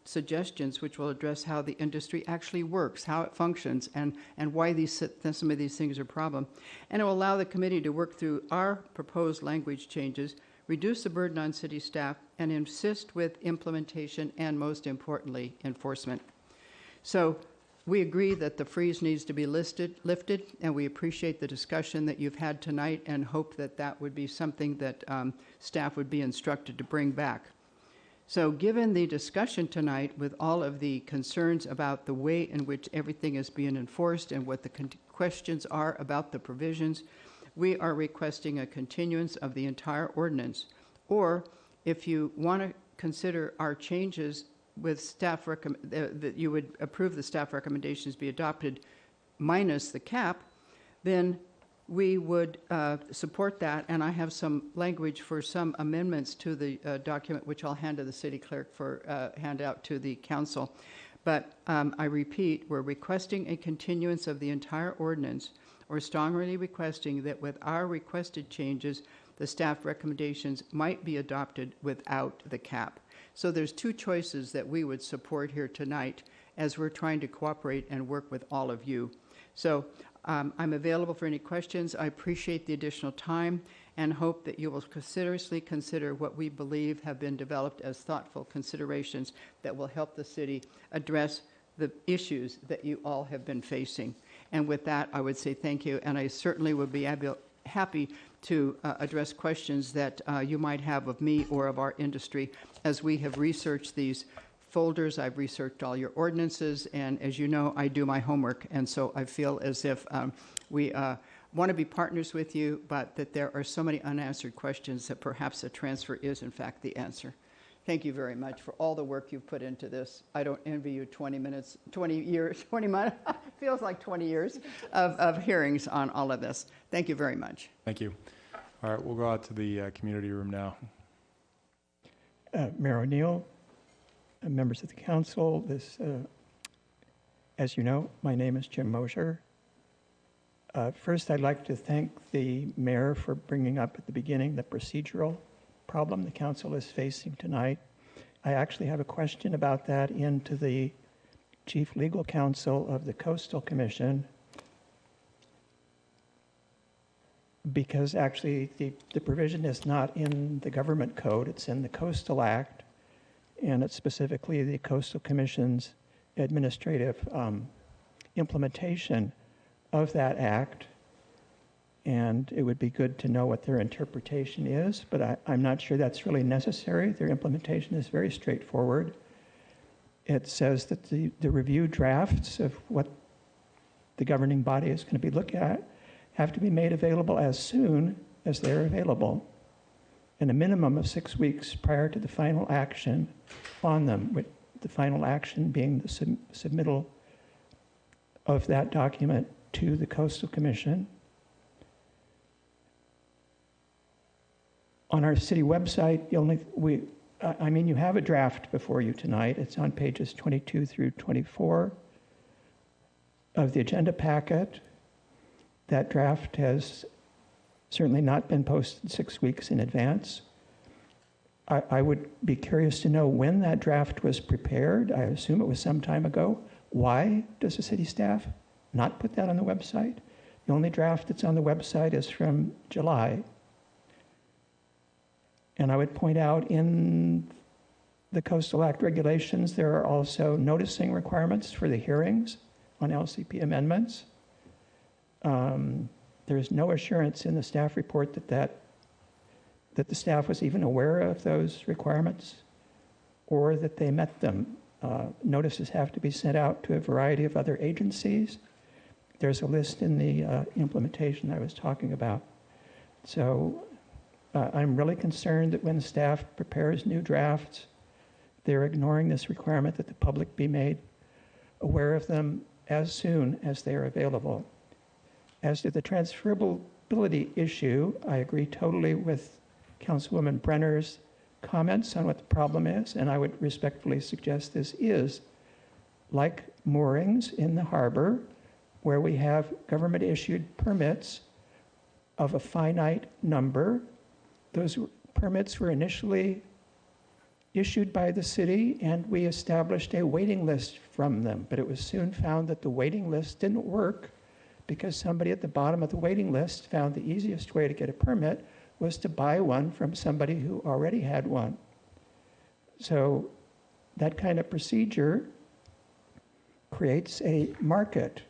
suggestions which will address how the industry actually works, how it functions, and why some of these things are a problem. And it will allow the committee to work through our proposed language changes, reduce the burden on city staff, and assist with implementation and, most importantly, enforcement. So we agree that the freeze needs to be lifted, and we appreciate the discussion that you've had tonight and hope that that would be something that staff would be instructed to bring back. So given the discussion tonight with all of the concerns about the way in which everything is being enforced and what the questions are about the provisions, we are requesting a continuance of the entire ordinance. Or if you want to consider our changes with staff, that you would approve the staff recommendations be adopted minus the cap, then we would support that, and I have some language for some amendments to the document, which I'll hand to the city clerk for handout to the council. But I repeat, we're requesting a continuance of the entire ordinance, or strongly requesting that with our requested changes, the staff recommendations might be adopted without the cap. So there's two choices that we would support here tonight as we're trying to cooperate and work with all of you. So I'm available for any questions. I appreciate the additional time and hope that you will seriously consider what we believe have been developed as thoughtful considerations that will help the city address the issues that you all have been facing. And with that, I would say thank you, and I certainly would be happy to address questions that you might have of me or of our industry as we have researched these folders. I've researched all your ordinances, and as you know, I do my homework, and so I feel as if we want to be partners with you, but that there are so many unanswered questions that perhaps a transfer is in fact the answer. Thank you very much for all the work you've put into this. I don't envy you 20 months, feels like 20 years of hearings on all of this. Thank you very much. Thank you. All right, we'll go out to the community room now. Mayor O'Neill, members of the council, as you know, my name is Jim Mosher. First, I'd like to thank the mayor for bringing up at the beginning the procedural problem the council is facing tonight. I actually have a question about that into the chief legal counsel of the Coastal Commission, because actually the provision is not in the government code, it's in the Coastal Act, and it's specifically the Coastal Commission's administrative implementation of that act. And it would be good to know what their interpretation is, but I'm not sure that's really necessary. Their implementation is very straightforward. It says that the review drafts of what the governing body is going to be looking at have to be made available as soon as they're available, in a minimum of 6 weeks prior to the final action on them, with the final action being the submittal of that document to the Coastal Commission. On our city website, you have a draft before you tonight. It's on pages 22 through 24 of the agenda packet. That draft has certainly not been posted 6 weeks in advance. I would be curious to know when that draft was prepared. I assume it was some time ago. Why does the city staff not put that on the website? The only draft that's on the website is from July. And I would point out in the Coastal Act regulations, there are also noticing requirements for the hearings on LCP amendments. There's no assurance in the staff report that the staff was even aware of those requirements or that they met them. Notices have to be sent out to a variety of other agencies. There's a list in the implementation I was talking about. So I'm really concerned that when staff prepares new drafts, they're ignoring this requirement that the public be made aware of them as soon as they are available. As to the transferability issue, I agree totally with Councilwoman Brenner's comments on what the problem is, and I would respectfully suggest this is like moorings in the harbor, where we have government-issued permits of a finite number. Those permits were initially issued by the city, and we established a waiting list from them. But it was soon found that the waiting list didn't work because somebody at the bottom of the waiting list found the easiest way to get a permit was to buy one from somebody who already had one. So that kind of procedure creates a market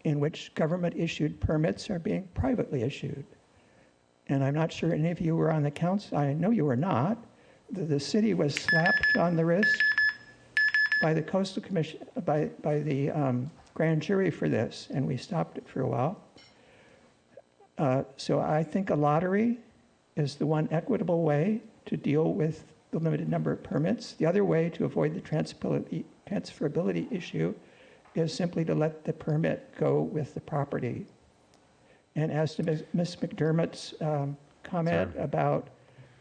in which government-issued permits are being privately issued. And I'm not sure any of you were on the council. I know you were not. The city was slapped on the wrist by the Coastal Commission, by the grand jury for this, and we stopped it for a while. So I think a lottery is the one equitable way to deal with the limited number of permits. The other way to avoid the transferability issue is simply to let the permit go with the property. And as to Ms. McDermott's comment about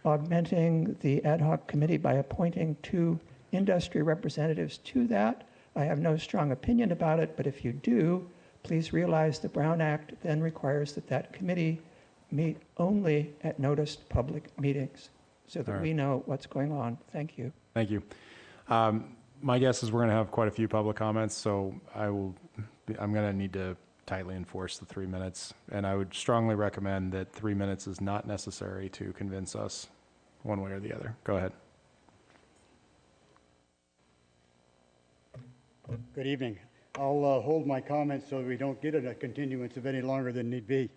augmenting the ad hoc committee by appointing 2 industry representatives to that, I have no strong opinion about it, but if you do, please realize the Brown Act then requires that that committee meet only at noticed public meetings so that we know what's going on. Thank you. Thank you. My guess is we're going to have quite a few public comments, so I'm going to need to tightly enforce the 3 minutes. And I would strongly recommend that 3 minutes is not necessary to convince us one way or the other. Go ahead. Good evening. I'll hold my comments so we don't get a continuance of any longer than need be.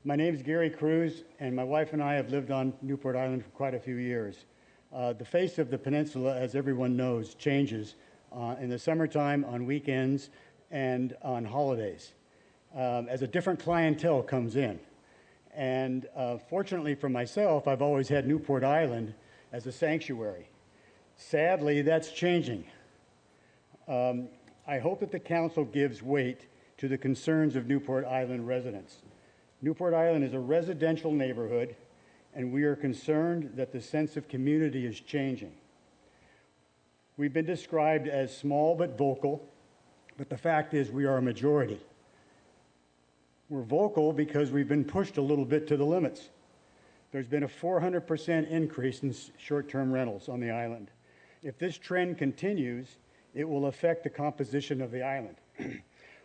My name is Gary Cruz, and my wife and I have lived on Newport Island for quite a few years. The face of the peninsula, as everyone knows, changes in the summertime, on weekends, and on holidays, as a different clientele comes in. And fortunately for myself, I've always had Newport Island as a sanctuary. Sadly, that's changing. I hope that the council gives weight to the concerns of Newport Island residents. Newport Island is a residential neighborhood, and we are concerned that the sense of community is changing. We've been described as small but vocal, but the fact is we are a majority. We're vocal because we've been pushed a little bit to the limits. There's been a 400% increase in short-term rentals on the island. If this trend continues, it will affect the composition of the island.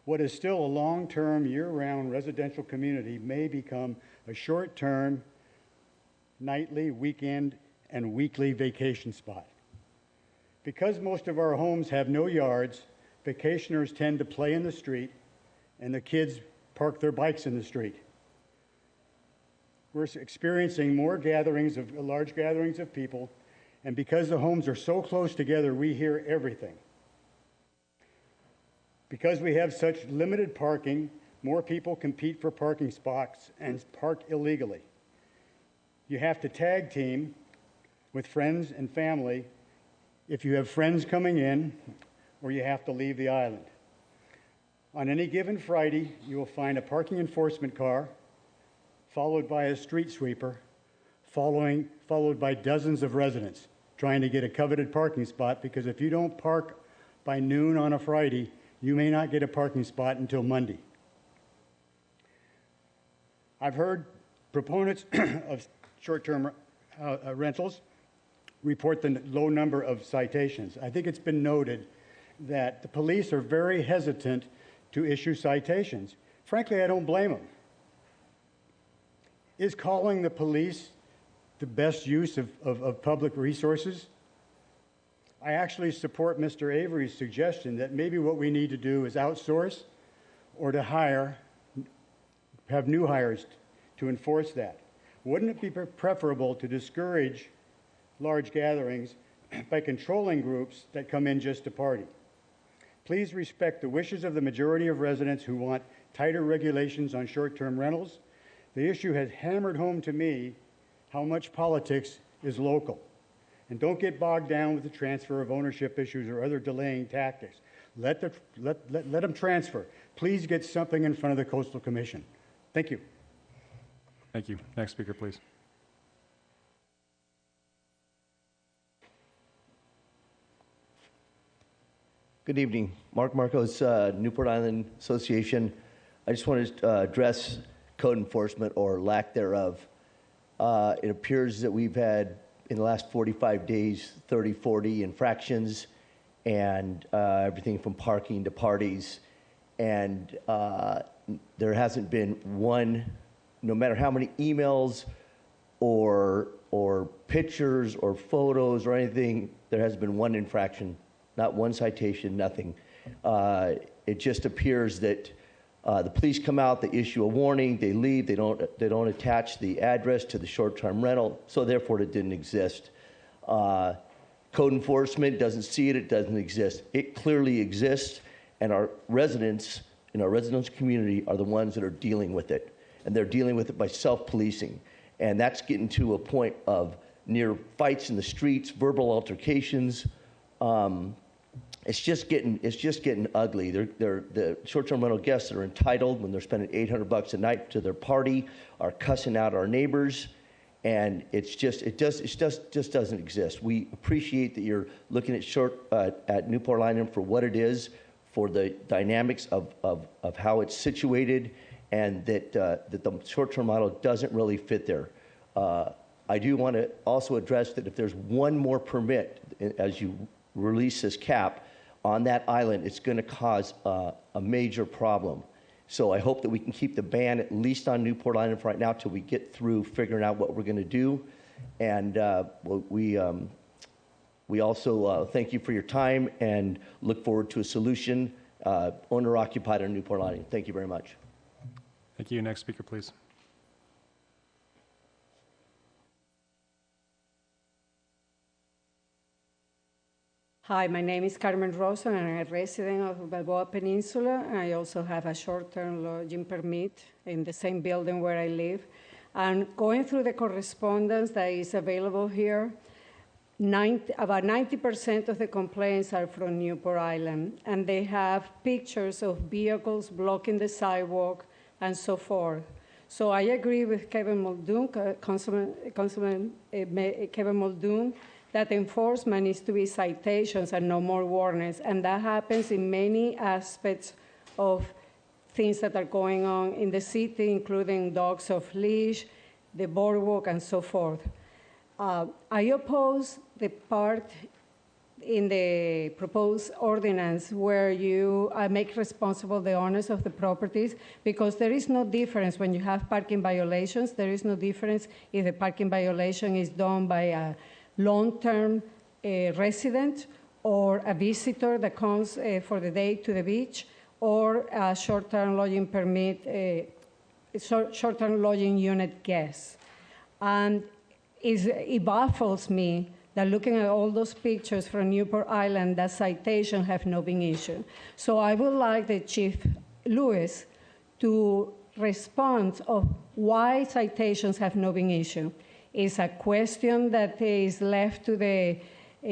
What is still a long-term, year-round residential community may become a short-term, nightly, weekend, and weekly vacation spot. Because most of our homes have no yards, vacationers tend to play in the street, and the kids park their bikes in the street. We're experiencing more large gatherings of people, and because the homes are so close together, we hear everything. Because we have such limited parking, more people compete for parking spots and park illegally. You have to tag team with friends and family if you have friends coming in, or you have to leave the island. On any given Friday, you will find a parking enforcement car, followed by a street sweeper, followed by dozens of residents trying to get a coveted parking spot, because if you don't park by noon on a Friday, you may not get a parking spot until Monday. I've heard proponents of short-term rentals report the low number of citations. I think it's been noted that the police are very hesitant to issue citations. Frankly, I don't blame them. Is calling the police the best use of public resources? I actually support Mr. Avery's suggestion that maybe what we need to do is outsource or to have new hires to enforce that. Wouldn't it be preferable to discourage large gatherings by controlling groups that come in just to party? Please respect the wishes of the majority of residents who want tighter regulations on short-term rentals. The issue has hammered home to me how much politics is local. And don't get bogged down with the transfer of ownership issues or other delaying tactics. Let them transfer. Please get something in front of the Coastal Commission. Thank you. Thank you. Next speaker, please. Good evening. Mark Marcos, Newport Island Association. I just wanted to address code enforcement or lack thereof. It appears that we've had in the last 45 days, 30, 40 infractions, and everything from parking to parties. And there hasn't been one, no matter how many emails or pictures or photos or anything, there hasn't been one infraction, not one citation, nothing. It just appears that the police come out, they issue a warning, they leave, they don't attach the address to the short-term rental, so therefore it didn't exist. Code enforcement doesn't see it, it doesn't exist. It clearly exists, and our residents in our residential community are the ones that are dealing with it, and they're dealing with it by self-policing. And that's getting to a point of near fights in the streets, verbal altercations. It's just getting ugly. The short-term rental guests that are entitled when they're spending $800 a night to their party are cussing out our neighbors, and it just doesn't exist. We appreciate that you're looking at Newport Island for what it is, for the dynamics of how it's situated, and that the short-term model doesn't really fit there. I do want to also address that if there's one more permit as you release this cap on that island, it's going to cause a major problem. So I hope that we can keep the ban at least on Newport Island for right now till we get through figuring out what we're going to do. And we also thank you for your time and look forward to a solution owner-occupied on Newport Island. Thank you very much. Thank you. Next speaker, please. Hi, my name is Carmen Rosa, and I'm a resident of Balboa Peninsula. I also have a short-term lodging permit in the same building where I live. And going through the correspondence that is available here, about 90% of the complaints are from Newport Island, and they have pictures of vehicles blocking the sidewalk and so forth. So I agree with Kevin Muldoon, Councilman Kevin Muldoon, that enforcement needs to be citations and no more warnings. And that happens in many aspects of things that are going on in the city, including dogs off leash, the boardwalk, and so forth. I oppose the part in the proposed ordinance where you make responsible the owners of the properties, because there is no difference when you have parking violations. There is no difference if the parking violation is done by a long-term resident or a visitor that comes for the day to the beach, or a short-term lodging permit, short-term lodging unit guest. And it baffles me that looking at all those pictures from Newport Island, that citation have not been issued. So I would like the Chief Lewis to respond of why citations have not been issued. It's a question that is left to the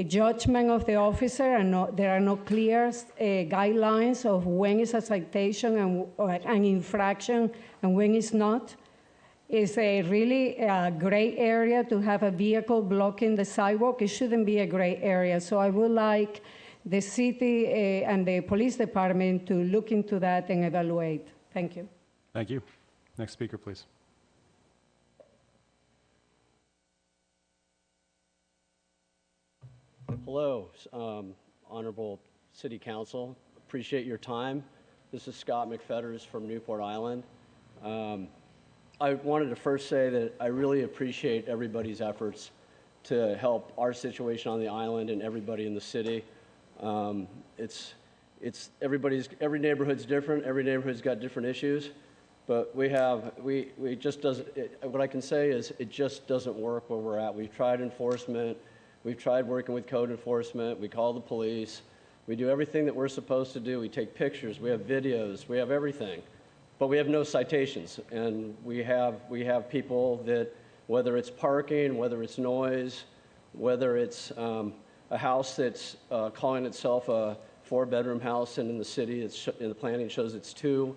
judgment of the officer, and there are no clear guidelines of when is a citation and an infraction and when it's not. It's a really gray area to have a vehicle blocking the sidewalk. It shouldn't be a gray area. So I would like the city and the police department to look into that and evaluate. Thank you. Thank you. Next speaker, please. Hello, Honorable City Council. Appreciate your time. This is Scott McFetters from Newport Island. I wanted to first say that I really appreciate everybody's efforts to help our situation on the island and everybody in the city. Every neighborhood's different. Every neighborhood's got different issues, but what I can say is it just doesn't work where we're at. We've tried enforcement. We've tried working with code enforcement. We call the police. We do everything that we're supposed to do. We take pictures. We have videos. We have everything. But we have no citations. And we have people that, whether it's parking, whether it's noise, whether it's a house that's calling itself a 4-bedroom house, and in the city, in the planning shows it's 2.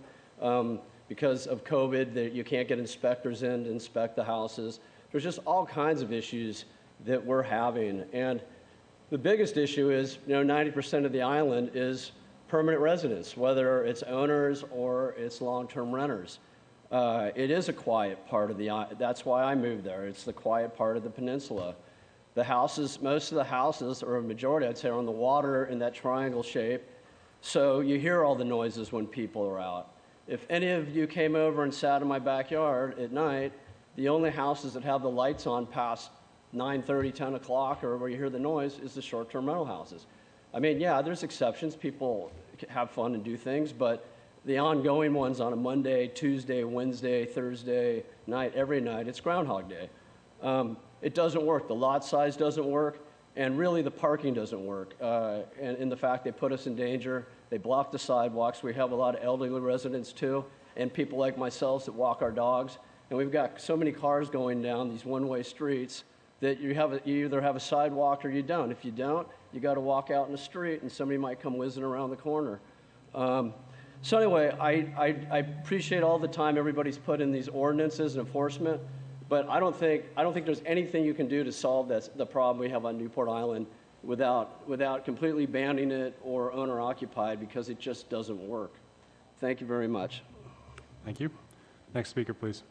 Because of COVID, that you can't get inspectors in to inspect the houses. There's just all kinds of issues that we're having. And the biggest issue is, 90% of the island is permanent residents, whether it's owners or it's long-term renters. It is a quiet part of the island. That's why I moved there. It's the quiet part of the peninsula. The houses, most of the houses, or a majority, I'd say, are on the water in that triangle shape. So you hear all the noises when people are out. If any of you came over and sat in my backyard at night, the only houses that have the lights on past 9:30, 10 o'clock, or where you hear the noise, is the short-term rental houses. I mean, yeah, there's exceptions. People have fun and do things, but the ongoing ones on a Monday, Tuesday, Wednesday, Thursday night, every night, it's Groundhog Day. It doesn't work. The lot size doesn't work, and really the parking doesn't work. And in the fact they put us in danger, they block the sidewalks. We have a lot of elderly residents too, and people like myself that walk our dogs. And we've got so many cars going down these one-way streets that you either have a sidewalk or you don't. If you don't, you got to walk out in the street, and somebody might come whizzing around the corner. So anyway, I appreciate all the time everybody's put in these ordinances and enforcement, but I don't think there's anything you can do to solve the problem we have on Newport Island without completely banning it or owner occupied, because it just doesn't work. Thank you very much. Thank you. Next speaker, please.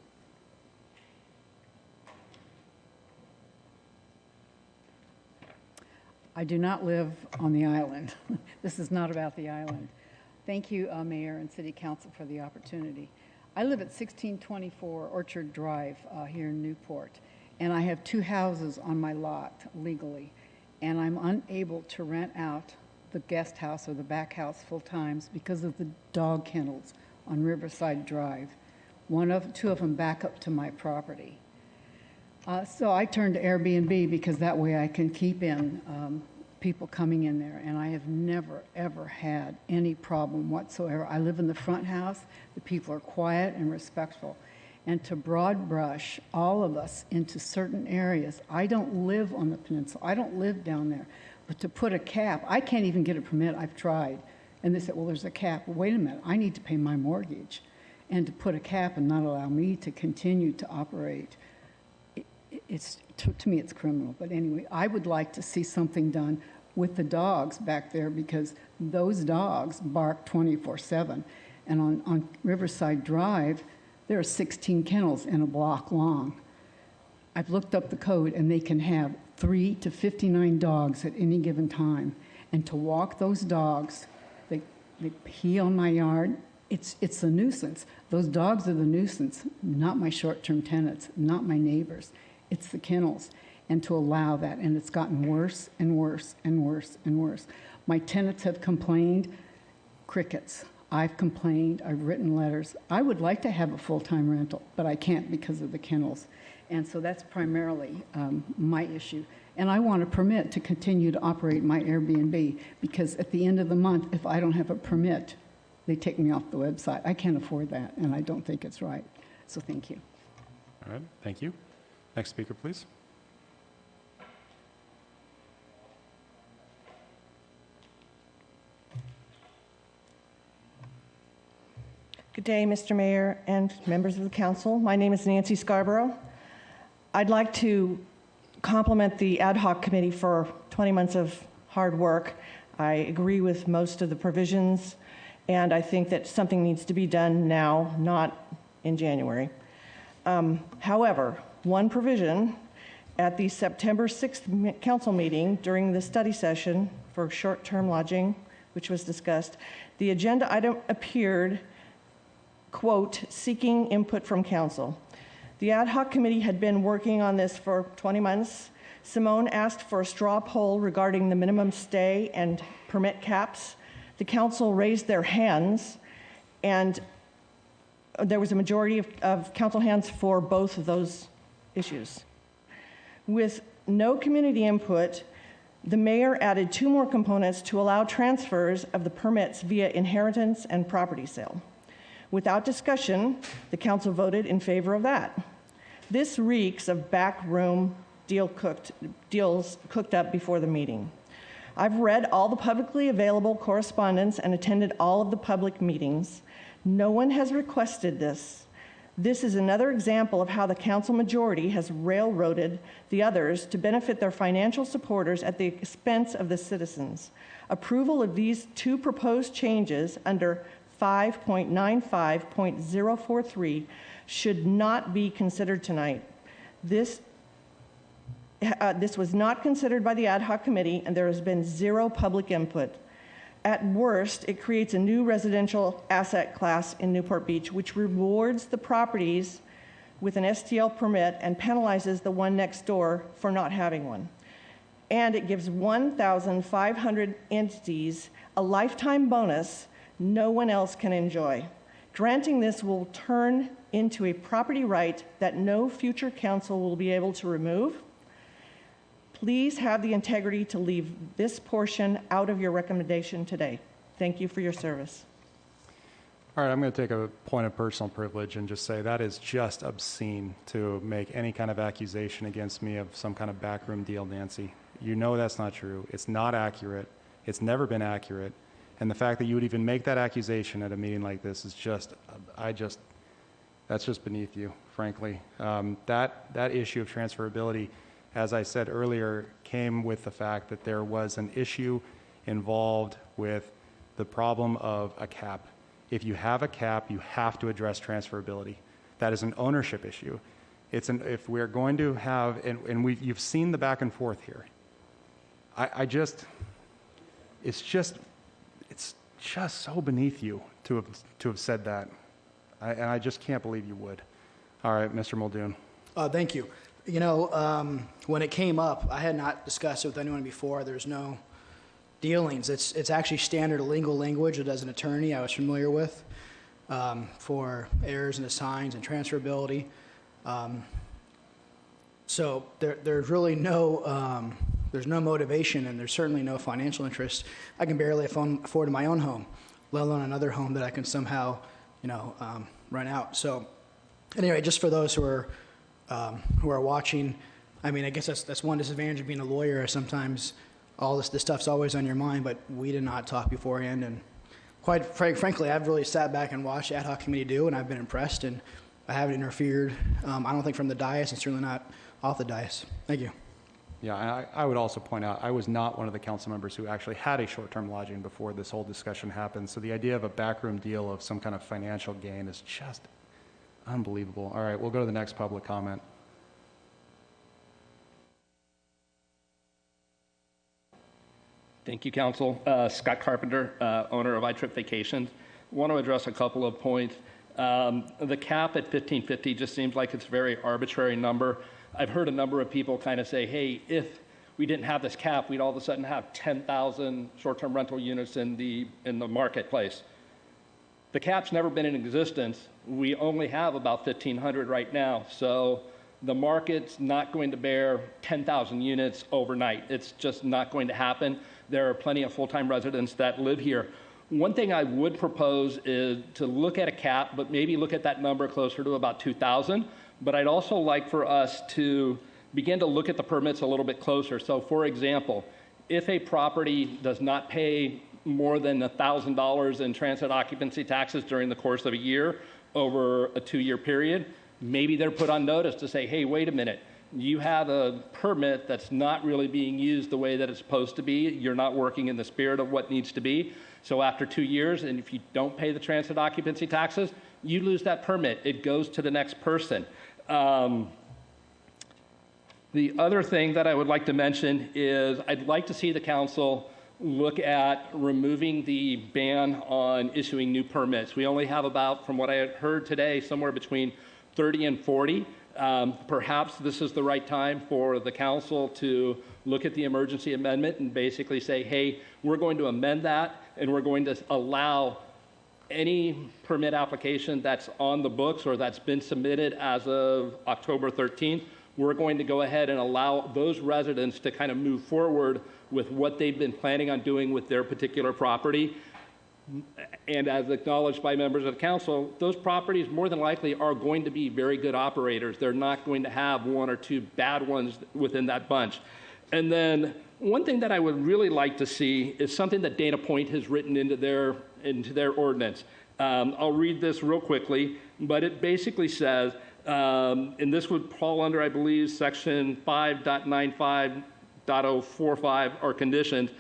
I do not live on the island. This is not about the island. Thank you, Mayor and City Council, for the opportunity. I live at 1624 Orchard Drive here in Newport, and I have 2 houses on my lot legally, and I'm unable to rent out the guest house or the back house full times because of the dog kennels on Riverside Drive. 2 of them back up to my property. So I turned to Airbnb because that way I can keep in people coming in there, and I have never, ever had any problem whatsoever. I live in the front house. The people are quiet and respectful. And to broad brush all of us into certain areas, I don't live on the peninsula. I don't live down there. But to put a cap, I can't even get a permit. I've tried. And they said, well, there's a cap. Well, wait a minute. I need to pay my mortgage. And to put a cap and not allow me to continue to operate, to me, it's criminal. But anyway, I would like to see something done with the dogs back there, because those dogs bark 24/7. And on Riverside Drive, there are 16 kennels in a block long. I've looked up the code, and they can have 3 to 59 dogs at any given time. And to walk those dogs, they pee on my yard. It's a nuisance. Those dogs are the nuisance, not my short-term tenants, not my neighbors. It's the kennels, and to allow that, and it's gotten worse and worse and worse and worse. My tenants have complained, crickets. I've complained, I've written letters. I would like to have a full-time rental, but I can't because of the kennels. And so that's primarily my issue. And I want a permit to continue to operate my Airbnb, because at the end of the month, if I don't have a permit, they take me off the website. I can't afford that, and I don't think it's right. So thank you. All right, thank you. Next speaker, please. Good day, Mr. Mayor and members of the council. My name is Nancy Scarborough. I'd like to compliment the ad hoc committee for 20 months of hard work. I agree with most of the provisions, and I think that something needs to be done now, not in January. However, one provision at the September 6th council meeting during the study session for short-term lodging, which was discussed, the agenda item appeared, quote, seeking input from council. The ad hoc committee had been working on this for 20 months. Simone asked for a straw poll regarding the minimum stay and permit caps. The council raised their hands, and there was a majority of council hands for both of those issues. With no community input, the mayor added 2 more components to allow transfers of the permits via inheritance and property sale. Without discussion, the council voted in favor of that. This reeks of backroom deals cooked up before the meeting. I've read all the publicly available correspondence and attended all of the public meetings. No one has requested this. This is another example of how the council majority has railroaded the others to benefit their financial supporters at the expense of the citizens. Approval of these 2 proposed changes under 5.95.043 should not be considered tonight. This This was not considered by the ad hoc committee, and there has been zero public input. At worst, it creates a new residential asset class in Newport Beach, which rewards the properties with an STL permit and penalizes the one next door for not having one. And it gives 1,500 entities a lifetime bonus no one else can enjoy. Granting this will turn into a property right that no future council will be able to remove. Please have the integrity to leave this portion out of your recommendation today. Thank you for your service. All right, I'm going to take a point of personal privilege and just say that is just obscene to make any kind of accusation against me of some kind of backroom deal, Nancy. You know that's not true. It's not accurate. It's never been accurate. And the fact that you would even make that accusation at a meeting like this is just, that's just beneath you, frankly. That issue of transferability, as I said earlier, came with the fact that there was an issue involved with the problem of a cap. If you have a cap, you have to address transferability. That is an ownership issue. If we're going to have, and you've seen the back and forth here. It's just so beneath you to have said that. And I just can't believe you would. All right, Mr. Muldoon. Thank you. You know, when it came up, I had not discussed it with anyone before. There's no dealings. It's actually standard legal language that as an attorney I was familiar with for errors and assigns and transferability. So there's really no there's no motivation, and there's certainly no financial interest. I can barely afford my own home, let alone another home that I can somehow, rent out. So anyway, just for those who are watching, I mean, I guess that's one disadvantage of being a lawyer. Sometimes all this stuff's always on your mind, but we did not talk beforehand. And quite frankly, I've really sat back and watched ad hoc committee do, and I've been impressed, and I haven't interfered. I don't think from the dais, and certainly not off the dais. Thank you. Yeah, I would also point out, I was not one of the council members who actually had a short-term lodging before this whole discussion happened. So the idea of a backroom deal of some kind of financial gain is just unbelievable. All right, we'll go to the next public comment. Thank you, Council. Scott Carpenter, owner of iTrip Vacations. Want to address a couple of points. The cap at $1,550 just seems like it's a very arbitrary number. I've heard a number of people kind of say, hey, if we didn't have this cap, we'd all of a sudden have 10,000 short-term rental units in the marketplace. The cap's never been in existence. We only have about 1,500 right now. So the market's not going to bear 10,000 units overnight. It's just not going to happen. There are plenty of full-time residents that live here. One thing I would propose is to look at a cap, but maybe look at that number closer to about 2,000. But I'd also like for us to begin to look at the permits a little bit closer. So for example, if a property does not pay more than $1,000 in transit occupancy taxes during the course of a year over a 2-year period, maybe they're put on notice to say, hey, wait a minute, you have a permit that's not really being used the way that it's supposed to be. You're not working in the spirit of what needs to be. So after 2 years, and if you don't pay the transit occupancy taxes, you lose that permit. It goes to the next person. The other thing that I would like to mention is I'd like to see the council look at removing the ban on issuing new permits. We only have about, from what I had heard today, somewhere between 30 and 40. Perhaps this is the right time for the council to look at the emergency amendment and basically say, hey, we're going to amend that and we're going to allow any permit application that's on the books or that's been submitted as of October 13th, we're going to go ahead and allow those residents to kind of move forward with what they've been planning on doing with their particular property. And as acknowledged by members of the council, those properties more than likely are going to be very good operators. They're not going to have one or two bad ones within that bunch. And then one thing that I would really like to see is something that Dana Point has written into their ordinance. I'll read this real quickly, but it basically says, and this would fall under, I believe, section 5.95.045 or conditions,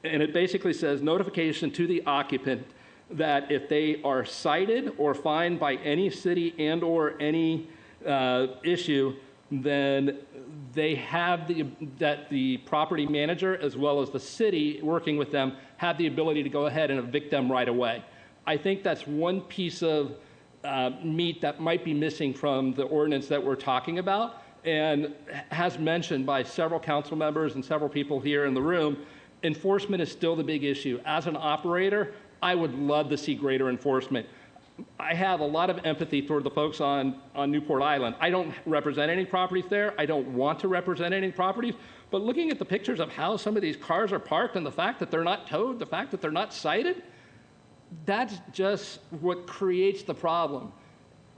and it basically says notification to the occupant that if they are cited or fined by any city and or any issue, then they have that the property manager as well as the city working with them have the ability to go ahead and evict them right away. I think that's one piece of meat that might be missing from the ordinance that we're talking about, and has mentioned by several council members and several people here in the room. Enforcement is still the big issue. As an operator, I would love to see greater enforcement. I have a lot of empathy toward the folks on Newport Island. I don't represent any properties there. I don't want to represent any properties. But looking at the pictures of how some of these cars are parked and the fact that they're not towed, the fact that they're not cited, that's just what creates the problem.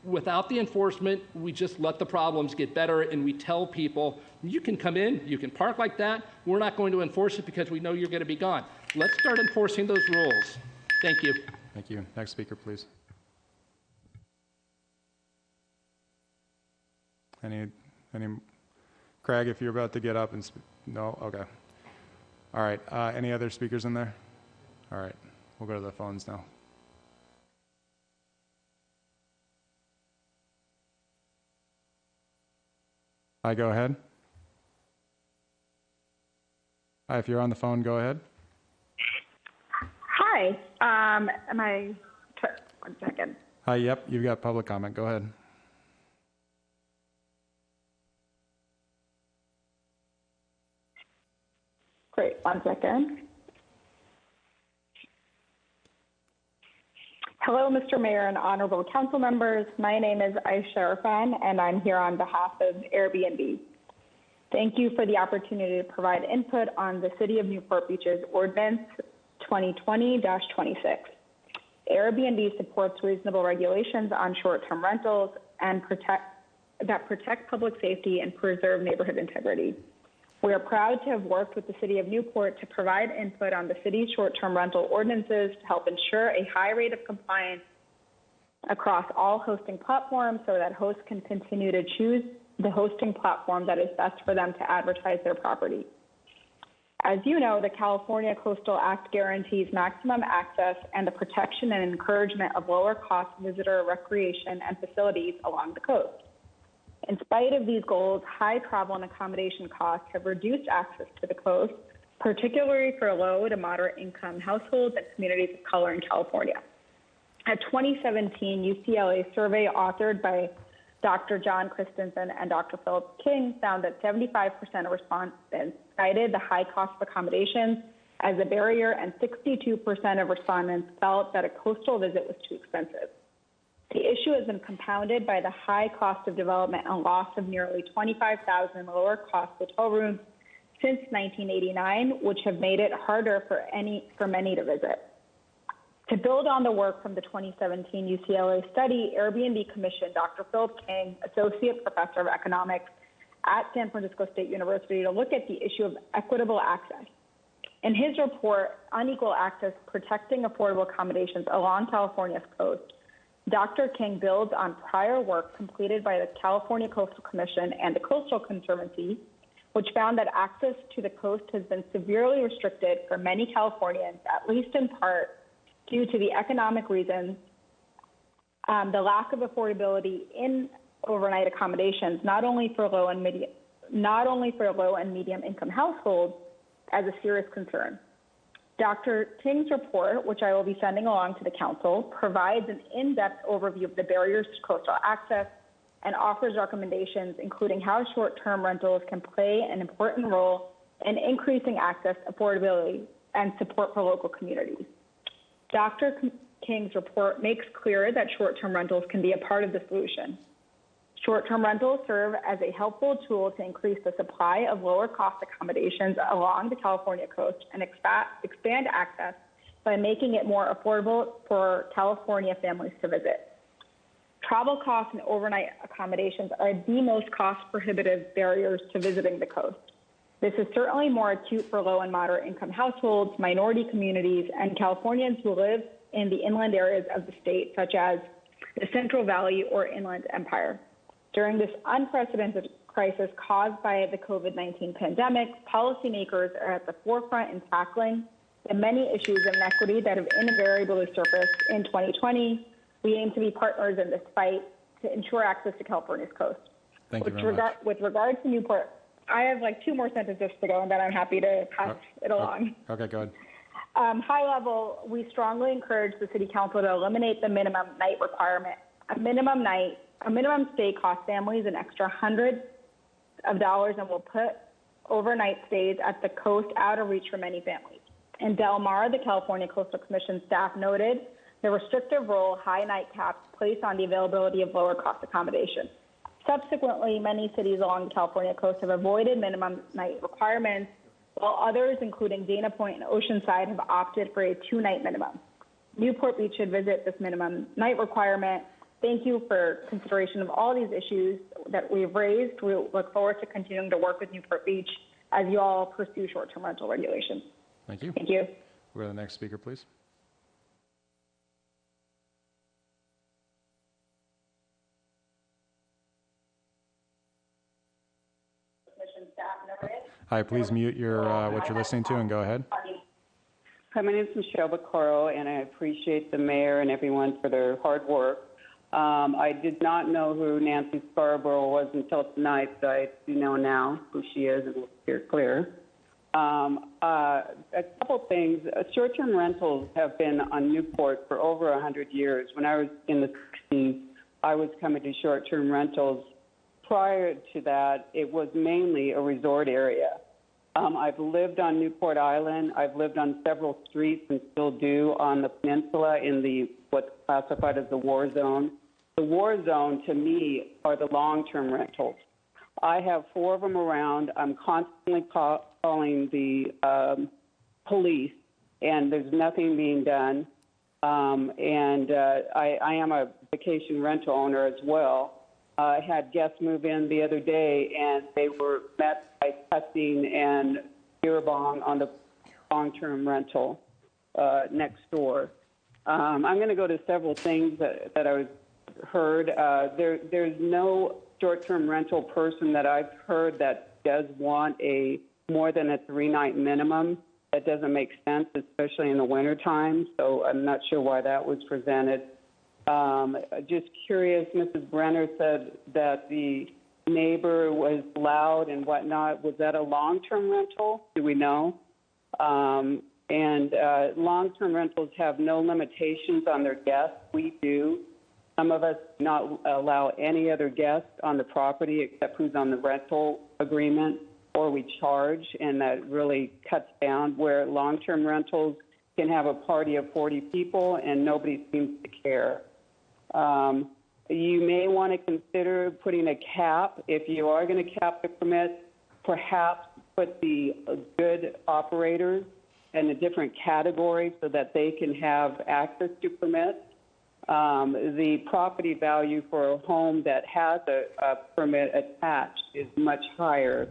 Without the enforcement, we just let the problems get better, and we tell people, you can come in, you can park like that. We're not going to enforce it because we know you're going to be gone. Let's start enforcing those rules. Thank you. Thank you. Next speaker, please. Any, Craig, if you're about to get up and, no? Okay. All right. Any other speakers in there? All right. We'll go to the phones now. Hi, go ahead. Hi, if you're on the phone, go ahead. Hi. Am I, 1 second. Hi, yep, you've got public comment. Go ahead. Great, 1 second. Hello, Mr. Mayor and honorable council members. My name is Aisha Irfan, and I'm here on behalf of Airbnb. Thank you for the opportunity to provide input on the City of Newport Beach's Ordinance 2020-26. Airbnb supports reasonable regulations on short-term rentals and that protect public safety and preserve neighborhood integrity. We are proud to have worked with the City of Newport to provide input on the city's short-term rental ordinances to help ensure a high rate of compliance across all hosting platforms so that hosts can continue to choose the hosting platform that is best for them to advertise their property. As you know, the California Coastal Act guarantees maximum access and the protection and encouragement of lower cost visitor recreation and facilities along the coast. In spite of these goals, high travel and accommodation costs have reduced access to the coast, particularly for low to moderate income households and communities of color in California. A 2017 UCLA survey authored by Dr. John Christensen and Dr. Philip King found that 75% of respondents cited the high cost of accommodations as a barrier, and 62% of respondents felt that a coastal visit was too expensive. The issue has been compounded by the high cost of development and loss of nearly 25,000 lower cost hotel rooms since 1989, which have made it harder for many to visit. To build on the work from the 2017 UCLA study, Airbnb commissioned Dr. Philip King, Associate Professor of Economics at San Francisco State University, to look at the issue of equitable access. In his report, Unequal Access: Protecting Affordable Accommodations Along California's Coast, Dr. King builds on prior work completed by the California Coastal Commission and the Coastal Conservancy, which found that access to the coast has been severely restricted for many Californians, at least in part due to the economic reasons, the lack of affordability in overnight accommodations, not only for low and medium income households, as a serious concern. Dr. King's report, which I will be sending along to the council, provides an in-depth overview of the barriers to coastal access and offers recommendations, including how short-term rentals can play an important role in increasing access, affordability, and support for local communities. Dr. King's report makes clear that short-term rentals can be a part of the solution. Short-term rentals serve as a helpful tool to increase the supply of lower-cost accommodations along the California coast and expand access by making it more affordable for California families to visit. Travel costs and overnight accommodations are the most cost-prohibitive barriers to visiting the coast. This is certainly more acute for low and moderate income households, minority communities, and Californians who live in the inland areas of the state, such as the Central Valley or Inland Empire. During this unprecedented crisis caused by the COVID-19 pandemic, policymakers are at the forefront in tackling the many issues of inequity that have invariably surfaced in 2020. We aim to be partners in this fight to ensure access to California's coast. Thank you very much. With regard to Newport I have like 2 more sentences to go, and then I'm happy to pass it along. Okay, go ahead. High level, we strongly encourage the city council to eliminate the minimum night requirement. A minimum stay costs families an extra hundreds of dollars and will put overnight stays at the coast out of reach for many families. In Del Mar, the California Coastal Commission staff noted the restrictive role high night caps place on the availability of lower cost accommodation. Subsequently, many cities along the California coast have avoided minimum night requirements, while others, including Dana Point and Oceanside, have opted for a 2-night minimum. Newport Beach should visit this minimum night requirement. Thank you for consideration of all these issues that we've raised. We look forward to continuing to work with Newport Beach as you all pursue short-term rental regulations. Thank you. Thank you. We'll go to the next speaker, please. Hi, please mute your what you're listening to and go ahead. Hi, my name is Michelle Baccaro, and I appreciate the mayor and everyone for their hard work. I did not know who Nancy Scarborough was until tonight, but I do know now who she is, and we'll steer clear. A couple things. Short-term rentals have been on Newport for over 100 years. When I was in the 60s, I was coming to short-term rentals. Prior to that, it was mainly a resort area. I've lived on Newport Island. I've lived on several streets and still do on the peninsula in what's classified as the war zone. The war zone, to me, are the long-term rentals. I have 4 of them around. I'm constantly calling the police, and there's nothing being done. I am a vacation rental owner as well. I had guests move in the other day, and they were met by cussing and beer bong on the long-term rental next door. I'm going to go to several things that I heard. There's no short-term rental person that I've heard that does want more than a 3-night minimum. That doesn't make sense, especially in the wintertime, so I'm not sure why that was presented. Just curious, Mrs. Brenner said that the neighbor was loud and whatnot. Was that a long-term rental? Do we know? Long-term rentals have no limitations on their guests. We do. Some of us do not allow any other guests on the property except who's on the rental agreement, or we charge, and that really cuts down where long-term rentals can have a party of 40 people and nobody seems to care. You may want to consider putting a cap. If you are going to cap the permit, perhaps put the good operators in a different category so that they can have access to permits. The property value for a home that has a permit attached is much higher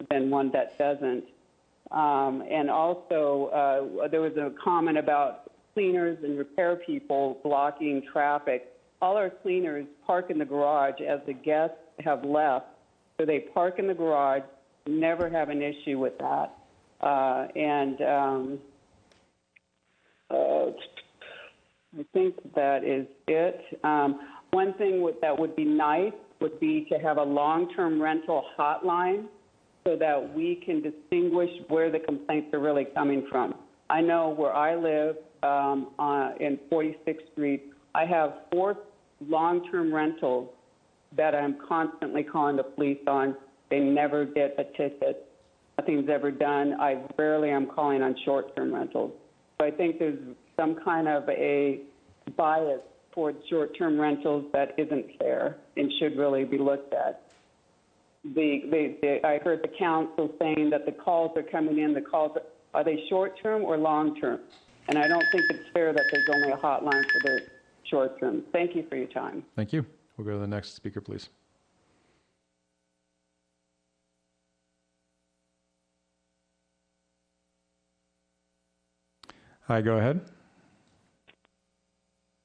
than one that doesn't. And also, there was a comment about cleaners and repair people blocking traffic. All our cleaners park in the garage as the guests have left. So they park in the garage, never have an issue with that. I think that is it. One thing that would be nice would be to have a long-term rental hotline so that we can distinguish where the complaints are really coming from. I know where I live in 46th Street, I have 4 long-term rentals that I'm constantly calling the police on. They never get a ticket. Nothing's ever done. I rarely am calling on short-term rentals. So I think there's some kind of a bias towards short-term rentals that isn't fair and should really be looked at. I heard the council saying that the calls are coming in. Are they short-term or long-term? And I don't think it's fair that there's only a hotline for the short-term. Thank you for your time. Thank you. We'll go to the next speaker, please. Hi, go ahead.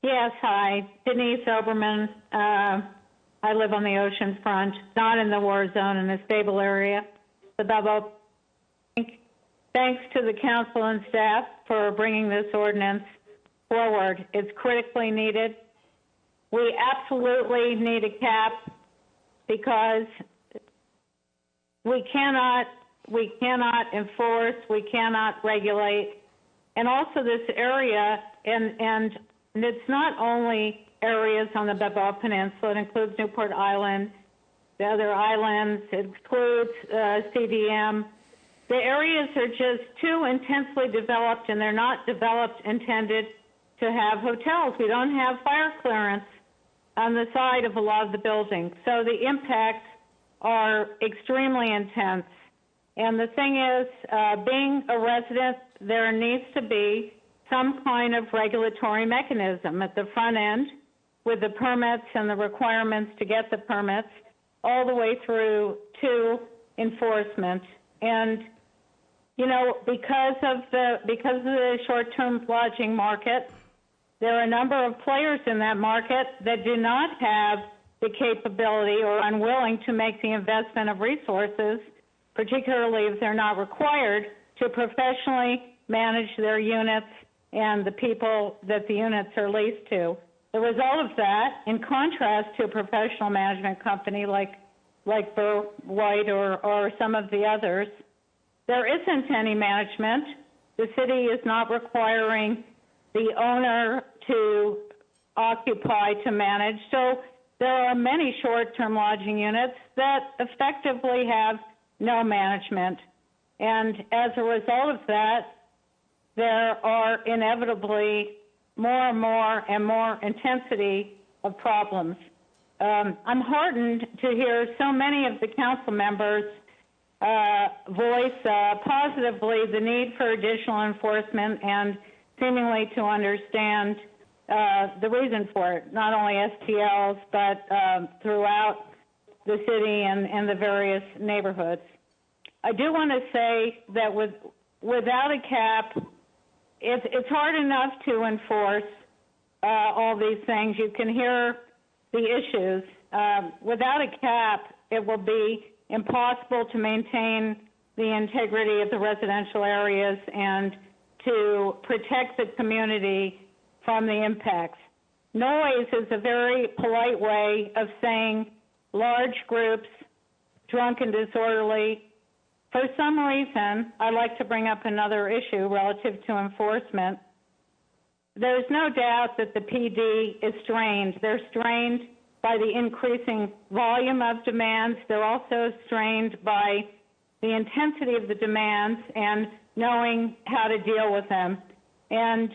Yes, hi. Denise Oberman. I live on the ocean front, not in the war zone, in a stable area. Thanks to the council and staff for bringing this ordinance forward. It's critically needed. We absolutely need a cap because we cannot enforce, we cannot regulate. And also this area, and it's not only areas on the Balboa Peninsula, it includes Newport Island, the other islands, it includes CDM. The areas are just too intensely developed, and they're not developed intended to have hotels. We don't have fire clearance on the side of a lot of the buildings. So the impacts are extremely intense. And the thing is, being a resident, there needs to be some kind of regulatory mechanism at the front end with the permits and the requirements to get the permits, all the way through to enforcement. And, you know, because of the short-term lodging market, there are a number of players in that market that do not have the capability or unwilling to make the investment of resources, particularly if they're not required, to professionally manage their units and the people that the units are leased to. The result of that, in contrast to a professional management company like Burr White or some of the others, there isn't any management. The city is not requiring the owner to occupy, to manage. So there are many short-term lodging units that effectively have no management. And as a result of that, there are inevitably more and more intensity of problems. I'm heartened to hear so many of the council members voice positively the need for additional enforcement and seemingly to understand the reason for it, not only STLs, but throughout the city and the various neighborhoods. I do want to say that without a cap, it's hard enough to enforce all these things. You can hear the issues. Without a cap, it will be impossible to maintain the integrity of the residential areas and to protect the community from the impacts. Noise is a very polite way of saying large groups, drunk and disorderly. For some reason, I'd like to bring up another issue relative to enforcement. There's no doubt that the PD is strained. They're strained by the increasing volume of demands. They're also strained by the intensity of the demands and knowing how to deal with them. And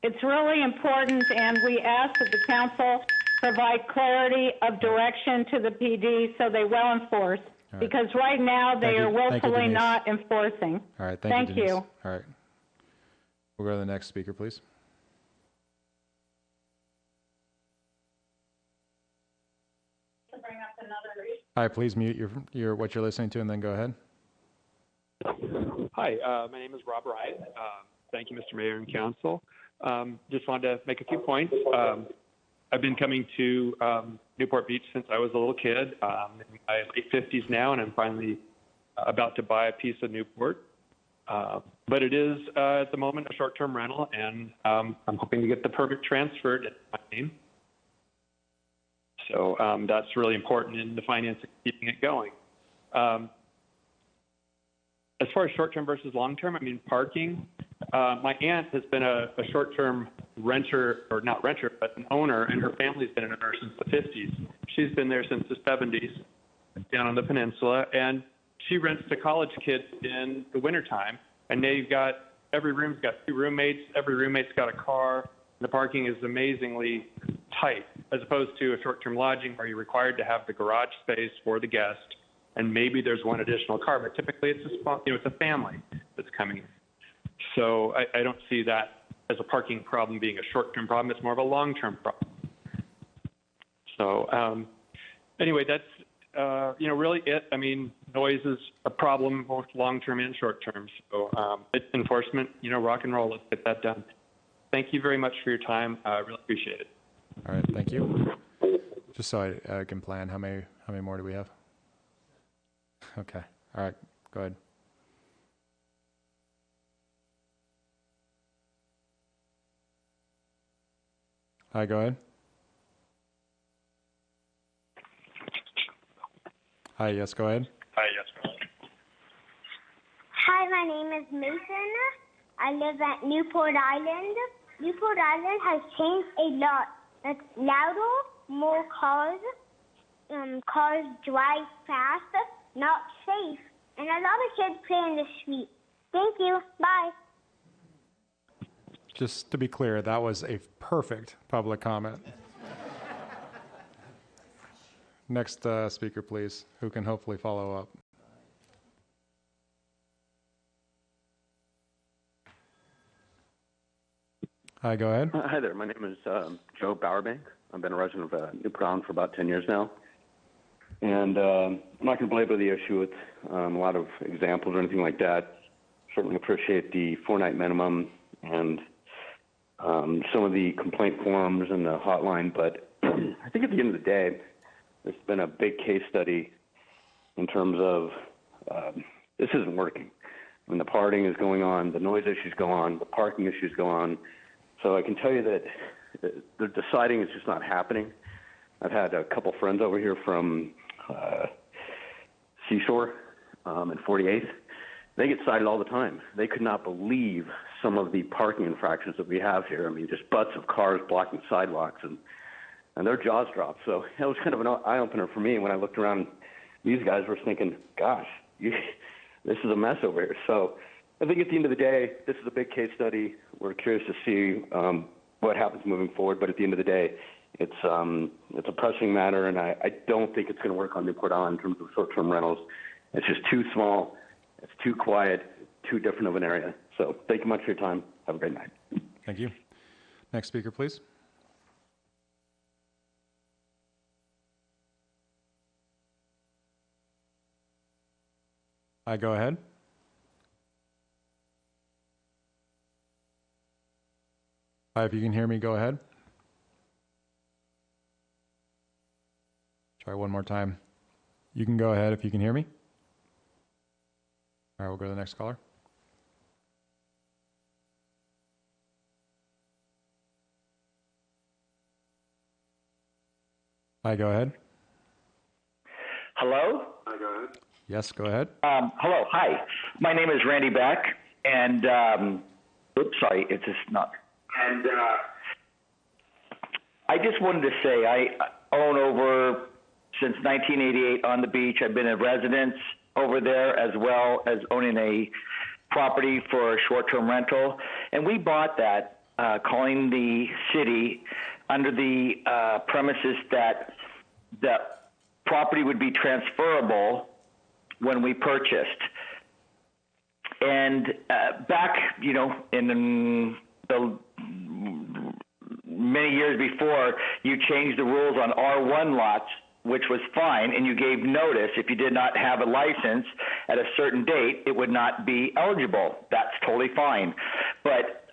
it's really important, and we ask that the council provide clarity of direction to the PD so they will enforce. All right. Because right now they are Thank you, willfully Denise. not enforcing. All right, thank you, Denise. you. All right. We'll go to the next speaker, please. Hi, please mute your what you're listening to and then go ahead. Hi, my name is Rob Wright. Thank you, Mr. Mayor and Council. Just wanted to make a few points. I've been coming to Newport Beach since I was a little kid. In my late 50s now, and I'm finally about to buy a piece of Newport. But it is, at the moment, a short-term rental, and I'm hoping to get the permit transferred in my name. So that's really important in the financing, keeping it going. As far as short-term versus long-term, I mean, parking. My aunt has been a short-term renter, or not renter, but an owner, and her family's been an owner since the 50s. She's been there since the 70s, down on the peninsula, and she rents to college kids in the wintertime, and they've got, every room's got 2 roommates, every roommate's got a car, and the parking is amazingly tight, as opposed to a short-term lodging where you're required to have the garage space for the guest, and maybe there's one additional car, but typically it's a family that's coming in. So I don't see that as a parking problem being a short-term problem. It's more of a long-term problem. So anyway, that's really it. I mean, noise is a problem both long-term and short-term. So enforcement, rock and roll. Let's get that done. Thank you very much for your time. I really appreciate it. All right, thank you. Just so I can plan, how many more do we have? Okay. All right. Go ahead. Hi, go ahead. Hi, yes, go ahead. Hi, yes, go ahead. my name is Mason. I live at Newport Island. Newport Island has changed a lot. It's louder, more cars. Cars drive fast, not safe, and a lot of kids play in the street. Thank you. Bye. Just to be clear, that was a perfect public comment. Next speaker, please, who can hopefully follow up. Hi, go ahead. Hi there. My name is Joe Bowerbank. I've been a resident of Newport Island for about 10 years now. And I'm not going to belabor the issue with a lot of examples or anything like that. Certainly appreciate the 4-night minimum and some of the complaint forms and the hotline. But I think at the end of the day, there's been a big case study in terms of this isn't working. I mean, the partying is going on, the noise issues go on, the parking issues go on. So I can tell you that the deciding is just not happening. I've had a couple friends over here from Seashore and 48th. They get cited all the time. They could not believe some of the parking infractions that we have here. I mean, just butts of cars blocking sidewalks, and their jaws dropped. So it was kind of an eye-opener for me when I looked around. These guys were thinking, gosh, this is a mess over here. So I think at the end of the day, this is a big case study. We're curious to see what happens moving forward. But at the end of the day, it's a pressing matter, and I don't think it's going to work on Newport Island in terms of short-term rentals. It's just too small. It's too quiet, too different of an area. So thank you much for your time. Have a great night. Thank you. Next speaker, please. Hi, go ahead. Hi, if you can hear me, go ahead. Try one more time. You can go ahead if you can hear me. All right, we'll go to the next caller. Hi, go ahead. Hello? Yes, go ahead. Hello, hi. My name is Randy Beck, and, oops, sorry, it's just not. And I just wanted to say I own over, since 1988 on the beach. I've been a resident over there as well as owning a property for a short-term rental. And we bought that, calling the city under the premises that the property would be transferable when we purchased. And back, in the many years before, you changed the rules on R1 lots, which was fine, and you gave notice. If you did not have a license at a certain date, it would not be eligible. That's totally fine. But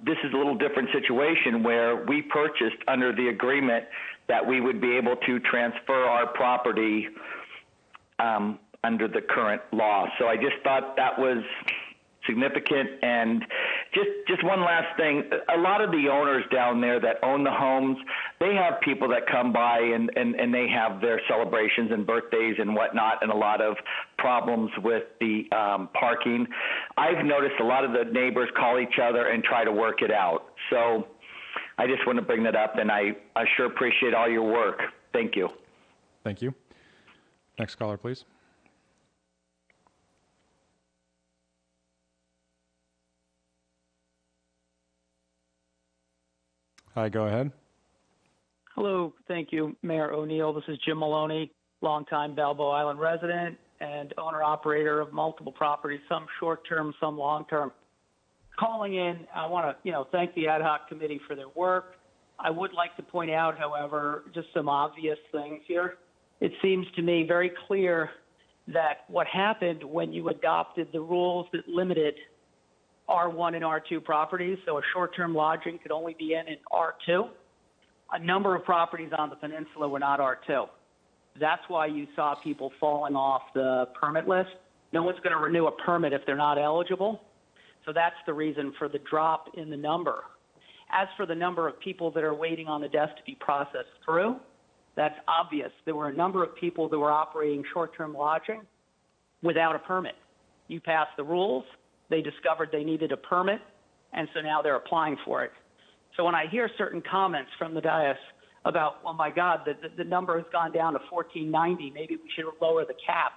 this is a little different situation where we purchased under the agreement that we would be able to transfer our property under the current law. So I just thought that was significant. And just one last thing, a lot of the owners down there that own the homes, they have people that come by and they have their celebrations and birthdays and whatnot, and a lot of problems with the parking. I've noticed a lot of the neighbors call each other and try to work it out. So I just want to bring that up, and I sure appreciate all your work. Thank you. Thank you. Next caller, please. Hi, go ahead. Hello, thank you, Mayor O'Neill. This is Jim Maloney, longtime Balboa Island resident and owner-operator of multiple properties, some short-term, some long-term. Calling in, I want to, thank the ad hoc committee for their work. I would like to point out, however, just some obvious things here. It seems to me very clear that what happened when you adopted the rules that limited R1 and R2 properties, so a short-term lodging could only be in R2. A number of properties on the peninsula were not R2. That's why you saw people falling off the permit list. No one's going to renew a permit if they're not eligible. So that's the reason for the drop in the number. As for the number of people that are waiting on the desk to be processed through, that's obvious. There were a number of people that were operating short-term lodging without a permit. You passed the rules. they discovered they needed a permit, and so now they're applying for it. So when I hear certain comments from the dais about, oh my God, the number has gone down to 1490, maybe we should lower the cap,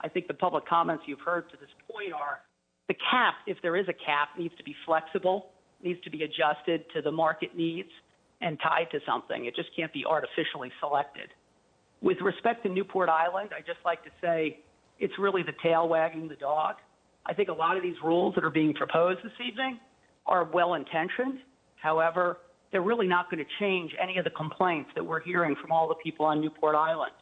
I think the public comments you've heard to this point are the cap, if there is a cap, needs to be flexible, needs to be adjusted to the market needs and tied to something. It just can't be artificially selected. With respect to Newport Island, I'd just like to say it's really the tail wagging the dog. I think a lot of these rules that are being proposed this evening are well-intentioned. However, they're really not going to change any of the complaints that we're hearing from all the people on Newport Island.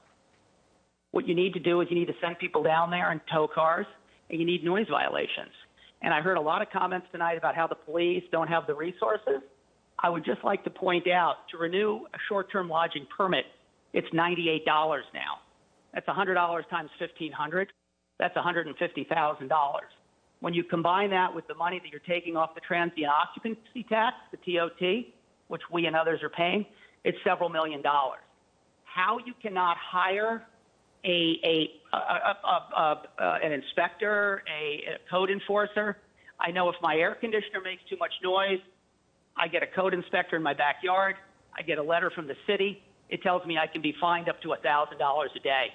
What you need to do is you need to send people down there and tow cars, and you need noise violations. And I heard a lot of comments tonight about how the police don't have the resources. I would just like to point out, to renew a short-term lodging permit, it's $98 now. That's $100 times $1,500. That's $150,000. When you combine that with the money that you're taking off the transient occupancy tax, the TOT, which we and others are paying, it's several $million. How you cannot hire an inspector, a code enforcer. I know if my air conditioner makes too much noise, I get a code inspector in my backyard. I get a letter from the city. It tells me I can be fined up to $1,000 a day.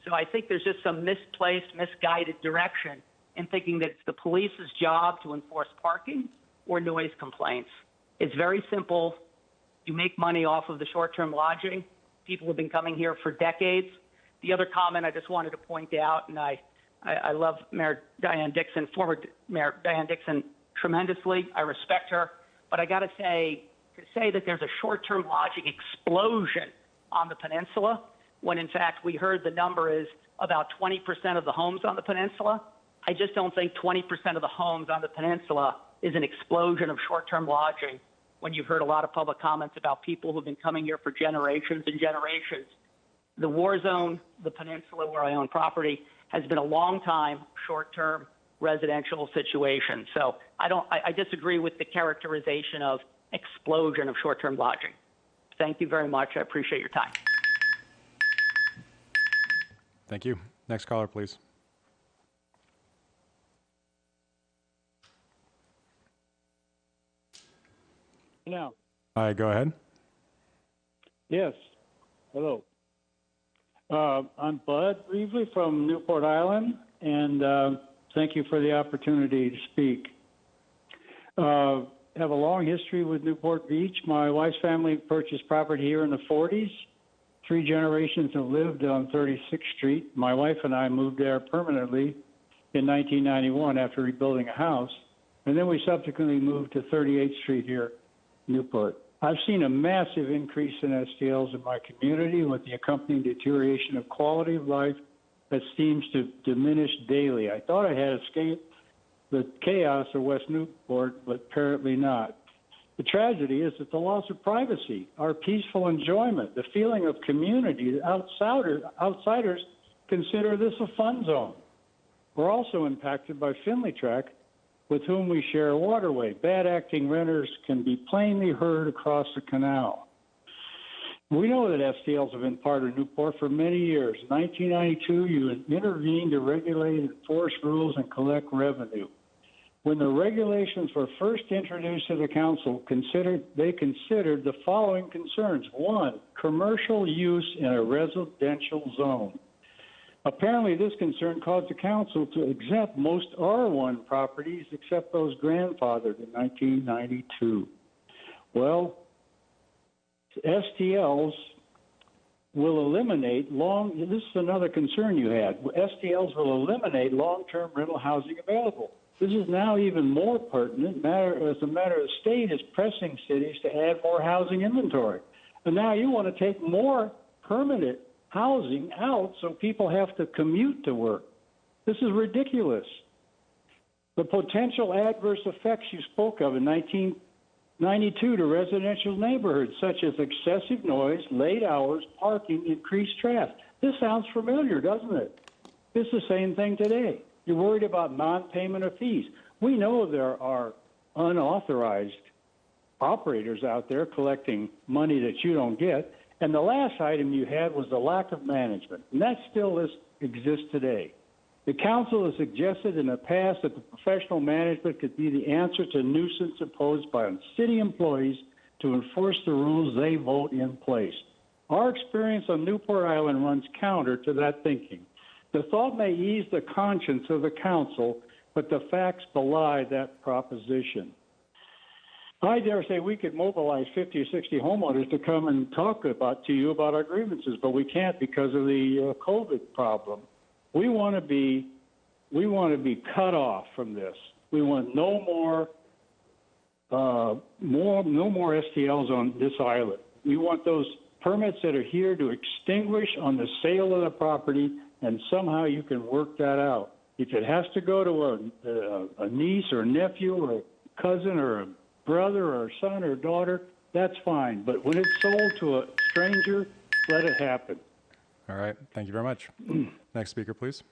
So I think there's just some misplaced, misguided direction in thinking that it's the police's job to enforce parking or noise complaints. It's very simple. You make money off of the short-term lodging. People have been coming here for decades. The other comment I just wanted to point out, and I love Mayor Diane Dixon, former Mayor Diane Dixon, tremendously. I respect her. But I got to say that there's a short-term lodging explosion on the peninsula, when in fact we heard the number is about 20% of the homes on the peninsula. I just don't think 20% of the homes on the peninsula is an explosion of short-term lodging, when you've heard a lot of public comments about people who've been coming here for generations and generations. The war zone, the peninsula where I own property, has been a long time short-term residential situation. So I disagree with the characterization of explosion of short-term lodging. Thank you very much. I appreciate your time. Thank you. Next caller, please. Now. Hi, go ahead. Yes. Hello. I'm Bud Reevely from Newport Island, and thank you for the opportunity to speak. Have a long history with Newport Beach. My wife's family purchased property here in the 40s. 3 generations have lived on 36th Street. My wife and I moved there permanently in 1991 after rebuilding a house, and then we subsequently moved to 38th Street here in Newport. I've seen a massive increase in STLs in my community, with the accompanying deterioration of quality of life that seems to diminish daily. I thought I had escaped the chaos of West Newport, but apparently not. The tragedy is that the loss of privacy, our peaceful enjoyment, the feeling of community, outsiders consider this a fun zone. We're also impacted by Finley Track, with whom we share a waterway. Bad acting renters can be plainly heard across the canal. We know that STLs have been part of Newport for many years. In 1992, you intervened to regulate, enforce rules, and collect revenue. When the regulations were first introduced to the council, they considered the following concerns. 1, commercial use in a residential zone. Apparently, this concern caused the council to exempt most R1 properties except those grandfathered in 1992. Well, STLs will eliminate this is another concern you had. STLs will eliminate long-term rental housing available. This is now even more pertinent. As a matter of state is pressing cities to add more housing inventory. And now you want to take more permanent housing out so people have to commute to work. This is ridiculous. The potential adverse effects you spoke of in 1992 to residential neighborhoods, such as excessive noise, late hours, parking, increased traffic. This sounds familiar, doesn't it? It's the same thing today. You're worried about non-payment of fees. We know there are unauthorized operators out there collecting money that you don't get. And the last item you had was the lack of management. And that still exists today. The council has suggested in the past that the professional management could be the answer to nuisance imposed by city employees to enforce the rules they vote in place. Our experience on Newport Island runs counter to that thinking. The thought may ease the conscience of the council, but the facts belie that proposition. I dare say we could mobilize 50 or 60 homeowners to come and talk to you about our grievances, but we can't because of the COVID problem. We want to be cut off from this. We want no more STLs on this island. We want those permits that are here to extinguish on the sale of the property, and somehow you can work that out. If it has to go to a niece or a nephew or a cousin or a brother or a son or daughter, that's fine. But when it's sold to a stranger, let it happen. All right. Thank you very much. Next speaker, please.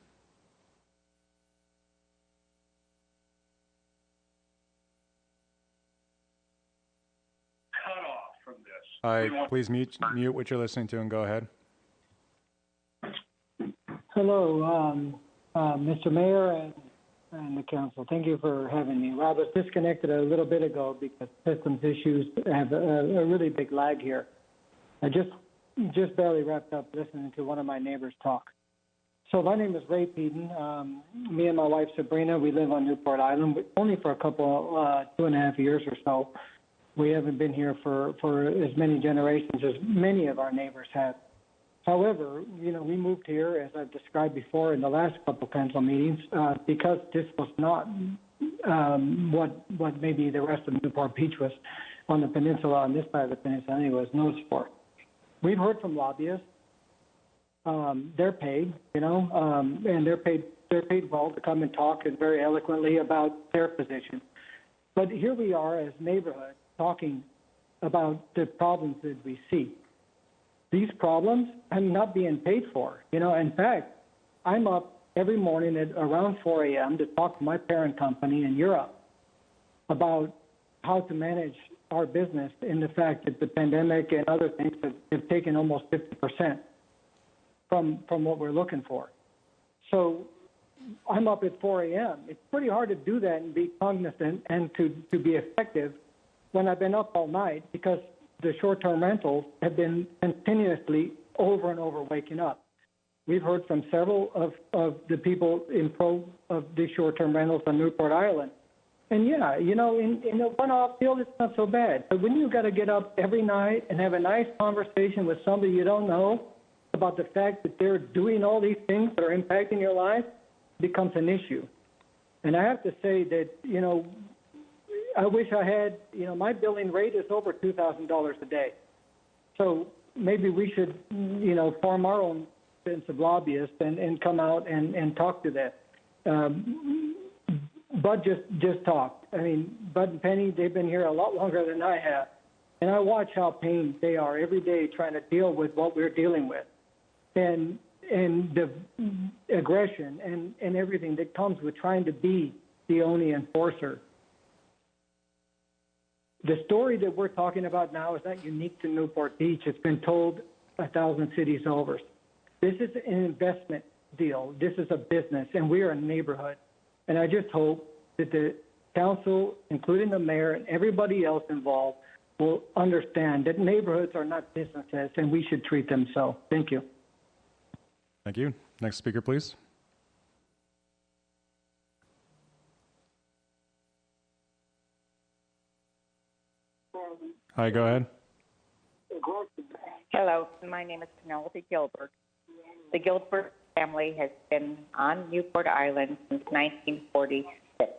Cut off from this. Please mute what you're listening to and go ahead. Hello, Mr. Mayor and the council. Thank you for having me. Well, I was disconnected a little bit ago because systems issues have a really big lag here. I just barely wrapped up listening to one of my neighbors talk. So my name is Ray Peden. Me and my wife Sabrina, we live on Newport Island, only for a couple, 2.5 years or so. We haven't been here for as many generations as many of our neighbors have. However, we moved here, as I've described before in the last couple council meetings, because this was not what maybe the rest of Newport Beach was on the peninsula, on this side of the peninsula anyway, was noticed for. We've heard from lobbyists. They're paid, and they're paid well to come and talk and very eloquently about their position. But here we are as neighborhood talking about the problems that we see. These problems are not being paid for. In fact, I'm up every morning at around 4 a.m. to talk to my parent company in Europe about how to manage our business in the fact that the pandemic and other things have taken almost 50% from what we're looking for. So I'm up at 4 a.m. It's pretty hard to do that and be cognizant and to be effective when I've been up all night because the short-term rentals have been continuously over and over waking up. We've heard from several of the people in pro of the short-term rentals on Newport Island. And in a one-off deal, it's not so bad. But when you got to get up every night and have a nice conversation with somebody you don't know about the fact that they're doing all these things that are impacting your life, it becomes an issue. And I have to say that, I wish I had, my billing rate is over $2,000 a day. So maybe we should, form our own sense of lobbyists and come out and talk to that. Bud just talked. I mean, Bud and Penny, they've been here a lot longer than I have. And I watch how pained they are every day trying to deal with what we're dealing with. And the aggression and everything that comes with trying to be the only enforcer. The story that we're talking about now is not unique to Newport Beach. It's been told 1,000 cities over. This is an investment deal. This is a business, and we are a neighborhood. And I just hope that the council, including the mayor and everybody else involved, will understand that neighborhoods are not businesses, and we should treat them so. Thank you. Thank you. Next speaker, please. Hi, go ahead. Hello, my name is Penelope Gilbert. The Gilbert family has been on Newport Island since 1946.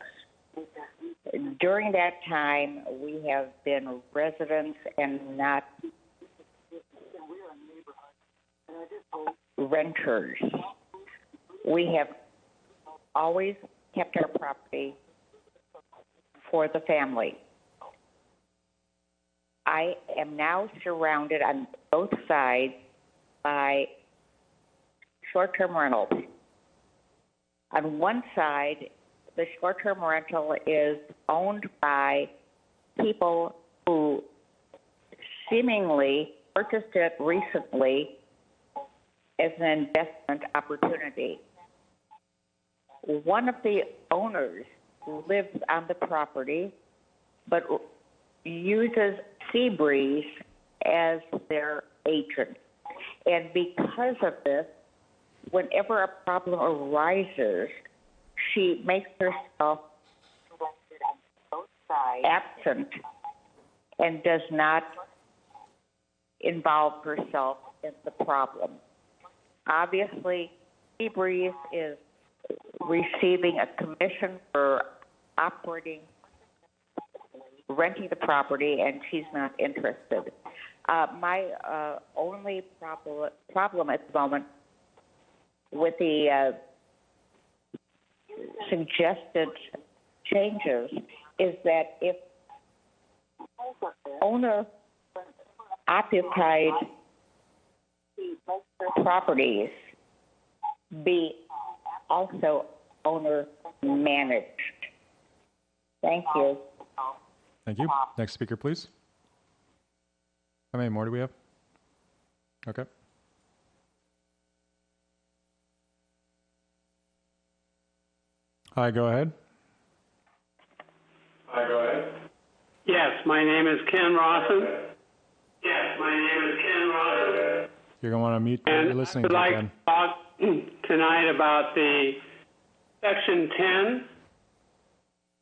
During that time, we have been residents and not renters. We have always kept our property for the family. I am now surrounded on both sides by short-term rentals. On one side, the short-term rental is owned by people who seemingly purchased it recently as an investment opportunity. one of the owners lives on the property, but uses Seabreeze as their agent. And because of this, whenever a problem arises, she makes herself absent and does not involve herself in the problem. Obviously, Seabreeze is receiving a commission for renting the property, and she's not interested. My only problem at the moment with the suggested changes is that if owner-occupied properties be also owner-managed. Thank you. Thank you. Next speaker, please. How many more do we have? Okay. Hi, go ahead. Yes, my name is Ken Rawson. You're going to want to mute what you're listening I'd to, like Ken. to talk tonight about the Section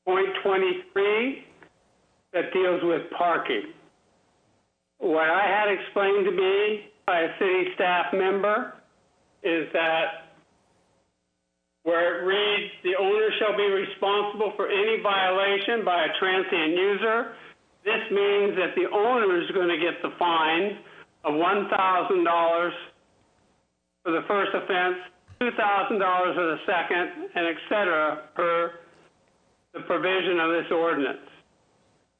10.23 that deals with parking. What I had explained to me by a city staff member is that where it reads, the owner shall be responsible for any violation by a transient user, this means that the owner is going to get the fine of $1,000 for the first offense, $2,000 for the second, and et cetera, per the provision of this ordinance.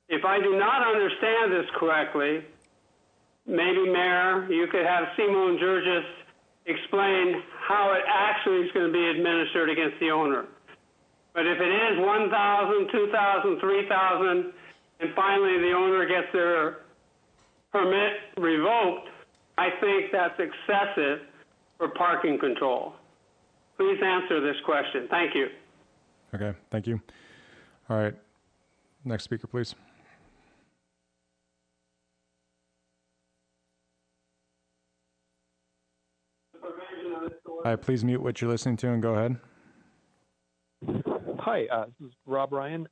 If I do not understand this correctly, maybe, Mayor, you could have Simone Georges explain how it actually is going to be administered against the owner. But if it is $1,000, $2,000, $3,000, and finally the owner gets their permit revoked, I think that's excessive for parking control. Please answer this question. Thank you. Okay, thank you. All right. Next speaker, please. Hi, please mute what you're listening to and go ahead. Hi, this is Rob Ryan.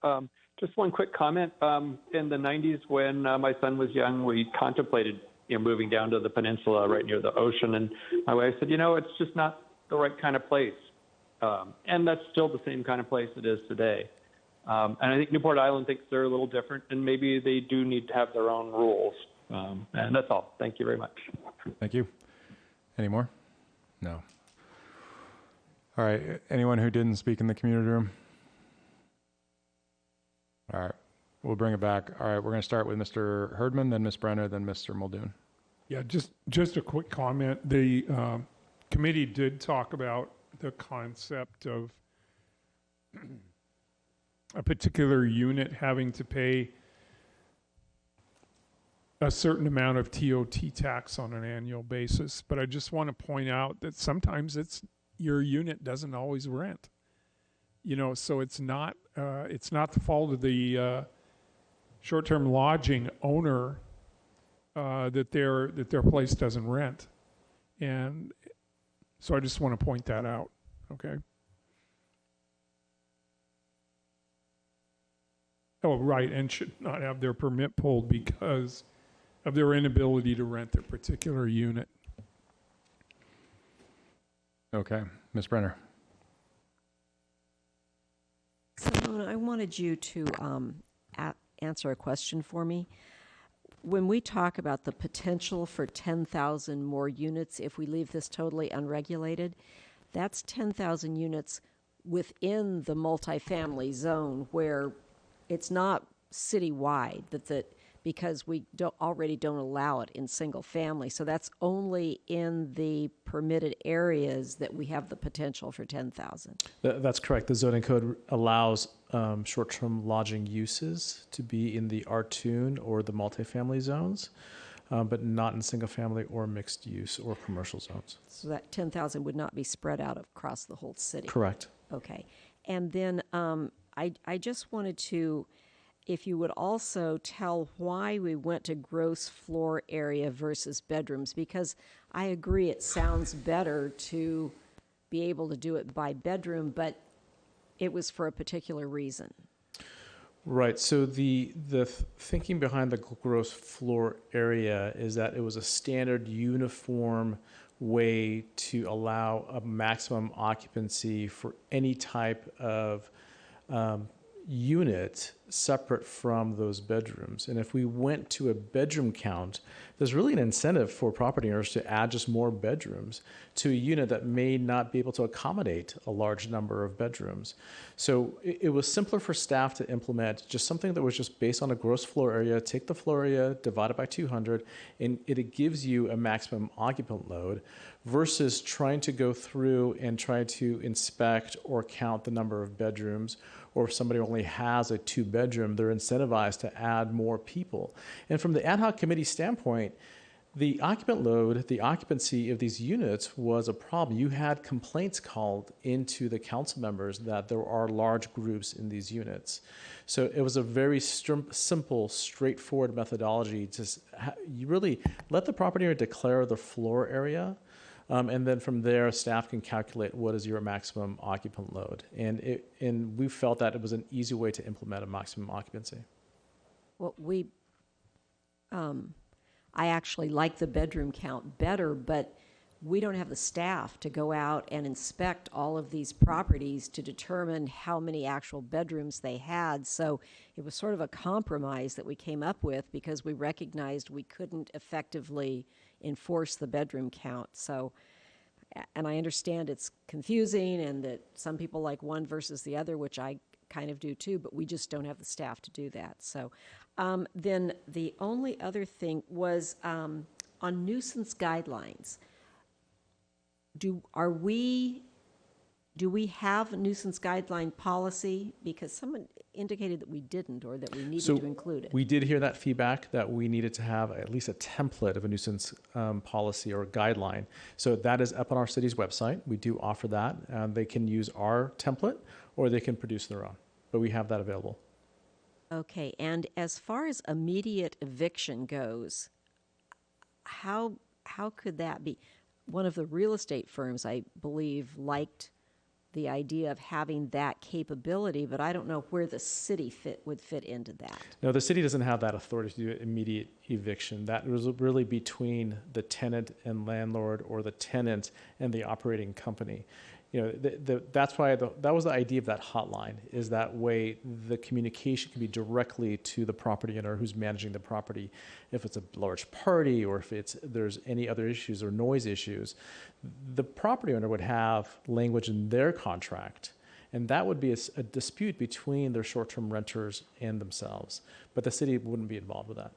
Just one quick comment. In the 90s, when my son was young, we contemplated moving down to the peninsula right near the ocean. And my wife said, it's just not the right kind of place. And that's still the same kind of place it is today. And I think Newport Island thinks they're a little different, and maybe they do need to have their own rules. And that's all. Thank you very much. Thank you. Any more? No. All right. Anyone who didn't speak in the community room? All right. We'll bring it back. All right. We're going to start with Mr. Herdman, then Ms. Brenner, then Mr. Muldoon. Yeah, just a quick comment. The committee did talk about the concept of a particular unit having to pay a certain amount of TOT tax on an annual basis. But I just want to point out that sometimes your unit doesn't always rent. So it's not the fault of the short-term lodging owner that their place doesn't rent. And so I just want to point that out. Okay. Oh, right, and should not have their permit pulled because of their inability to rent their particular unit. Okay. Ms. Brenner. Simone, I wanted you to answer a question for me. When we talk about the potential for 10,000 more units if we leave this totally unregulated, that's 10,000 units within the multifamily zone where it's not citywide, because we already don't allow it in single family. So that's only in the permitted areas that we have the potential for 10,000. That's correct. The zoning code allows short-term lodging uses to be in the R2 or the multifamily zones, but not in single family or mixed use or commercial zones. So that 10,000 would not be spread out across the whole city. Correct. Okay. And then I just wanted to, if you would also tell why we went to gross floor area versus bedrooms, because I agree it sounds better to be able to do it by bedroom, but it was for a particular reason. Right. So the thinking behind the gross floor area is that it was a standard uniform way to allow a maximum occupancy for any type of unit separate from those bedrooms. And if we went to a bedroom count, there's really an incentive for property owners to add just more bedrooms to a unit that may not be able to accommodate a large number of bedrooms. So it was simpler for staff to implement just something that was just based on a gross floor area, take the floor area, divide it by 200, and it gives you a maximum occupant load versus trying to go through and try to inspect or count the number of bedrooms. Or if somebody only has a 2-bedroom, they're incentivized to add more people. And from the ad hoc committee standpoint, the occupant load, the occupancy of these units was a problem. You had complaints called into the council members that there are large groups in these units. So it was a very simple, straightforward methodology to you really let the property owner declare the floor area. And then from there, staff can calculate what is your maximum occupant load. And we felt that it was an easy way to implement a maximum occupancy. Well, I actually like the bedroom count better, but we don't have the staff to go out and inspect all of these properties to determine how many actual bedrooms they had. So it was sort of a compromise that we came up with because we recognized we couldn't effectively enforce the bedroom count. So, and I understand it's confusing and that some people like one versus the other, which I kind of do too, but we just don't have the staff to do that. So then the only other thing was on nuisance guidelines. Do we have a nuisance guideline policy? Because someone indicated that we didn't, or that we needed to include it. We did hear that feedback that we needed to have at least a template of a nuisance policy or guideline. So that is up on our city's website. We do offer that. They can use our template or they can produce their own, but we have that available. Okay, and as far as immediate eviction goes, how could that be? One of the real estate firms, I believe, liked the idea of having that capability, but I don't know where the city would fit into that. No, the city doesn't have that authority to do immediate eviction. That was really between the tenant and landlord, or the tenant and the operating company. You know, that's why that was the idea of that hotline, is that way the communication can be directly to the property owner who's managing the property. If it's a large party or if there's any other issues or noise issues, the property owner would have language in their contract, and that would be a dispute between their short-term renters and themselves. But the city wouldn't be involved with that.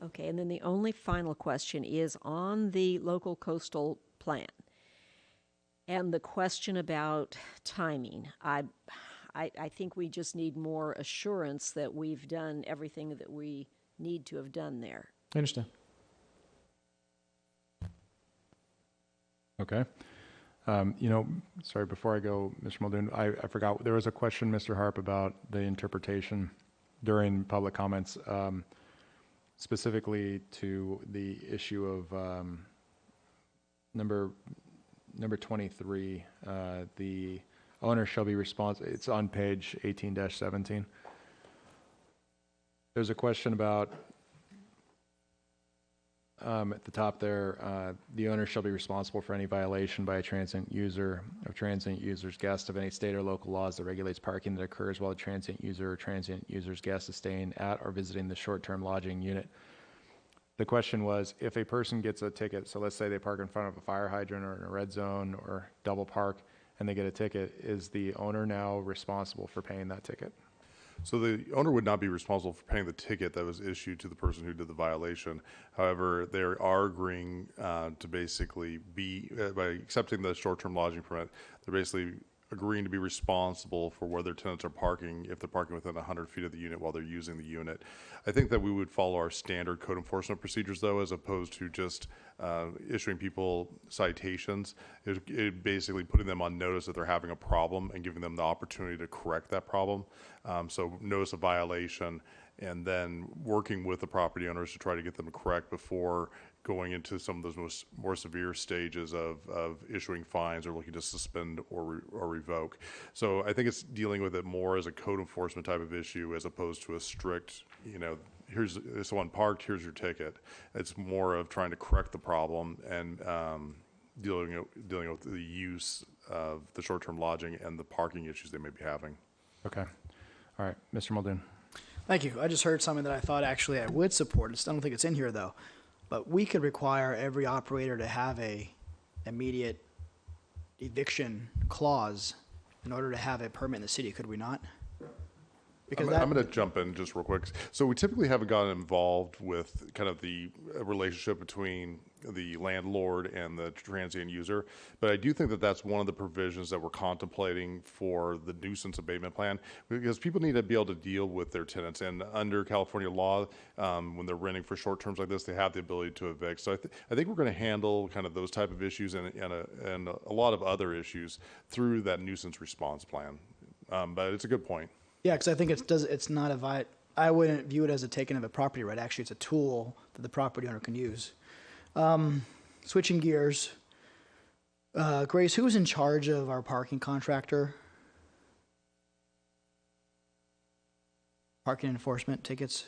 Okay, and then the only final question is on the local coastal plan. And the question about timing, I think we just need more assurance that we've done everything that we need to have done there. I understand. Okay. Sorry, before I go, Mr. Muldoon, I forgot, there was a question, Mr. Harp, about the interpretation during public comments, specifically to the issue of number 23, the owner shall be responsible. It's on page 18-17. There's a question about, at the top there, the owner shall be responsible for any violation by a transient user of transient user's guest of any state or local laws that regulates parking that occurs while the transient user or transient user's guest is staying at or visiting the short-term lodging unit. The question was, if a person gets a ticket, so let's say they park in front of a fire hydrant or in a red zone or double park, and they get a ticket, is the owner now responsible for paying that ticket? So the owner would not be responsible for paying the ticket that was issued to the person who did the violation. However, they are agreeing to basically by accepting the short-term lodging permit, they're basically agreeing to be responsible for where their tenants are parking if they're parking within 100 feet of the unit while they're using the unit. I think that we would follow our standard code enforcement procedures, though, as opposed to just issuing people citations. It basically putting them on notice that they're having a problem and giving them the opportunity to correct that problem. So notice a violation, and then working with the property owners to try to get them correct before going into some of those more severe stages of issuing fines or looking to suspend or revoke. So I think it's dealing with it more as a code enforcement type of issue as opposed to a strict, here's someone parked, here's your ticket. It's more of trying to correct the problem and dealing with the use of the short-term lodging and the parking issues they may be having. Okay. All right, Mr. Muldoon. Thank you. I just heard something that I thought actually I would support. I don't think it's in here though. But we could require every operator to have a immediate eviction clause in order to have a permit in the city, could we not? Because I'm going to jump in just real quick. So we typically haven't gotten involved with kind of the relationship between the landlord and the transient user, but I do think that that's one of the provisions that we're contemplating for the nuisance abatement plan, because people need to be able to deal with their tenants, and under California law, when they're renting for short terms like this, they have the ability to evict. So I think we're going to handle kind of those type of issues and a lot of other issues through that nuisance response plan. But it's a good point. Yeah, because I think it's not I wouldn't view it as a taking of a property right. Actually, it's a tool that the property owner can use. Switching gears, Grace, who's in charge of our parking contractor? Parking enforcement tickets?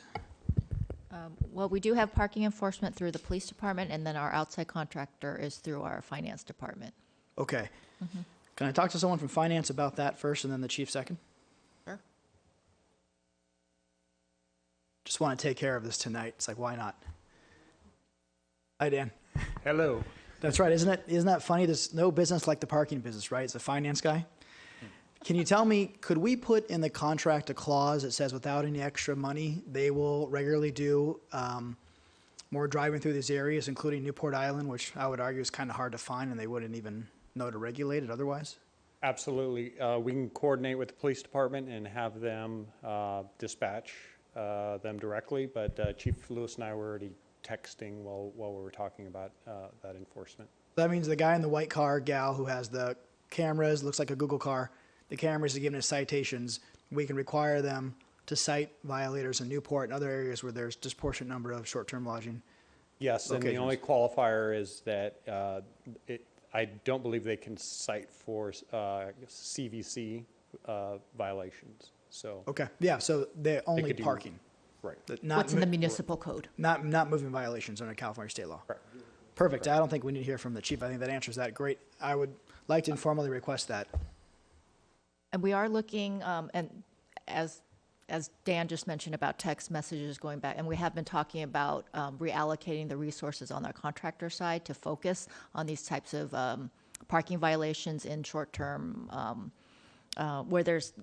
Well, we do have parking enforcement through the police department, and then our outside contractor is through our finance department. Okay. Mm-hmm. Can I talk to someone from finance about that first and then the chief second? Sure. Just want to take care of this tonight. It's like, why not? Hi, Dan. Hello. That's right. Isn't that funny? There's no business like the parking business, right? It's a finance guy. Can you tell me, could we put in the contract a clause that says without any extra money, they will regularly do more driving through these areas, including Newport Island, which I would argue is kind of hard to find and they wouldn't even know to regulate it otherwise? Absolutely. We can coordinate with the police department and have them dispatch them directly, but Chief Lewis and I were already texting while we were talking about that enforcement. That means the guy in the white car, gal, who has the cameras, looks like a Google car, the cameras are giving us citations. We can require them to cite violators in Newport and other areas where there's disproportionate number of short-term lodging. Yes, and the only qualifier is that I don't believe they can cite for CVC violations. So okay, yeah, so they're only parking. Right. What's in the municipal code? Not moving violations under California state law. Right. Perfect. I don't think we need to hear from the chief. I think that answers that. Great. I would like to informally request that. And we are looking, and as Dan just mentioned about text messages going back, and we have been talking about reallocating the resources on our contractor side to focus on these types of parking violations in short-term, where there's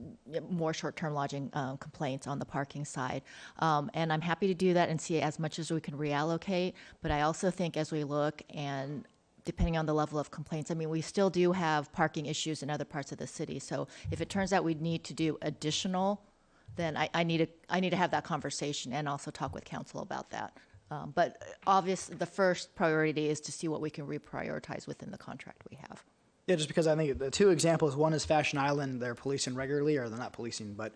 more short-term lodging complaints on the parking side. And I'm happy to do that and see as much as we can reallocate. But I also think as we look and depending on the level of complaints, I mean, we still do have parking issues in other parts of the city. So if it turns out we need to do additional, then I need to have that conversation and also talk with council about that. But obviously, the first priority is to see what we can reprioritize within the contract we have. Yeah, just because I think the two examples, one is Fashion Island, they're policing regularly, or they're not policing, but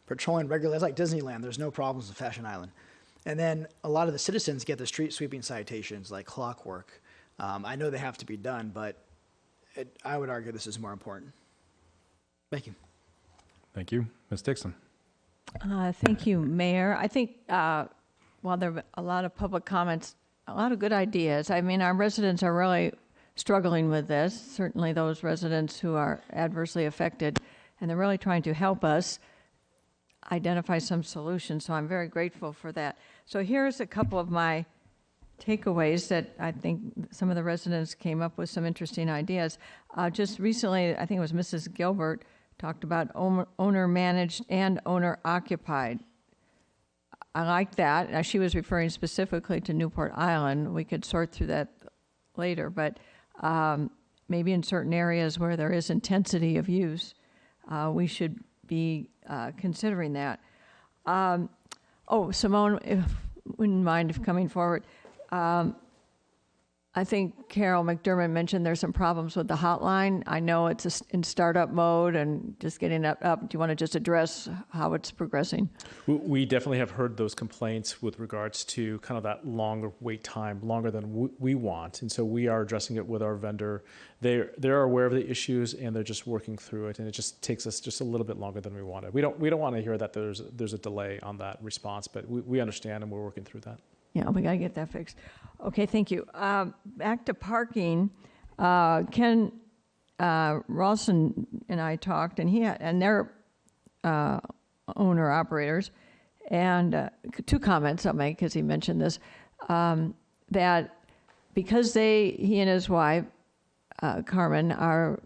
patrolling regularly. It's like Disneyland, there's no problems with Fashion Island. And then a lot of the citizens get the street sweeping citations like clockwork. I know they have to be done, but I would argue this is more important. Thank you. Thank you. Ms. Dixon. Thank you, Mayor. I think while there are a lot of public comments, a lot of good ideas. I mean, our residents are really struggling with this, certainly those residents who are adversely affected, and they're really trying to help us identify some solutions, so I'm very grateful for that. So here's a couple of my takeaways that I think some of the residents came up with some interesting ideas. Just recently, I think it was Mrs. Gilbert talked about owner-managed and owner-occupied. I like that. Now, she was referring specifically to Newport Island. We could sort through that later, but maybe in certain areas where there is intensity of use, we should be considering that. Simone, if wouldn't mind if coming forward. I think Carol McDermott mentioned there's some problems with the hotline. I know it's in startup mode and just getting it up. Do you want to just address how it's progressing? We definitely have heard those complaints with regards to kind of that longer wait time, longer than we want. And so we are addressing it with our vendor. They're aware of the issues and they're just working through it. And it just takes us just a little bit longer than we wanted. We don't want to hear that there's a delay on that response, but we understand and we're working through that. Yeah, we got to get that fixed. Okay, thank you. Back to parking. Ken Rawson and I talked, and they're owner operators, and two comments I'll make because he mentioned this, that because he and his wife Carmen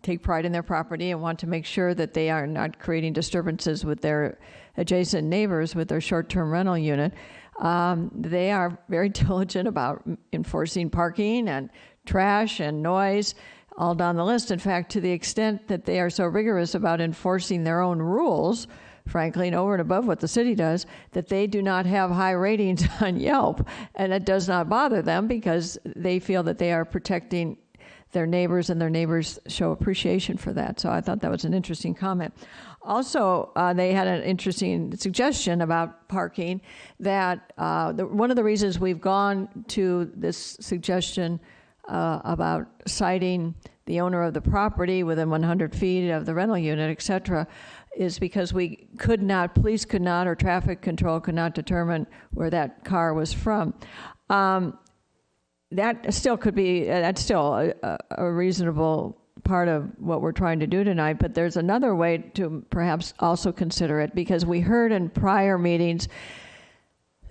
take pride in their property and want to make sure that they are not creating disturbances with their adjacent neighbors with their short-term rental unit. They are very diligent about enforcing parking and trash and noise all down the list. In fact, to the extent that they are so rigorous about enforcing their own rules, frankly, and over and above what the city does, that they do not have high ratings on Yelp. And it does not bother them because they feel that they are protecting their neighbors and their neighbors show appreciation for that. So I thought that was an interesting comment. Also, they had an interesting suggestion about parking that one of the reasons we've gone to this suggestion about citing the owner of the property within 100 feet of the rental unit, et cetera, is because police could not, or traffic control could not determine where that car was from. That's still a reasonable part of what we're trying to do tonight, but there's another way to perhaps also consider it, because we heard in prior meetings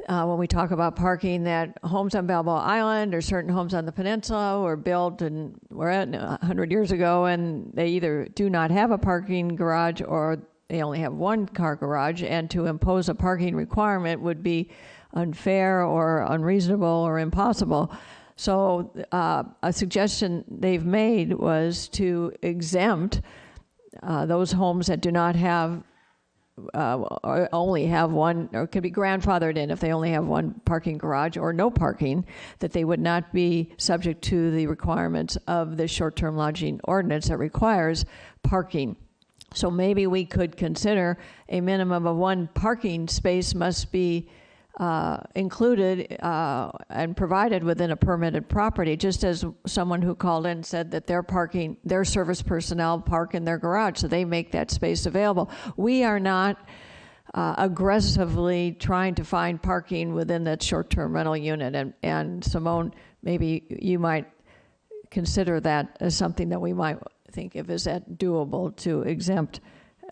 when we talk about parking that homes on Balboa Island or certain homes on the peninsula were built 100 years ago, and they either do not have a parking garage or they only have one car garage, and to impose a parking requirement would be unfair or unreasonable or impossible. So a suggestion they've made was to exempt those homes that do not have or only have one, or could be grandfathered in if they only have one parking garage or no parking, that they would not be subject to the requirements of the short-term lodging ordinance that requires parking. So maybe we could consider a minimum of one parking space must be included and provided within a permitted property, just as someone who called in said that their service personnel park in their garage, so they make that space available. We are not aggressively trying to find parking within that short-term rental unit, and Simone, maybe you might consider that as something that we might think of, is that doable to exempt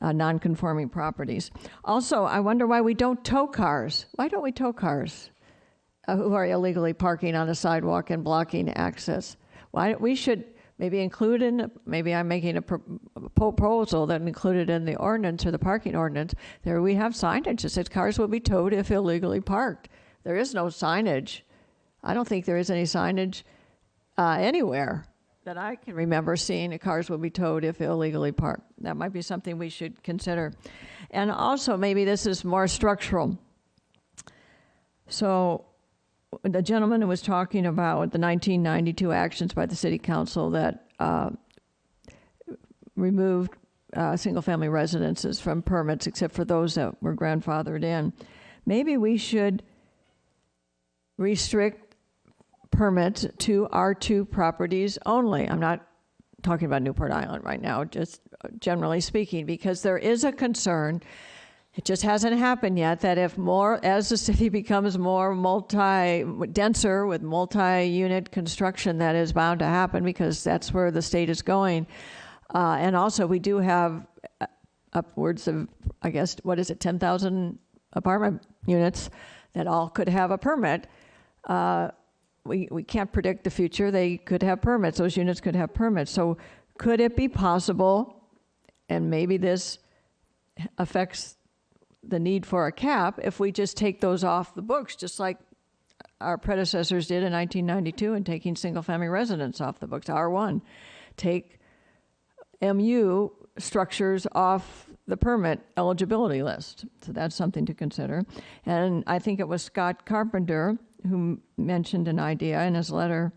non-conforming properties. Also, I wonder why we don't tow cars. Why don't we tow cars who are illegally parking on a sidewalk and blocking access? We should maybe include maybe I'm making a proposal that included in the ordinance or the parking ordinance, there we have signage that says cars will be towed if illegally parked. There is no signage. I don't think there is any signage anywhere that I can remember seeing that cars will be towed if illegally parked. That might be something we should consider. And also, maybe this is more structural. So the gentleman who was talking about the 1992 actions by the City Council that removed single-family residences from permits except for those that were grandfathered in. Maybe we should restrict permits to R2 properties only. I'm not talking about Newport Island right now, just generally speaking, because there is a concern, it just hasn't happened yet, that as the city becomes more denser with multi-unit construction, that is bound to happen because that's where the state is going. And also we do have upwards of, 10,000 apartment units that all could have a permit. We can't predict the future. They could have permits. Those units could have permits. So could it be possible, and maybe this affects the need for a cap, if we just take those off the books, just like our predecessors did in 1992 in taking single-family residence off the books, R1. Take MU structures off the permit eligibility list. So that's something to consider. And I think it was Scott Carpenter who mentioned an idea in his letter.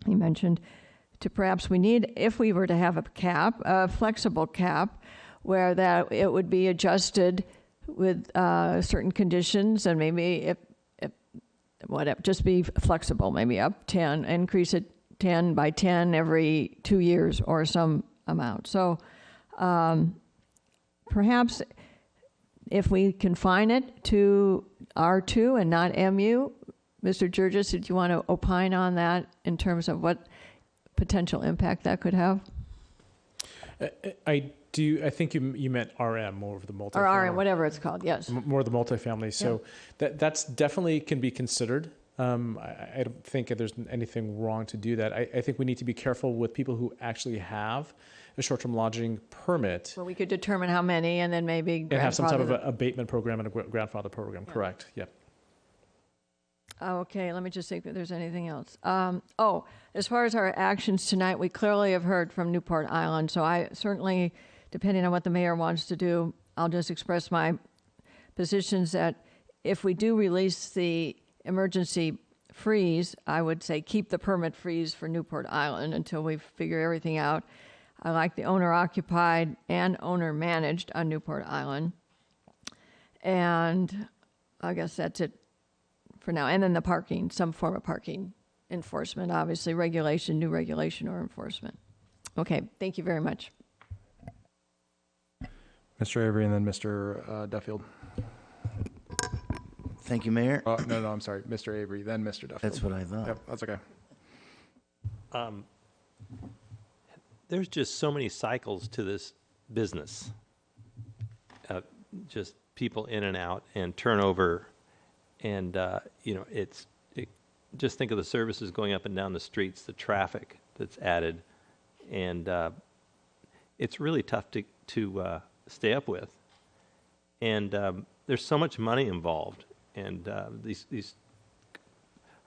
He mentioned to perhaps we need, if we were to have a cap, a flexible cap, where that it would be adjusted with certain conditions, and maybe if whatever, just be flexible, maybe up 10, increase it 10 by 10 every 2 years or some amount. So perhaps if we confine it to R2 and not MU, Mr. Jurgis, did you want to opine on that in terms of what potential impact that could have? I do. I think you meant RM, more of the multifamily. Or RM, whatever it's called, yes. More of the multifamily. So that's definitely can be considered. I don't think there's anything wrong to do that. I think we need to be careful with people who actually have a short-term lodging permit. Well, we could determine how many and then maybe And have some type of grandfather an abatement program and a grandfather program, correct? Yeah. Okay, let me just see if there's anything else. As far as our actions tonight, we clearly have heard from Newport Island, so I certainly, depending on what the mayor wants to do, I'll just express my positions that if we do release the emergency freeze, I would say keep the permit freeze for Newport Island until we figure everything out. I like the owner-occupied and owner-managed on Newport Island. And I guess that's it for now. And then the parking, some form of parking enforcement, obviously regulation, new regulation or enforcement. Okay, thank you very much. Mr. Avery and then Mr. Duffield. Thank you, Mayor. No, I'm sorry. Mr. Avery, then Mr. Duffield. That's what I thought. Yep, that's okay. There's just so many cycles to this business. Just people in and out and turnover. And, just think of the services going up and down the streets, the traffic that's added. And it's really tough to stay up with. And there's so much money involved. And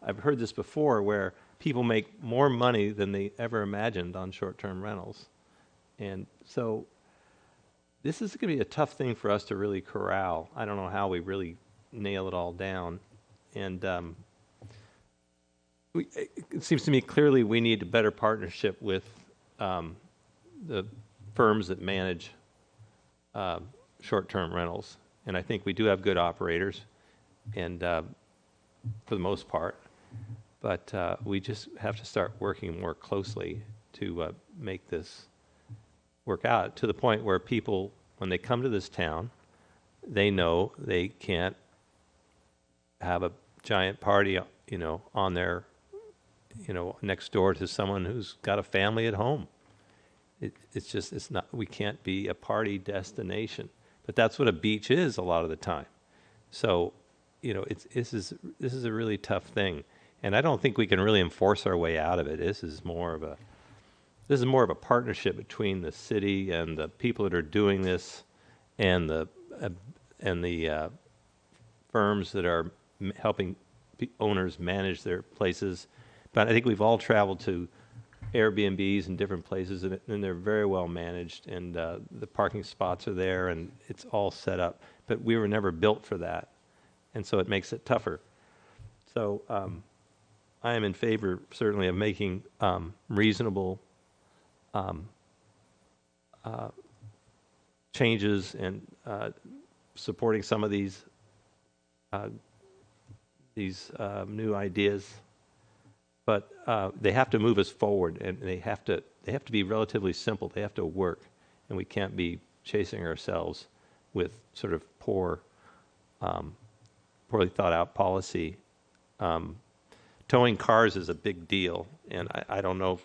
I've heard this before where people make more money than they ever imagined on short-term rentals. And so this is going to be a tough thing for us to really corral. I don't know how we really nail it all down. And it seems to me clearly we need a better partnership with the firms that manage short-term rentals. And I think we do have good operators, and for the most part. But we just have to start working more closely to make this work out to the point where people, when they come to this town, they know they can't have a giant party, on their, next door to someone who's got a family at home. It's not, we can't be a party destination. But that's what a beach is a lot of the time. So, this is a really tough thing. And I don't think we can really enforce our way out of it. This is more of a partnership between the city and the people that are doing this, and the firms that are helping owners manage their places. But I think we've all traveled to Airbnbs in different places, and they're very well managed, and the parking spots are there, and it's all set up. But we were never built for that, and so it makes it tougher. So I am in favor, certainly, of making reasonable changes and supporting some of these new ideas. But they have to move us forward, and they have to be relatively simple. They have to work, and we can't be chasing ourselves with sort of poorly thought out policy. Towing cars is a big deal, and I don't know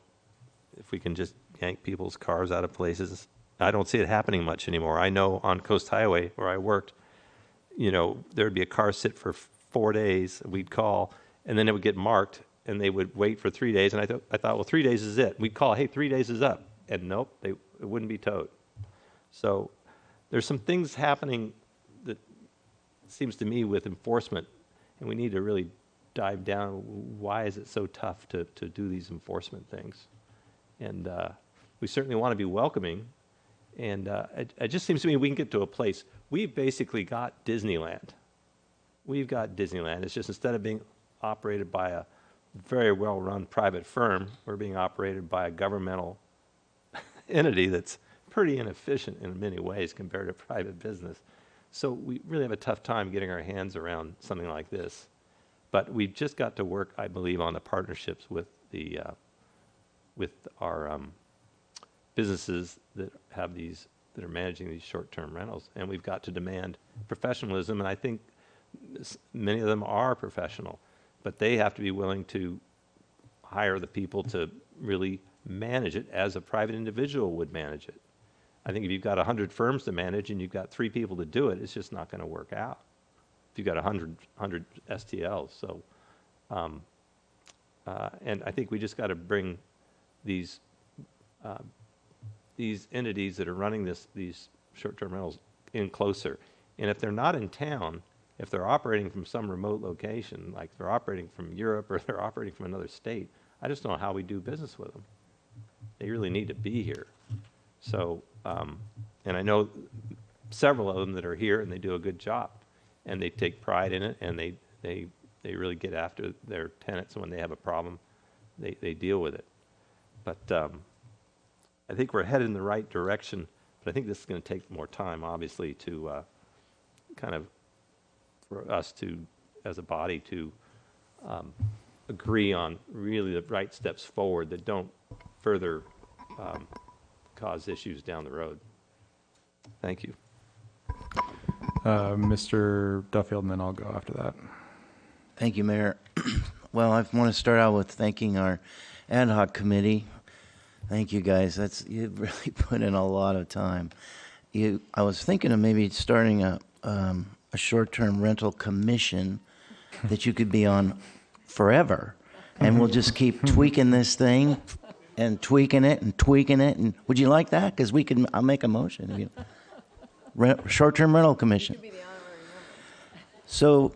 if we can just yank people's cars out of places. I don't see it happening much anymore. I know on Coast Highway where I worked, there would be a car sit for 4 days. We'd call, and then it would get marked, and they would wait for 3 days. And I thought, well, 3 days is it. We'd call, hey, 3 days is up, and nope, it wouldn't be towed. So there's some things happening that seems to me with enforcement, and we need to really dive down, why is it so tough to do these enforcement things? And we certainly want to be welcoming. And it just seems to me we can get to a place. We've basically got Disneyland. We've got Disneyland. It's just instead of being operated by a very well-run private firm, we're being operated by a governmental entity that's pretty inefficient in many ways compared to private business. So we really have a tough time getting our hands around something like this. But we've just got to work, I believe, on the partnerships with the with our businesses that have these, that are managing these short-term rentals, and we've got to demand professionalism. And I think many of them are professional, but they have to be willing to hire the people to really manage it as a private individual would manage it. I think if you've got 100 firms to manage and you've got 3 people to do it, it's just not going to work out. If you've got 100 STLs, so and I think we just got to bring these entities that are running these short-term rentals in closer. And if they're not in town, if they're operating from some remote location, like they're operating from Europe or they're operating from another state, I just don't know how we do business with them. They really need to be here. So, and I know several of them that are here and they do a good job and they take pride in it, and they really get after their tenants when they have a problem. They deal with it. But I think we're headed in the right direction, but I think this is going to take more time, obviously, to kind of, for us to, as a body, to agree on really the right steps forward that don't further cause issues down the road. Thank you. Mr. Duffield, and then I'll go after that. Thank you, Mayor. Well, I want to start out with thanking our ad hoc committee. Thank you, guys. You've really put in a lot of time. I was thinking of maybe starting a short-term rental commission that you could be on forever, and we'll just keep tweaking this thing and tweaking it and tweaking it. And would you like that? Because I'll make a motion. Short-term rental commission. So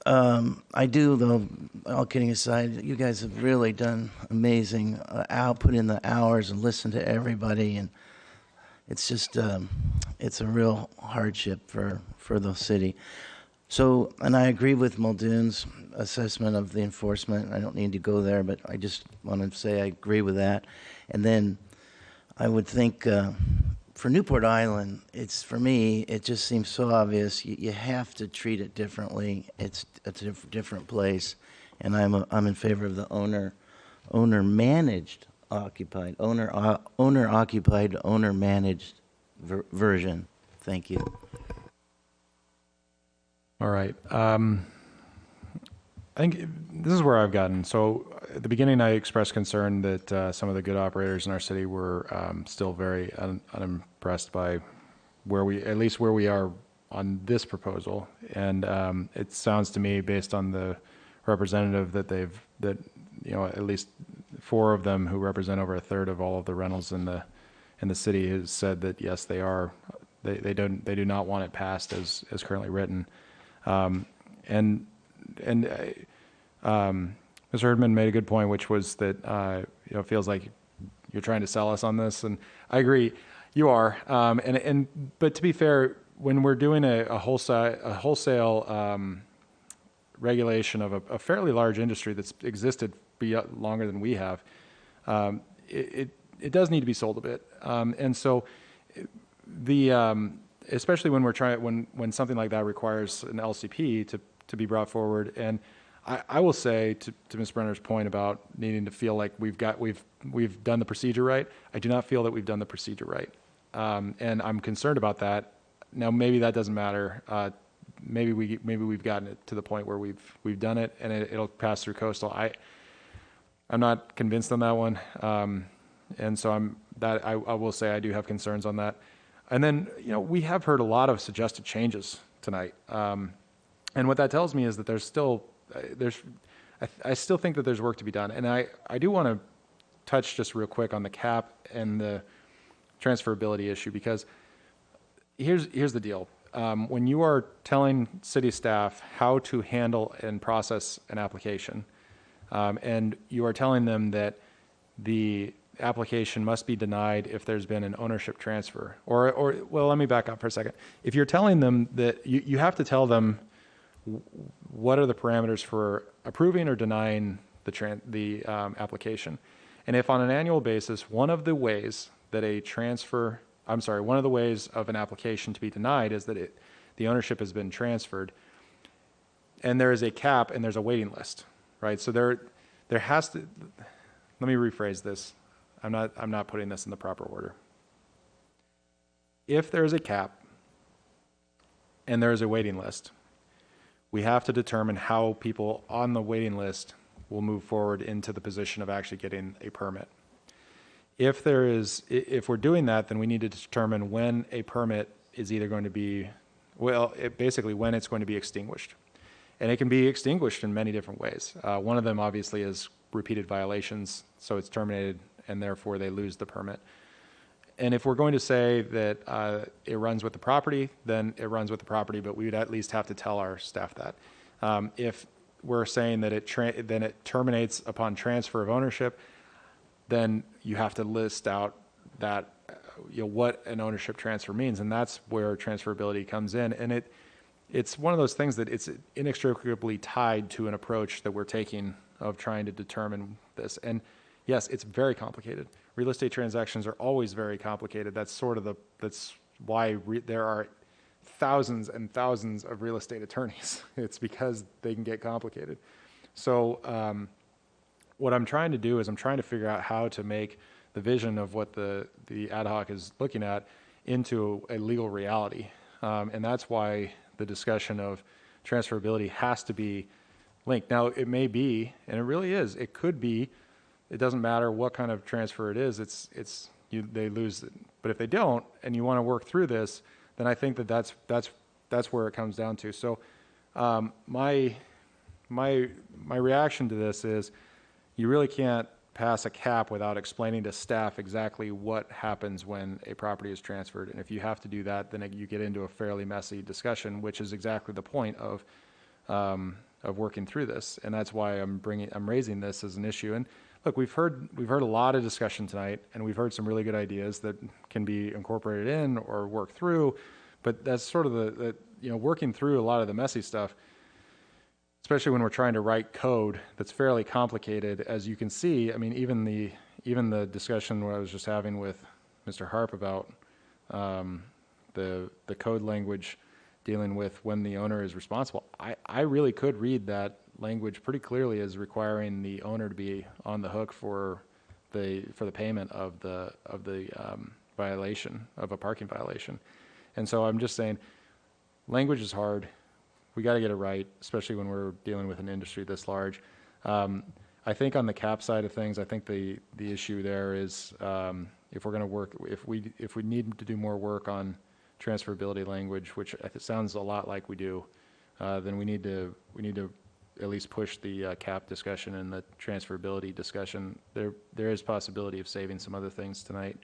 I do, though, all kidding aside, you guys have really done amazing. I'll put in the hours and listen to everybody, and it's just, it's a real hardship for the city. So, and I agree with Muldoon's assessment of the enforcement. I don't need to go there, but I just want to say I agree with that. And then I would think for Newport Island, for me, it just seems so obvious. You have to treat it differently. It's a different place, and I'm in favor of the owner-managed occupied, owner-occupied, owner-managed version. Thank you. All right. I think this is where I've gotten. So at the beginning, I expressed concern that some of the good operators in our city were still very unimpressed by where we are on this proposal. And it sounds to me, based on the representative that at least 4 of them who represent over a third of all of the rentals in the city has said that yes, they are. They do not want it passed as currently written. Mr. Herdman made a good point, which was that it feels like you're trying to sell us on this, and I agree, you are. But to be fair, when we're doing a wholesale regulation of a fairly large industry that's existed longer than we have, it does need to be sold a bit, and so especially when when something like that requires an LCP to be brought forward. And I will say to Ms. Brenner's point about needing to feel like we've done the procedure right. I do not feel that we've done the procedure right, and I'm concerned about that. Now maybe that doesn't matter. Maybe we've gotten it to the point where we've done it and it'll pass through coastal. I'm not convinced on that one, and so I will say I do have concerns on that. And then, we have heard a lot of suggested changes tonight. And what that tells me is that I still think that there's work to be done. And I do want to touch just real quick on the cap and the transferability issue, because here's the deal. when you are telling city staff how to handle and process an application, and you are telling them that the application must be denied if there's been an ownership transfer, or well, let me back up for a second. If you're telling them that you have to tell them what are the parameters for approving or denying the application. And if on an annual basis, one of the ways that one of the ways of an application to be denied is that the ownership has been transferred, and there is a cap and there's a waiting list, right? So there has to, let me rephrase this. I'm not putting this in the proper order. If there is a cap and there is a waiting list, we have to determine how people on the waiting list will move forward into the position of actually getting a permit. If we're doing that, then we need to determine when a permit is either going to be, basically when it's going to be extinguished. And it can be extinguished in many different ways. One of them obviously is repeated violations, so it's terminated and therefore they lose the permit. And if we're going to say that it runs with the property, then it runs with the property, but we would at least have to tell our staff that. If we're saying that then it terminates upon transfer of ownership, then you have to list out that what an ownership transfer means, and that's where transferability comes in. And it's one of those things that it's inextricably tied to an approach that we're taking of trying to determine this. And yes, it's very complicated. Real estate transactions are always very complicated. That's why there are thousands and thousands of real estate attorneys. It's because they can get complicated. So what I'm trying to do is I'm trying to figure out how to make the vision of what the ad hoc is looking at into a legal reality. And that's why the discussion of transferability has to be linked. Now, it may be, and it really is, it could be, it doesn't matter what kind of transfer it is, they lose it. But if they don't, and you want to work through this, then I think that's where it comes down to. So my reaction to this is you really can't pass a cap without explaining to staff exactly what happens when a property is transferred. And if you have to do that, then you get into a fairly messy discussion, which is exactly the point of working through this. And that's why I'm raising this as an issue. And look, we've heard a lot of discussion tonight, and we've heard some really good ideas that can be incorporated in or worked through. But that's sort of working through a lot of the messy stuff, especially when we're trying to write code that's fairly complicated. As you can see, I mean, even the discussion what I was just having with Mr. Harp about the code language dealing with when the owner is responsible, I really could read that language pretty clearly as requiring the owner to be on the hook for the payment of the violation of a parking violation. And so I'm just saying, language is hard. We got to get it right, especially when we're dealing with an industry this large. I think on the cap side of things, I think the issue there is if we're going to work, if we need to do more work on transferability language, which it sounds a lot like we do, then we need to at least push the cap discussion and the transferability discussion. There is possibility of saving some other things tonight.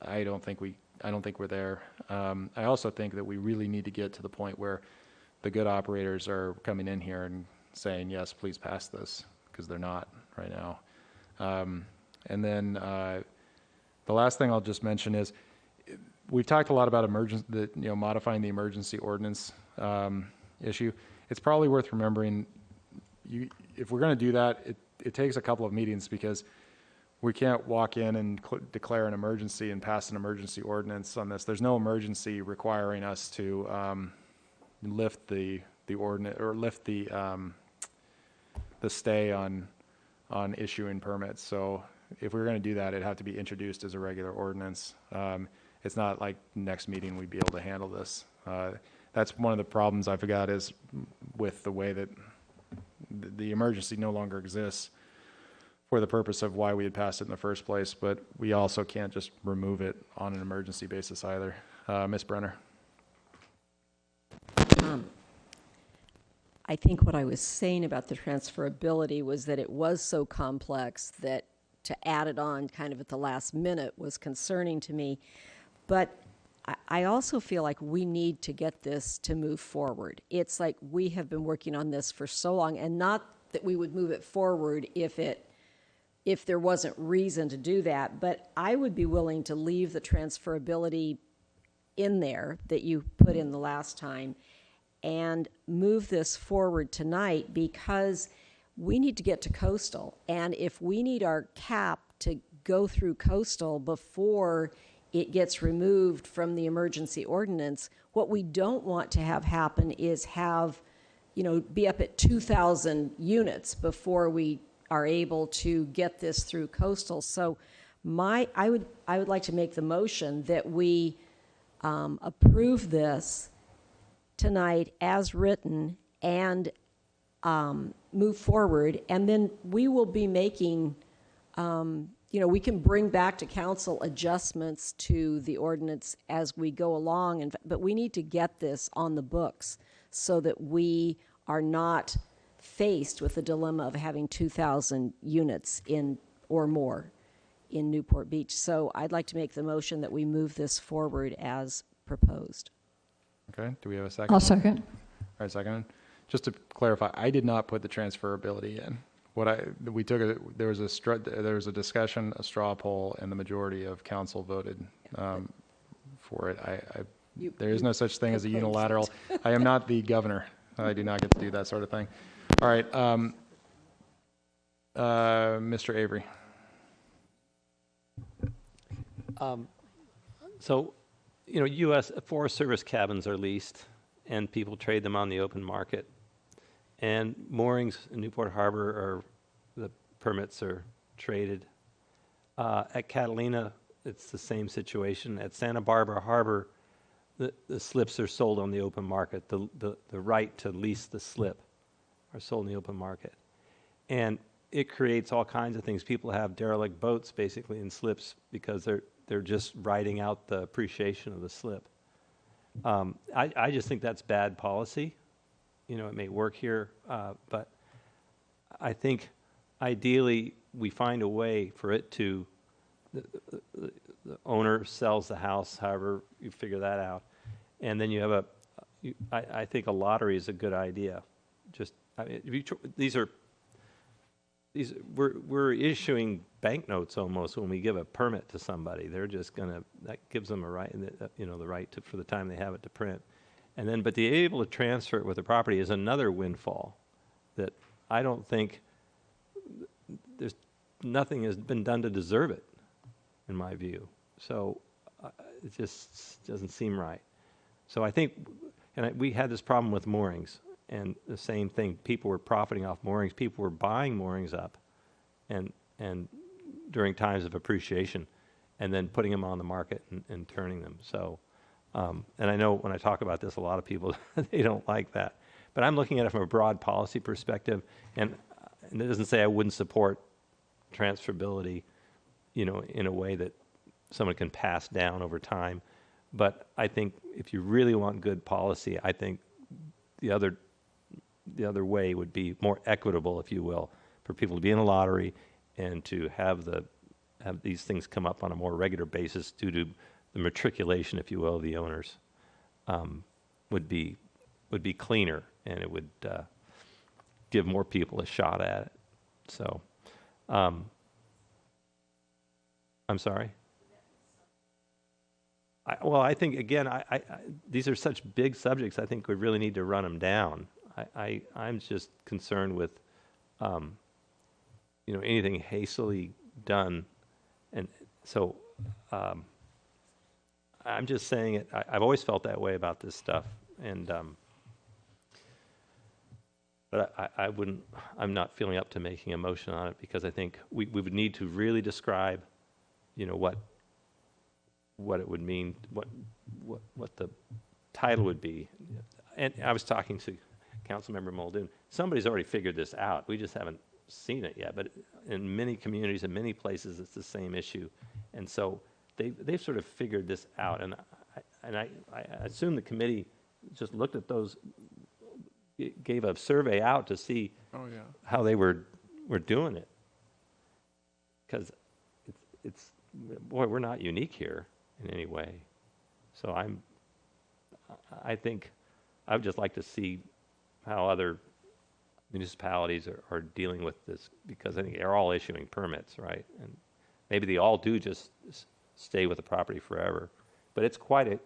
I don't think we're there. I also think that we really need to get to the point where the good operators are coming in here and saying, yes, please pass this, because they're not right now. And then the last thing I'll just mention is we've talked a lot about modifying the emergency ordinance issue. It's probably worth remembering, if we're going to do that, it takes a couple of meetings, because we can't walk in and declare an emergency and pass an emergency ordinance on this. There's no emergency requiring us to lift the ordinance or lift the stay on issuing permits. So if we were going to do that, it'd have to be introduced as a regular ordinance. It's not like next meeting we'd be able to handle this. That's one of the problems I've got is with the way that the emergency no longer exists for the purpose of why we had passed it in the first place, but we also can't just remove it on an emergency basis either. Ms. Brenner. I think what I was saying about the transferability was that it was so complex that to add it on kind of at the last minute was concerning to me. But I also feel like we need to get this to move forward. It's like we have been working on this for so long, and not that we would move it forward if there wasn't reason to do that, but I would be willing to leave the transferability in there that you put in the last time and move this forward tonight, because we need to get to coastal. And if we need our cap to go through coastal before it gets removed from the emergency ordinance, what we don't want to have happen is have, be up at 2,000 units before we are able to get this through coastal. So I would like to make the motion that we approve this tonight as written and move forward, and then we will be making, we can bring back to council adjustments to the ordinance as we go along, but we need to get this on the books so that we are not faced with the dilemma of having 2,000 units or more in Newport Beach. So I'd like to make the motion that we move this forward as proposed. Okay, do we have a second? I'll second. All right, second. Just to clarify, I did not put the transferability in. There was a discussion, a straw poll, and the majority of council voted for it. There is no such thing as a unilateral. I am not the governor. I do not get to do that sort of thing. All right, Mr. Avery. So, U.S. Forest Service cabins are leased, and people trade them on the open market. And moorings in Newport Harbor the permits are traded. At Catalina, it's the same situation. At Santa Barbara Harbor, the slips are sold on the open market. The right to lease the slip are sold in the open market. And it creates all kinds of things. People have derelict boats basically in slips because they're just riding out the appreciation of the slip. I just think that's bad policy. It may work here, but I think ideally we find a way for it to, the owner sells the house, however you figure that out, and then you have I think a lottery is a good idea. We're issuing banknotes almost when we give a permit to somebody. They're just that gives them a right, the right to, for the time they have it, to print. And then, but to be able to transfer it with the property is another windfall that I don't think nothing has been done to deserve it, in my view. So it just doesn't seem right. So I think, we had this problem with moorings, and the same thing. People were profiting off moorings. People were buying moorings up, and during times of appreciation, and then putting them on the market and turning them. So. And I know when I talk about this, a lot of people, they don't like that. But I'm looking at it from a broad policy perspective, and it doesn't say I wouldn't support transferability, in a way that someone can pass down over time. But I think if you really want good policy, I think the other way would be more equitable, if you will, for people to be in a lottery and to have these things come up on a more regular basis due to the matriculation, if you will, of the owners, would be cleaner, and it would give more people a shot at it. So, I'm sorry. I think again, these are such big subjects. I think we really need to run them down. I'm just concerned with, anything hastily done, and so. I'm just saying it. I've always felt that way about this stuff, and but I wouldn't. I'm not feeling up to making a motion on it because I think we would need to really describe, what it would mean, what the title would be. And I was talking to Councilmember Muldoon. Somebody's already figured this out. We just haven't seen it yet. But in many communities, in many places, it's the same issue, and so. They've sort of figured this out, and I assume the committee just looked at those, gave a survey out to see how they were doing it, because it's boy, we're not unique here in any way. So I think I would just like to see how other municipalities are dealing with this, because I think they're all issuing permits, right? And maybe they all do just stay with the property forever, but it's quite a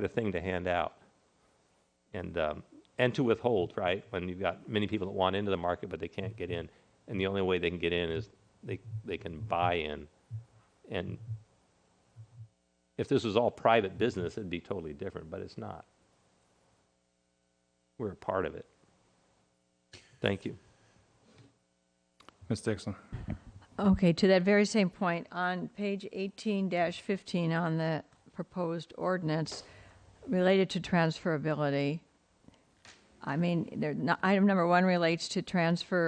thing to hand out and to withhold, right? When you've got many people that want into the market but they can't get in, and the only way they can get in is they can buy in. And if this was all private business, it'd be totally different, but it's not. We're a part of it. Thank you. Ms. Dixon. Okay, to that very same point, on page 18-15 on the proposed ordinance related to transferability, I mean, item number 1 relates to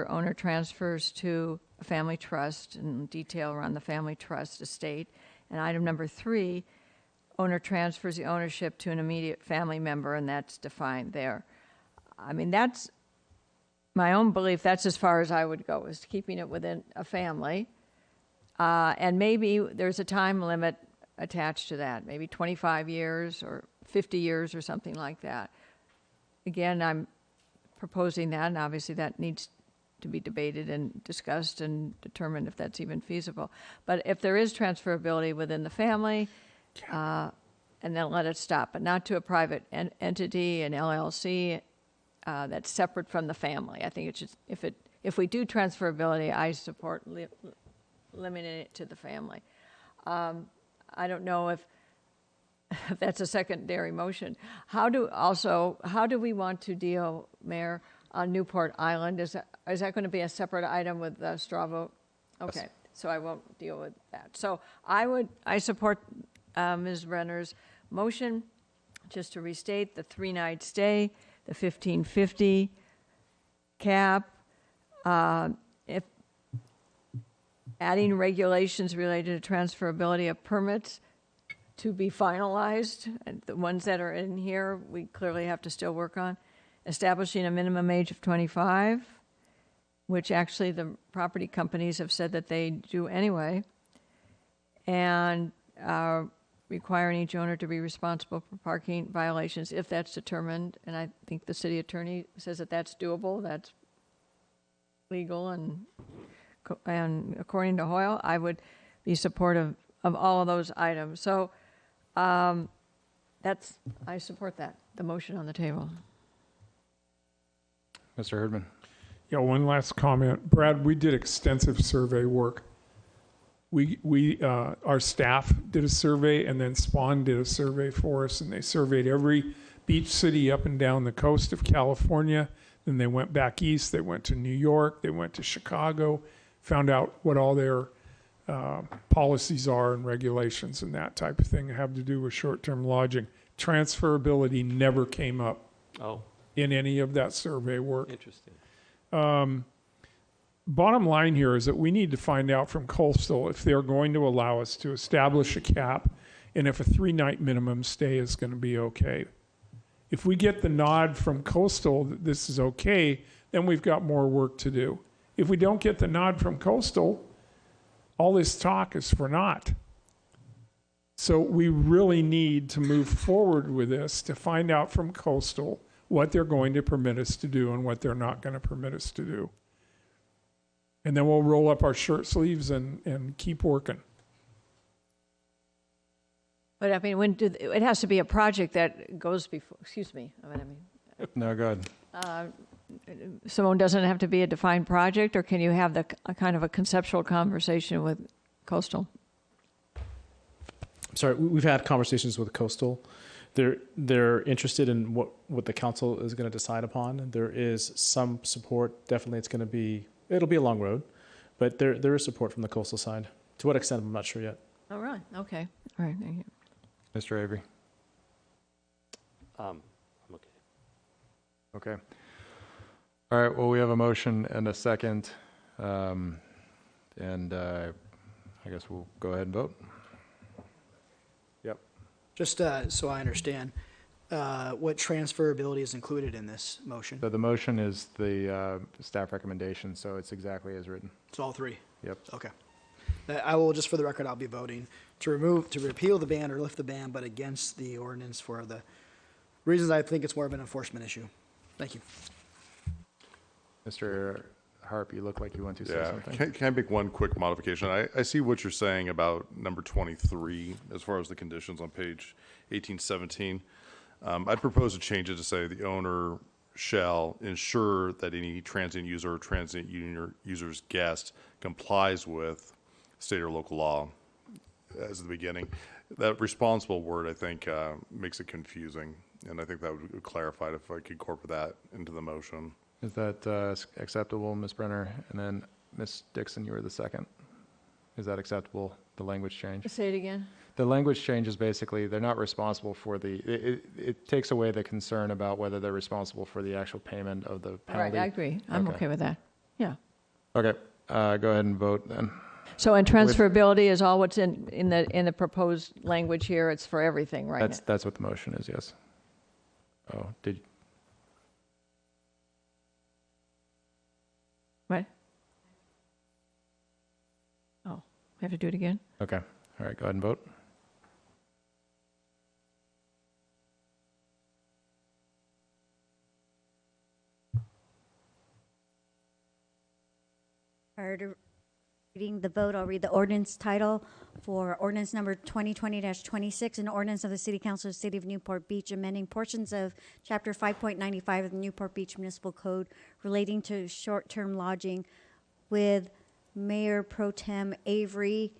owner transfers to a family trust and detail around the family trust estate. And item number 3, owner transfers the ownership to an immediate family member, and that's defined there. I mean, that's my own belief. That's as far as I would go, is keeping it within a family. And maybe there's a time limit attached to that, maybe 25 years or 50 years or something like that. Again, I'm proposing that, and obviously that needs to be debated and discussed and determined if that's even feasible. But if there is transferability within the family, and then let it stop, but not to a private entity, an LLC, that's separate from the family. I think it should, if we do transferability, I support limiting it to the family. I don't know if that's a secondary motion. How do we want to deal, Mayor, on Newport Island? Is that going to be a separate item with the straw vote? Okay, so I won't deal with that. So I support Ms. Brenner's motion, just to restate the 3-night stay, the 1550 cap, if adding regulations related to transferability of permits to be finalized, and the ones that are in here, we clearly have to still work on. Establishing a minimum age of 25, which actually the property companies have said that they do anyway. And requiring each owner to be responsible for parking violations if that's determined. And I think the city attorney says that that's doable, that's legal, and according to Hoyle, I would be supportive of all of those items. So I support that, the motion on the table. Mr. Herdman. Yeah, one last comment. Brad, we did extensive survey work. Our staff did a survey, and then Spawn did a survey for us, and they surveyed every beach city up and down the coast of California. Then they went back east. They went to New York. They went to Chicago, found out what all their policies are and regulations and that type of thing that have to do with short-term lodging. Transferability never came up in any of that survey work. Interesting. Bottom line here is that we need to find out from Coastal if they're going to allow us to establish a cap and if a 3-night minimum stay is going to be okay. If we get the nod from Coastal that this is okay, then we've got more work to do. If we don't get the nod from Coastal, all this talk is for naught. So we really need to move forward with this to find out from Coastal what they're going to permit us to do and what they're not going to permit us to do. And then we'll roll up our shirt sleeves and keep working. But I mean, it has to be a project that goes before, excuse me. No, go ahead. Simone, doesn't it have to be a defined project, or can you have a kind of a conceptual conversation with Coastal? Sorry, we've had conversations with Coastal. They're interested in what the council is going to decide upon. There is some support. Definitely, it'll be a long road, but there is support from the Coastal side. To what extent, I'm not sure yet. Oh, really? Okay. All right. Thank you. Mr. Avery. I'm okay. Okay. All right, well, we have a motion and a second, and I guess we'll go ahead and vote. Yep. Just so I understand, what transferability is included in this motion? So the motion is the staff recommendation, so it's exactly as written. It's all three? Yep. Okay. That I will, just for the record, I'll be voting to repeal the ban or lift the ban, but against the ordinance for the reasons I think it's more of an enforcement issue. Thank you. Mr. Harp, you look like you want to say Yeah, something. can I make one quick modification? I see what you're saying about number 23, as far as the conditions on page 1817. I'd propose to change it to say the owner shall ensure that any transient user or transient user's guest complies with state or local law as the beginning. That responsible word, I think, makes it confusing, and I think that would clarify it if I could incorporate that into the motion. Is that acceptable, Ms. Brenner? And then Ms. Dixon, you were the second. Is that acceptable, the language change? Say it again. The language change is basically, they're not responsible for it takes away the concern about whether they're responsible for the actual payment of the penalty. Right, I agree. I'm okay with that. Yeah. Okay, go ahead and vote then. So, and transferability is all what's in the proposed language here. It's for everything, right? That's what the motion is, yes. Oh, What? Oh, we have to do it again? Okay, all right, go ahead and vote. Prior to reading the vote, I'll read the ordinance title for ordinance number 2020-26, an ordinance of the City Council of the City of Newport Beach amending portions of Chapter 5.95 of the Newport Beach Municipal Code relating to short-term lodging, with Mayor Pro Tem Avery,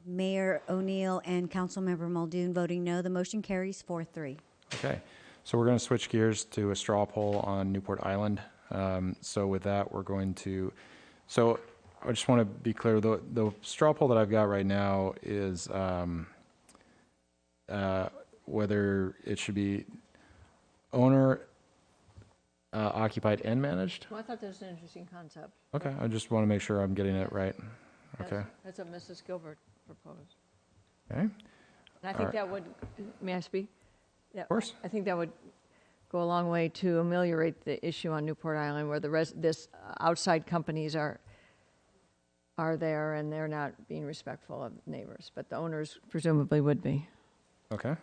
Mayor O'Neill, and Councilmember Muldoon voting no. The motion carries 4-3. Okay, so we're going to switch gears to a straw poll on Newport Island. So with that, we're going to, so I just want to be clear, the straw poll that I've got right now is whether it should be owner occupied and managed. Well, I thought that was an interesting concept. Okay, I just want to make sure I'm getting it right. Okay. That's what Mrs. Gilbert proposed. Okay. And I think that would, may I speak? Of course. I think that would go a long way to ameliorate the issue on Newport Island where this outside companies are there and they're not being respectful of neighbors, but the owners presumably would be. Okay.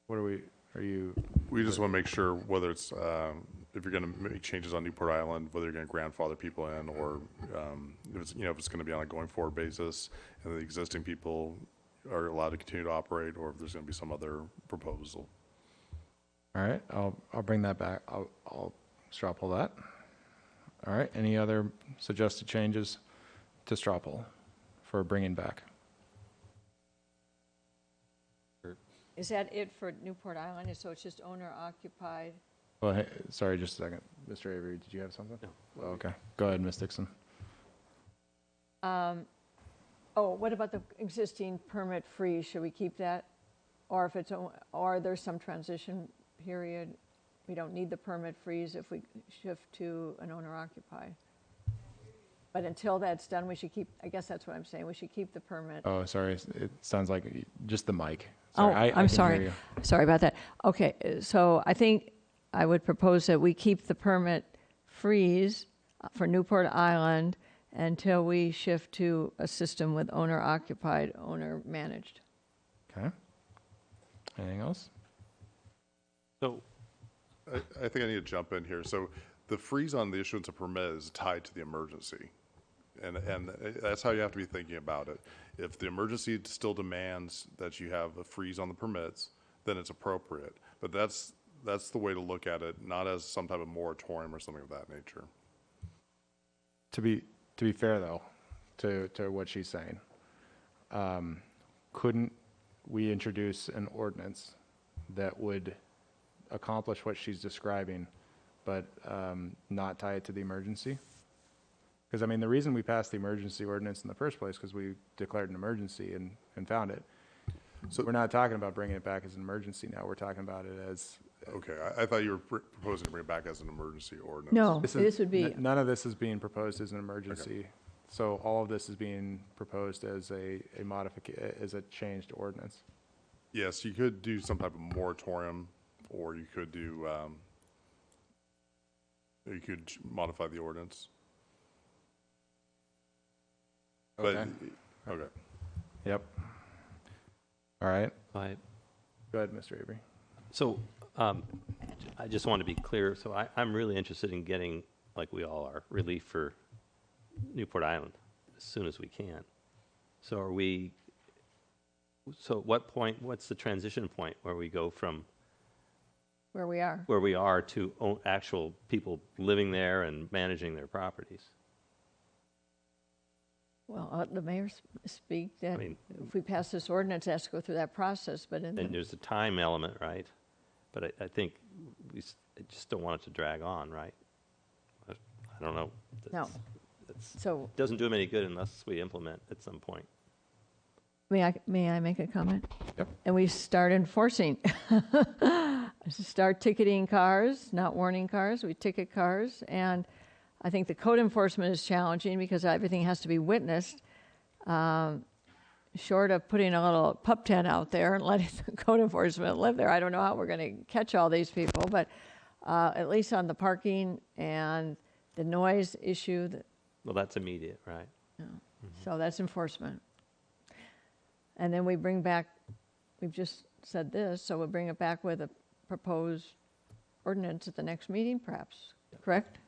What are you? We just want to make sure whether it's, if you're going to make changes on Newport Island, whether you're going to grandfather people in, or if it's, if it's going to be on a going forward basis, and the existing people are allowed to continue to operate, or if there's going to be some other proposal. All right, I'll bring that back. I'll straw poll that. All right, any other suggested changes to straw poll for bringing back? Is that it for Newport Island? So it's just owner occupied? Well, hey, sorry, just a second. Mr. Avery, did you have something? No. Oh, okay, go ahead, Ms. Dixon. What about the existing permit free? Should we keep that? Or if it's, or there's some transition period, we don't need the permit freeze if we shift to an owner occupied. But until that's done, we should keep, I guess that's what I'm saying, we should keep the permit. Oh, sorry, it sounds like just the mic. Oh, Sorry, I'm sorry. Sorry about that. Okay, so I think I would propose that we keep the permit freeze for Newport Island until we shift to a system with owner occupied, owner managed. Okay. Anything else? So I think I need to jump in here. So the freeze on the issuance of permit is tied to the emergency. And that's how you have to be thinking about it. If the emergency still demands that you have a freeze on the permits, then it's appropriate. But that's the way to look at it, not as some type of moratorium or something of that nature. To be fair though, to what she's saying, couldn't we introduce an ordinance that would accomplish what she's describing, but not tie it to the emergency? Because, I mean, the reason we passed the emergency ordinance in the first place, because we declared an emergency and found it. So we're not talking about bringing it back as an emergency now. We're talking about it as... Okay, I thought you were proposing to bring it back as an emergency ordinance. No, this would be... None of this is being proposed as an emergency. Okay. So all of this is being proposed as a modification, as a changed ordinance. Yes, you could do some type of moratorium, or you could do, you could modify the ordinance. But, Okay. okay. Yep. All right. Go ahead. Go ahead, Mr. Avery. So I just want to be clear. So I'm really interested in getting, like we all are, relief for Newport Island as soon as we can. So so at what point, what's the transition point where we go from Where we are. where we are to actual people living there and managing their properties? Well, the mayor speak that I mean- if we pass this ordinance, it has to go through that process, but in And the, there's a time element, right? But I think I just don't want it to drag on, right? I don't know. No. So- Doesn't do them any good unless we implement at some point. may I make a comment? Yep. And we start enforcing. Start ticketing cars, not warning cars, we ticket cars. And I think the code enforcement is challenging because everything has to be witnessed. Short of putting a little pup tent out there and letting the code enforcement live there, I don't know how we're going to catch all these people, but at least on the parking and the noise issue, Well, that's immediate, right? so that's enforcement. And then we bring back, we've just said this, so we'll bring it back with a proposed ordinance at the next meeting, perhaps, correct?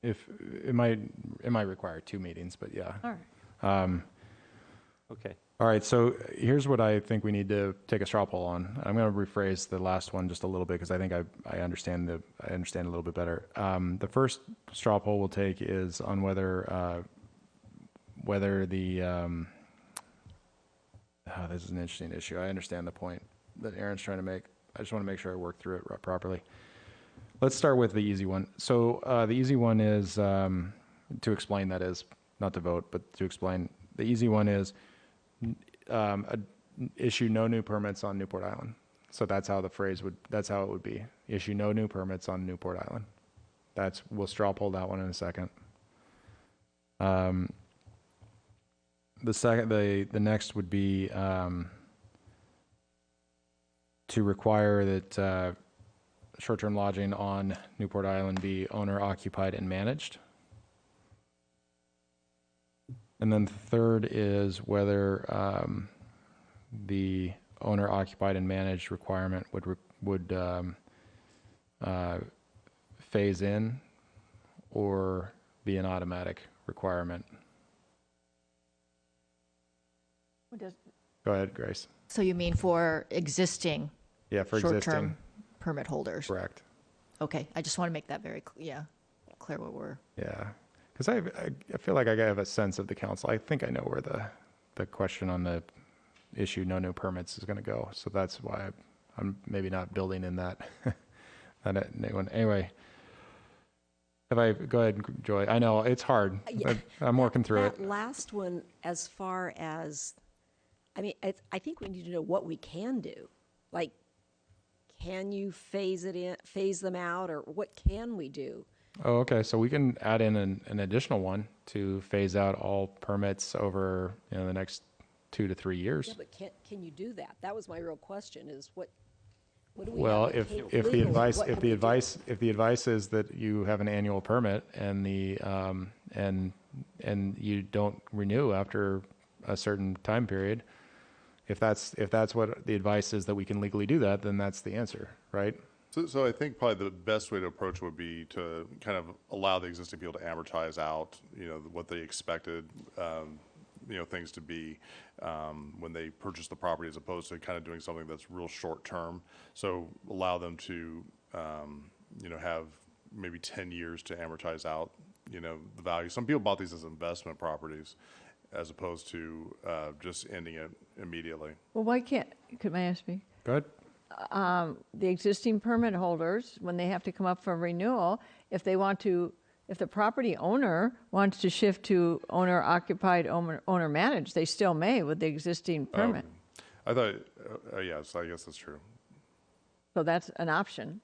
If it might require 2 meetings, but yeah. All right. Okay. All right, so here's what I think we need to take a straw poll on. I'm going to rephrase the last one just a little bit because I think I understand a little bit better. The first straw poll we'll take is on whether the this is an interesting issue. I understand the point that Aaron's trying to make. I just want to make sure I work through it properly. Let's start with the easy one. So the easy one is to explain. That is not to vote, but to explain. The easy one is issue no new permits on Newport Island. So that's how that's how it would be. Issue no new permits on Newport Island. We'll straw poll that one in a second. The next would be to require that short-term lodging on Newport Island be owner-occupied and managed. And then third is whether the owner-occupied and managed requirement would phase in or be an automatic requirement. Go ahead, Grace. So you mean for existing? Yeah, for short-term existing. permit holders? Correct. Okay, I just want to make that very, clear what we're. Yeah, because I feel like I have a sense of the council. I think I know where the question on the issue no new permits is going to go. So that's why I'm maybe not building in that one. Anyway, go ahead, Joy. I know it's hard. Yeah. I'm working through it. That last one, as far as, I think we need to know what we can do. Like, can you phase them out, or what can we do? Oh, okay. So we can add in an additional one to phase out all permits over the next 2 to 3 years. Yeah, but can you do that? That was my real question. Is what do we? Well, have to if take the legally? advice What if can the we do? advice if the advice is that you have an annual permit and the and you don't renew after a certain time period, if that's what the advice is that we can legally do that, then that's the answer, right? So I think probably the best way to approach it would be to kind of allow the existing people to amortize out, what they expected, things to be when they purchase the property, as opposed to kind of doing something that's real short term. So allow them to, have maybe 10 years to amortize out, the value. Some people bought these as investment properties, as opposed to just ending it immediately. Well, why can't, could I ask me? Go ahead. The existing permit holders, when they have to come up for renewal, if the property owner wants to shift to owner-occupied, owner-managed, they still may with the existing permit. I thought, yes, I guess that's true. So that's an option.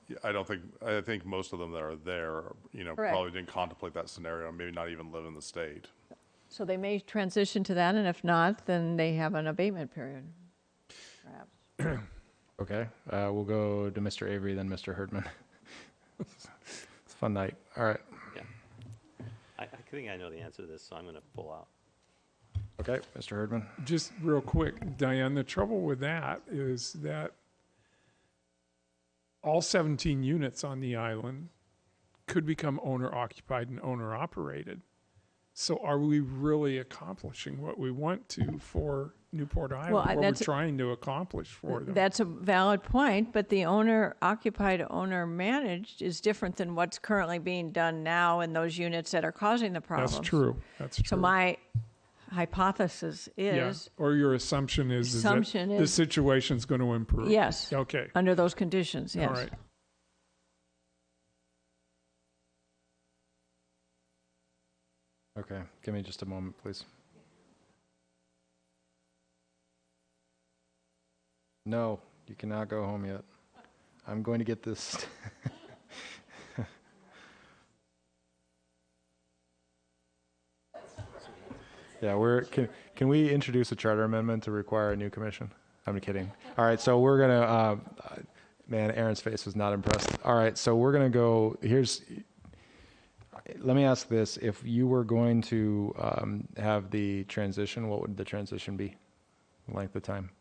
Yeah, I think most of them that are there, Correct. probably didn't contemplate that scenario, maybe not even live in the state. So they may transition to that, and if not, then they have an abatement period, perhaps. Okay. We'll go to Mr. Avery, then Mr. Herdman. It's a fun night. All right. Yeah. I think I know the answer to this, so I'm going to pull out. Okay, Mr. Herdman. Just real quick, Diane, the trouble with that is that all 17 units on the island could become owner-occupied and owner-operated. So are we really accomplishing what we want to for Newport Island, what we're trying to accomplish for them? That's a valid point, but the owner-occupied, owner-managed is different than what's currently being done now in those units that are causing the problems. That's true. That's true. So my hypothesis is, Or your assumption is that the situation's going to improve. yes. Okay. Under those conditions, yes. All right. Okay, give me just a moment, please. No, you cannot go home yet. I'm going to get this. Yeah, can we introduce a charter amendment to require a new commission? I'm kidding. All right, so we're gonna, man, Aaron's face was not impressed. All right, so we're gonna go, let me ask this. If you were going to have the transition, what would the transition be? Length of time?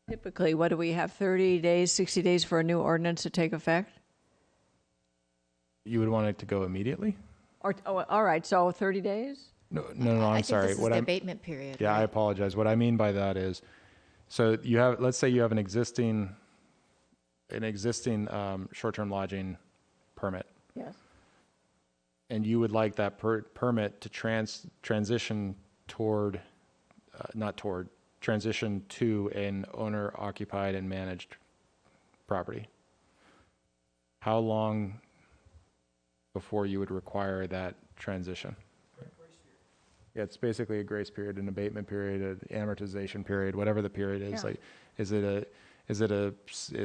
Typically, what do we have, 30 days, 60 days for a new ordinance to take effect? You would want it to go immediately? Or, oh, all right, so 30 days? No, I I'm think sorry. this is the abatement period. Yeah, I right? apologize. What I mean by that is, so you have, let's say you have an existing short-term lodging permit, Yes. and you would like that permit to transition transition to an owner-occupied and managed property. How long before you would require that transition? Yeah, it's basically a grace period, an abatement period, an amortization period, whatever the period is. Yeah. Like, is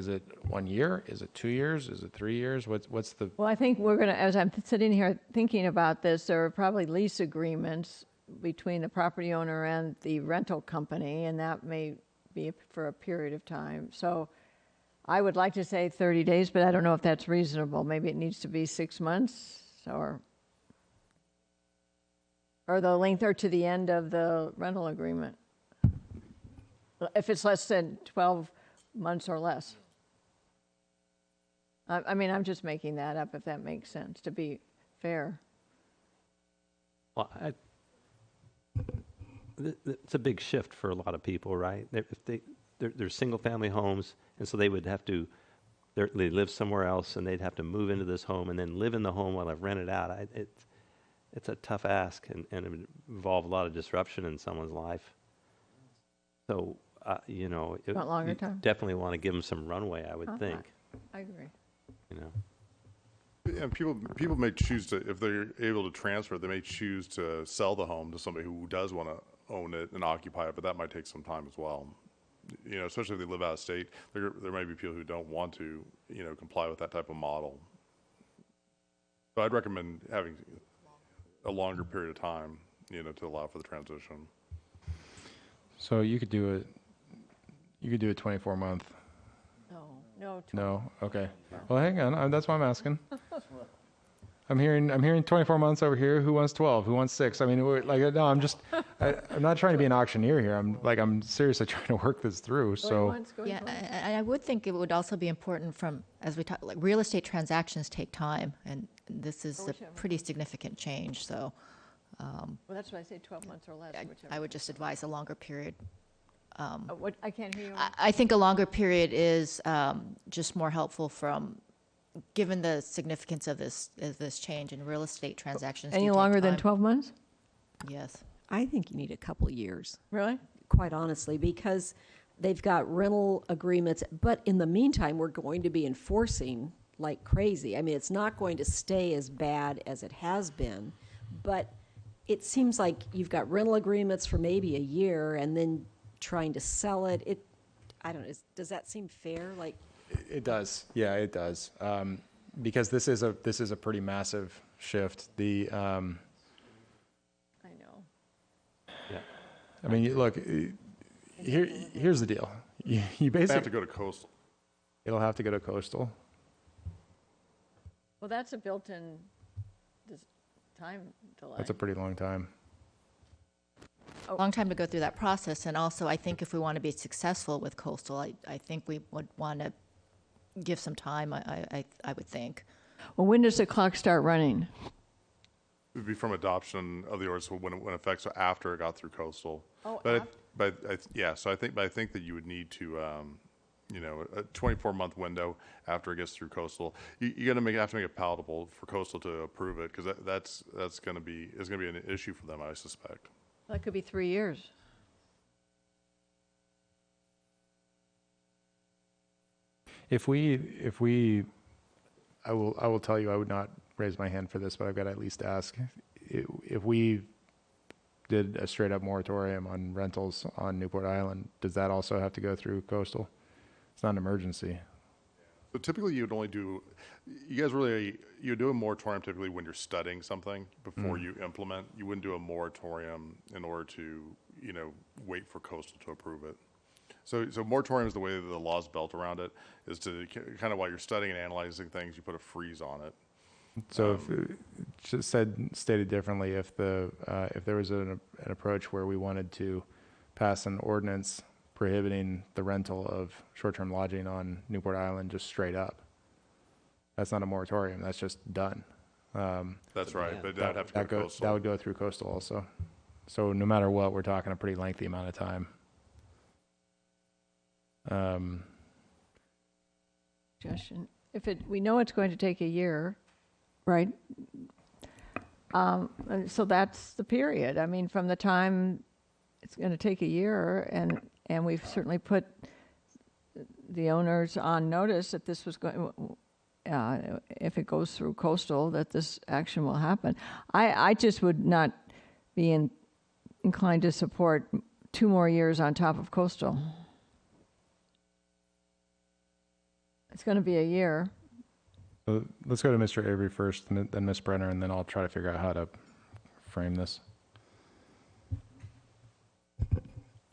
it 1 year? Is it 2 years? Is it 3 years? What's the? Well, I think we're going to, as I'm sitting here thinking about this, there are probably lease agreements between the property owner and the rental company, and that may be for a period of time. So I would like to say 30 days, but I don't know if that's reasonable. Maybe it needs to be 6 months or the length or to the end of the rental agreement. If it's less than 12 months or less. I mean, I'm just making that up, if that makes sense, to be fair. Well, it's a big shift for a lot of people, right? They're single-family homes, and so they would have to, they live somewhere else, and they'd have to move into this home and then live in the home while I've rented out. It's a tough ask, and it would involve a lot of disruption in someone's life. So, you know, Want longer you time? definitely want to give them some runway, I would think. I agree. You know. And people may choose to, if they're able to transfer, they may choose to sell the home to somebody who does want to own it and occupy it, but that might take some time as well. You know, especially if they live out of state, there may be people who don't want to, you know, comply with that type of model. So I'd recommend having a longer period of time, you know, to allow for the transition. So you could do it. You could do a 24-month. No. Okay. Well, hang on. That's why I'm asking. I'm hearing 24 months over here. Who wants 12? Who wants 6? I mean, no. I'm not trying to be an auctioneer here. I'm seriously trying to work this through. So. Yeah, I would think it would also be important as we talk, like real estate transactions take time, and this is a pretty significant change. So. Well, that's why I say 12 months or less. I would just advise a longer period. What, I can't hear you. I think a longer period is just more helpful given the significance of this change in real estate transactions. Any longer than 12 months? Yes. I think you need a couple years. Really? Quite honestly, because they've got rental agreements, but in the meantime, we're going to be enforcing like crazy. I mean, it's not going to stay as bad as it has been, but it seems like you've got rental agreements for maybe a year and then trying to sell it. I don't know, does that seem fair? Like, It does. Yeah, it does. Because this is a pretty massive shift. I know. Yeah. I mean, look, here's the deal. You They basically have to go to coastal. It'll have to go to coastal. Well, that's a built-in time delay. That's a pretty long time. Long time to go through that process, and also I think if we want to be successful with coastal, I think we would want to give some time, I would think. Well, when does the clock start running? It would be from adoption of the ordinance when it affects, so after it got through coastal. Oh, So I think that you would need to, a 24-month window after it gets through coastal. You got to have to make it palatable for coastal to approve it, because that's going to be an issue for them, I suspect. That could be 3 years. If we, I will tell you, I would not raise my hand for this, but I've got to at least ask. If we did a straight up moratorium on rentals on Newport Island, does that also have to go through coastal? It's not an emergency. So typically you would do a moratorium typically when you're studying something before you implement. You wouldn't do a moratorium in order to, wait for coastal to approve it. So moratorium is the way that the law's built around it, is to kind of while you're studying and analyzing things, you put a freeze on it. So stated differently, if there was an approach where we wanted to pass an ordinance prohibiting the rental of short-term lodging on Newport Island just straight up, that's not a moratorium. That's just done. That's right, but that'd have to go coastal. That would go through coastal also. So no matter what, we're talking a pretty lengthy amount of time. Suggestion. We know it's going to take a year, right? So that's the period. I mean, from the time it's going to take a year, and we've certainly put the owners on notice that this was going, if it goes through coastal, that this action will happen. I just would not be inclined to support 2 more years on top of coastal. It's going to be a year. So let's go to Mr. Avery first, and then Ms. Brenner, and then I'll try to figure out how to frame this.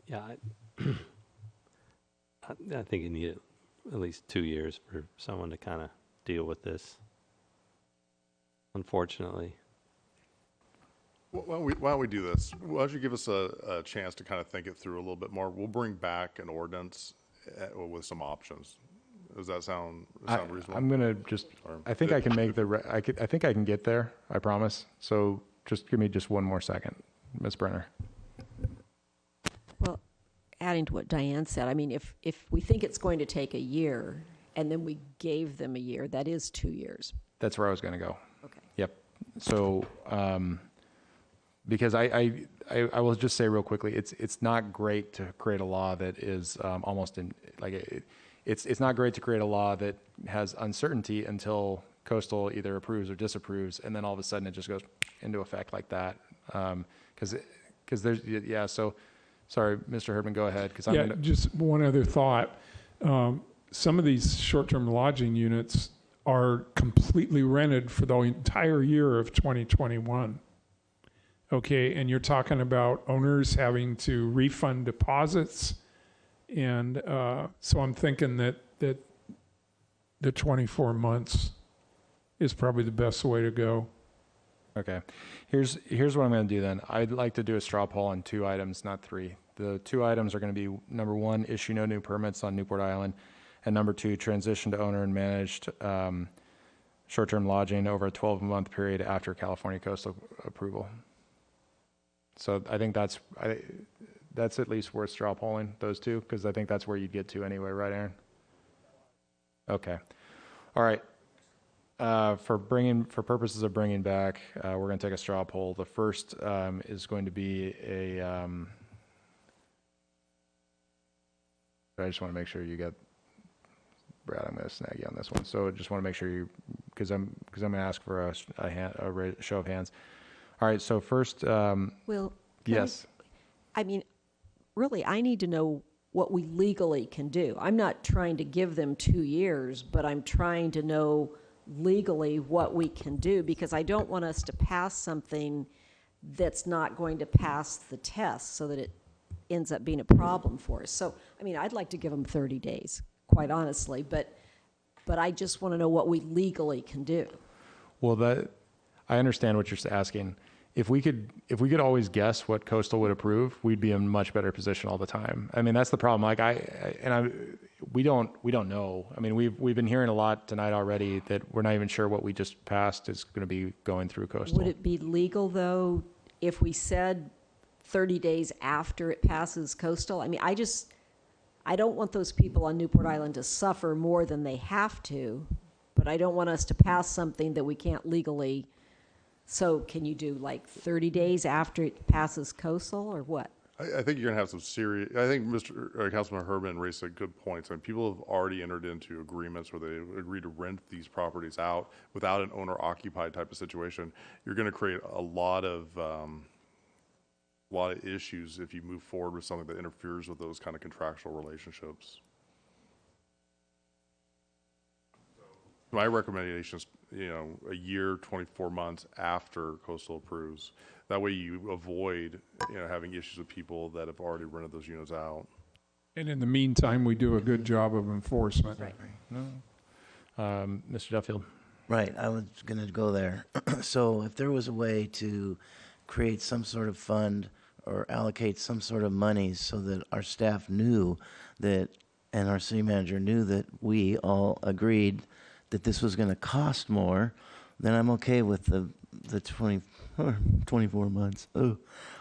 Yeah, I think you need at least 2 years for someone to kind of deal with this, unfortunately. Why don't we do this? Why don't you give us a chance to kind of think it through a little bit more? We'll bring back an ordinance with some options. Does that sound reasonable? I'm gonna just. I think I can make I think I can get there. I promise. So just give me just one more second, Ms. Brenner. Well, adding to what Diane said, I mean, if we think it's going to take a year and then we gave them a year, that is 2 years. That's where I was going to go. Okay. Yep. So, because I will just say real quickly, it's not great to create a law that is almost in like it's not great to create a law that has uncertainty until coastal either approves or disapproves, and then all of a sudden it just goes into effect like that. Because there's So, sorry, Mr. Herdman, go ahead. Because just one other thought. Some of these short-term lodging units are completely rented for the entire year of 2021. Okay, and you're talking about owners having to refund deposits, and so I'm thinking that the 24 months is probably the best way to go. Okay, here's what I'm going to do then. I'd like to do a straw poll on 2 items, not 3. The 2 items are going to be, number 1, issue no new permits on Newport Island, and number 2, transition to owner and managed short-term lodging over a 12-month period after California coastal approval. So I think that's at least worth straw polling, those 2, because I think that's where you'd get to anyway, right, Aaron? Okay. All right. For purposes of bringing back, we're going to take a straw poll. The first is going to be a. I just want to make sure you get. Brad, I'm going to snag you on this one. So just want to make sure you, because I'm going to ask for a show of hands. All right. So first. Well. Yes. I mean, really, I need to know what we legally can do. I'm not trying to give them 2 years, but I'm trying to know legally what we can do, because I don't want us to pass something that's not going to pass the test so that it ends up being a problem for us. So, I mean, I'd like to give them 30 days, quite honestly, but I just want to know what we legally can do. Well, I understand what you're asking. If we could always guess what coastal would approve, we'd be in much better position all the time. I mean, that's the problem. Like we don't know. I mean, we've been hearing a lot tonight already that we're not even sure what we just passed is going to be going through coastal. Would it be legal, though, if we said 30 days after it passes coastal? I mean, I don't want those people on Newport Island to suffer more than they have to, but I don't want us to pass something that we can't legally. So can you do like 30 days after it passes coastal, or what? I think you're going to have some serious, I think Councilman Herman raised a good point. I mean, people have already entered into agreements where they agree to rent these properties out without an owner-occupied type of situation. You're going to create a lot of issues if you move forward with something that interferes with those kind of contractual relationships. My recommendation is, a year, 24 months after coastal approves. That way you avoid, having issues with people that have already rented those units out. And in the meantime, we do a good job of enforcement. Right. No. Mr. Duffield. Right, I was going to go there. So if there was a way to create some sort of fund or allocate some sort of money so that our staff knew that, and our city manager knew that we all agreed that this was going to cost more, then I'm okay with the 24 months. Oh,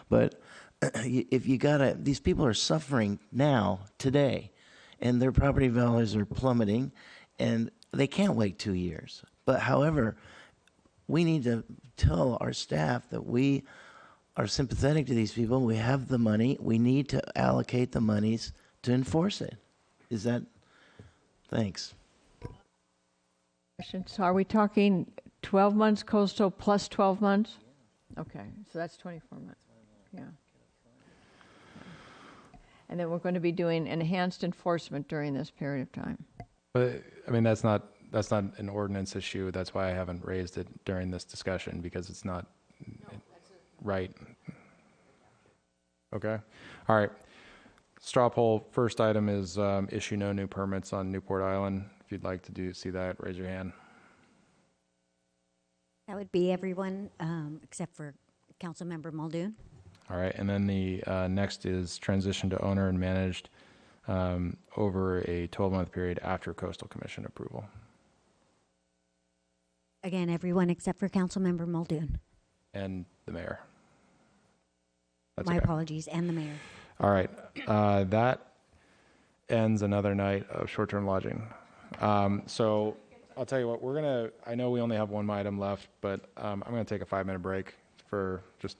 but if you gotta, these people are suffering now, today, and their property values are plummeting, and they can't wait 2 years. But however, we need to tell our staff that we are sympathetic to these people. We have the money. We need to allocate the monies to enforce it. Is that? Thanks. So are we talking 12 months coastal plus 12 months? Okay, so that's 24 months. Yeah. And then we're going to be doing enhanced enforcement during this period of time. But I mean, that's not an ordinance issue. That's why I haven't raised it during this discussion, because it's not right. Okay. All right. Straw poll. First item is issue no new permits on Newport Island. If you'd like to see that, raise your hand. That would be everyone except for Councilmember Muldoon. All right, and then the next is transition to owner and managed over a 12-month period after Coastal Commission approval. Again, everyone except for Councilmember Muldoon. And the mayor. That's My okay. apologies, and the mayor. All right, that ends another night of short-term lodging. So I'll tell you what, I know we only have one item left, but I'm gonna take a 5-minute break for just,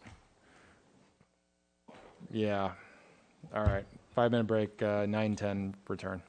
yeah. All right, 5-minute break, 9:10 return.